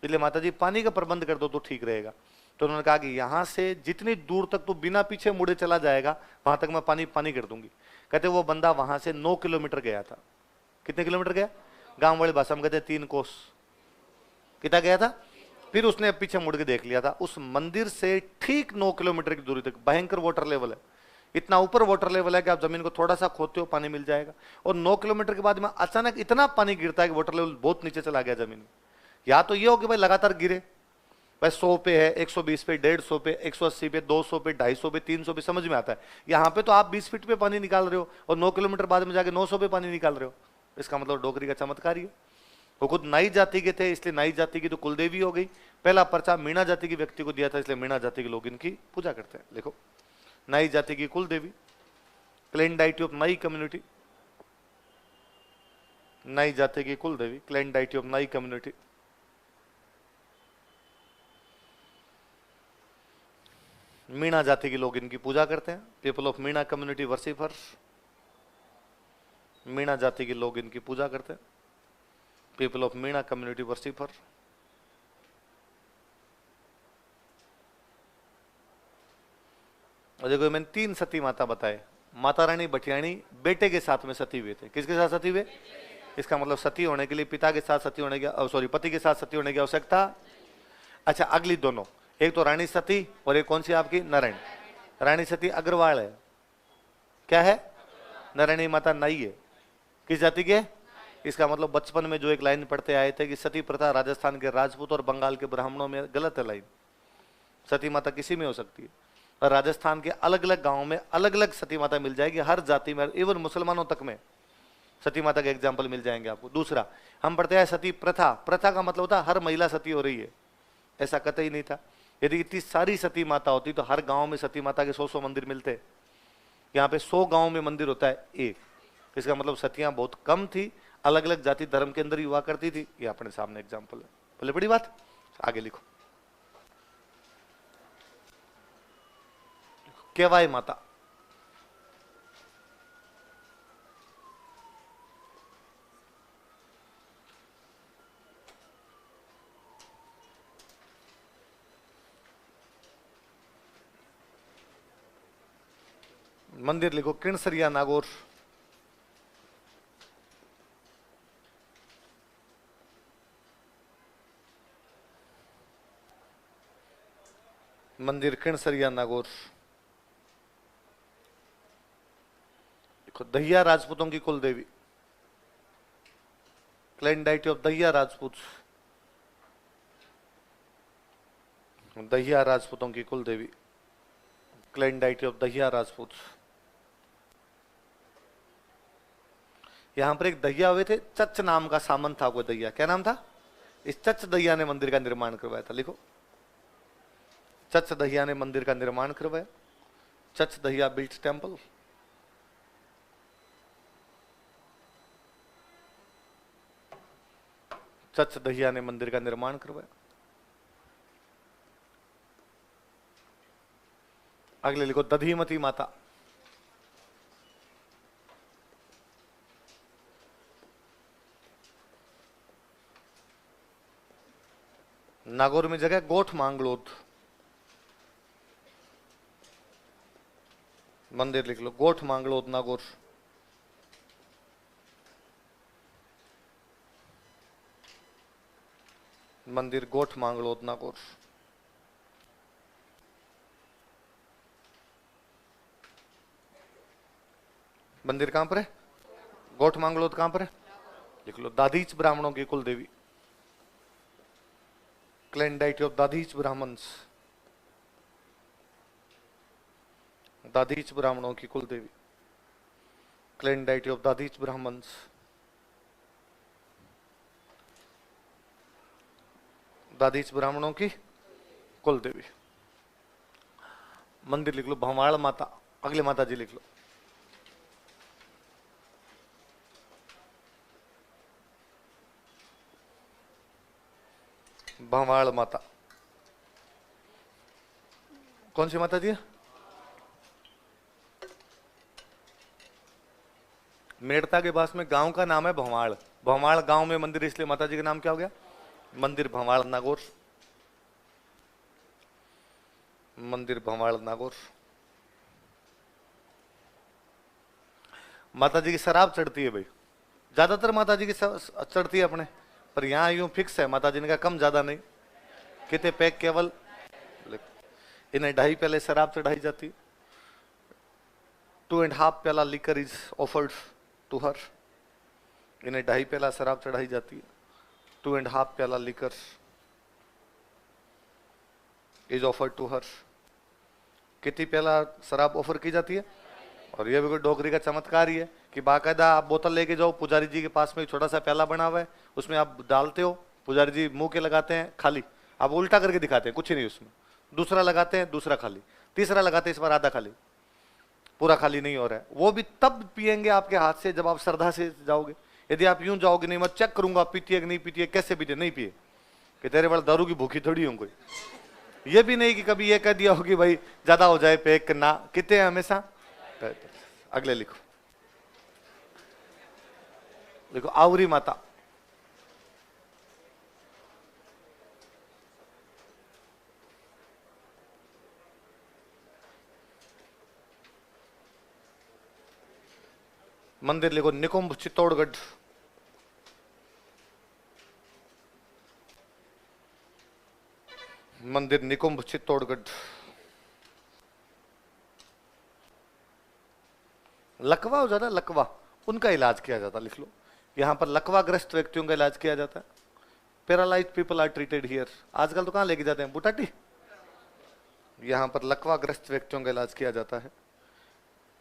इसलिए माता जी पानी का प्रबंध कर दो तो ठीक रहेगा। तो उन्होंने कहा कि यहाँ से जितनी दूर तक तो बिना पीछे मुड़े चला जाएगा वहां तक मैं पानी पानी कर दूंगी। कहते वो बंदा वहां से 9 किलोमीटर गया था। कितने किलोमीटर गया, गांव वाली भाषा में कहते 3 कोस। कितना गया था, फिर उसने पीछे मुड़ के देख लिया था, उस मंदिर से ठीक 9 किलोमीटर की दूरी तक भयंकर वाटर लेवल है। इतना ऊपर वाटर लेवल है कि आप जमीन को थोड़ा सा खोदते हो पानी मिल जाएगा। और 9 किलोमीटर के बाद में अचानक इतना पानी गिरता है कि वाटर लेवल बहुत नीचे चला गया जमीन में। या तो ये हो कि भाई लगातार गिरे, भाई 100 पे है, 120 पे, 150 पे, 180 पे, 200 पे, 250 पे, 300 पे, समझ में आता है। यहाँ पे तो आप 20 फीट पे पानी निकाल रहे हो और 9 किलोमीटर बाद में जाके 900 पे पानी निकाल रहे हो। इसका मतलब डोगरी का चमत्कार ही है। वो खुद नाई जाति के थे, इसलिए नाई जाति की तो कुलदेवी हो गई। पहला पर्चा मीणा जाति के व्यक्ति को दिया था, इसलिए मीणा जाति के लोग इनकी पूजा करते हैं। देखो, नाई जाति की कुलदेवी, क्लेन डाइटी ऑफ नाई कम्युनिटी, नाई जाति की कुलदेवी, क्लेन डाइटी ऑफ नाई कम्युनिटी। मीणा जाति के लोग इनकी पूजा करते हैं। People of Meena community worshipper, Meena जाति के लोग इनकी पूजा करते हैं। People of Meena community worshipper. और देखो मैंने 3 सती माता बताए। माता रानी भटियाणी बेटे के साथ में सती हुए थे। किसके साथ सती हुए? इसका मतलब सती होने के लिए पिता के साथ सती होने की, सॉरी, पति के साथ सती होने की आवश्यकता। अच्छा, अगली दोनों, एक तो रानी सती और एक कौन सी आपकी? नारायण। रानी सती अग्रवाल है। क्या है? नारायणी माता नाई है। किस जाति के? इसका मतलब बचपन में जो एक लाइन पढ़ते आए थे कि सती प्रथा राजस्थान के राजपूत और बंगाल के ब्राह्मणों में गलत है लाइन। सती माता किसी में हो सकती है, और राजस्थान के अलग अलग गांवों में अलग अलग सती माता मिल जाएगी, हर जाति में, इवन मुसलमानों तक में सती माता के एग्जाम्पल मिल जाएंगे आपको। दूसरा, हम पढ़ते हैं सती प्रथा। प्रथा का मतलब होता है हर महिला सती हो रही है, ऐसा कतई नहीं था। यदि इतनी सारी सती माता होती तो हर गांव में सती माता के 100 मंदिर मिलते। यहाँ पे 100 गांव में मंदिर होता है एक। इसका मतलब सतियां बहुत कम थी, अलग अलग जाति धर्म के अंदर ही हुआ करती थी। ये अपने सामने एग्जाम्पल है। बोले बड़ी बात, आगे लिखो। केवाय माता, मंदिर लिखो किणसरिया नागौर। मंदिर किणसरिया नागौर। देखो दहिया राजपूतों की कुल देवी, clan deity of Dahiya Rajput. Dahiya राजपूतों की कुल देवी, clan deity of Dahiya Rajput. यहां पर एक दहिया हुए थे, चच नाम का सामंत था कोई दहिया। क्या नाम था? इस चच दहिया ने मंदिर का निर्माण करवाया था। लिखो, चच दहिया ने मंदिर का निर्माण करवाया। चच दहिया बिल्ट टेंपल। चच दहिया ने मंदिर का निर्माण करवाया। अगले लिखो दधीमती माता। नागौर में जगह गोठ मांगलोद। मंदिर लिख लो गोठ मांगलोद नागौर। मंदिर गोठ मांगलोद नागौर। मंदिर कहां पर है? गोठ मांगलोद कहां पर है? लिख लो दाधीच ब्राह्मणों की कुल देवी, clan deity of Dadhich Brahmans. Dadhich ब्राह्मणों की कुल देवी, clan deity of Dadhich Brahmans. Dadhich ब्राह्मणों की कुल देवी। मंदिर लिख लो भवाड़ माता। अगले माता जी लिख लो भवाड़ माता। कौन सी माता जी? मेड़ता के पास में गांव का नाम है भवाड़। भवाड़ गांव में मंदिर, इसलिए माता जी का नाम क्या हो गया? मंदिर भवाड़ नागौर। मंदिर भवाड़ नागौर। माता जी की शराब चढ़ती है भाई, ज्यादातर माता जी की चढ़ती है अपने, पर यहां यूं फिक्स है माता जी ने कहा कम ज्यादा नहीं। कितने पैक? केवल इन्हें 2.5 प्याले शराब चढ़ाई जाती। 2.5 प्याला liquor is offered to her. इन्हें 2.5 प्याला शराब चढ़ाई जाती है। 2.5 प्याला liquor is offered to her. कितनी प्याला शराब ऑफर की जाती है? और ये भी कोई डोगरी का चमत्कार ही है कि बाकायदा आप बोतल लेके जाओ, पुजारी जी के पास में एक छोटा सा प्याला बना हुआ है, उसमें आप डालते हो, पुजारी जी मुंह के लगाते हैं खाली, आप उल्टा करके दिखाते हैं कुछ नहीं उसमें, दूसरा लगाते हैं दूसरा खाली, तीसरा लगाते हैं इस बार आधा खाली, पूरा खाली नहीं हो रहा है। वो भी तब पियेंगे आपके हाथ से जब आप श्रद्धा से जाओगे। यदि आप यूं जाओगे, नहीं मैं चेक करूंगा पीती है कि नहीं पीती है, कैसे पीती है, नहीं पिए कि तेरे बड़ा दारू की भूखी थोड़ी हूं कोई, ये भी नहीं कि कभी ये कह दिया हो कि भाई ज्यादा हो जाए पे ना, कितने हैं हमेशा। अगले लिखो, देखो आवरी माता, मंदिर लिखो निकुंभ चित्तौड़गढ़, मंदिर निकुंभ चित्तौड़गढ़। लकवा हो जाता है, लकवा, उनका इलाज किया जाता, लिख लो यहां पर लकवाग्रस्त व्यक्तियों का इलाज किया जाता है। Paralysed people are treated here. आजकल तो कहां लेके जाते हैं, बुटाटी। यहां पर लकवाग्रस्त व्यक्तियों का इलाज किया जाता है।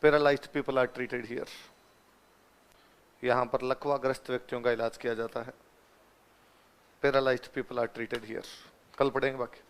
Paralysed people are treated here. यहां पर लकवाग्रस्त व्यक्तियों का इलाज किया जाता है। Paralysed people are treated here. कल पढ़ेंगे बाकी।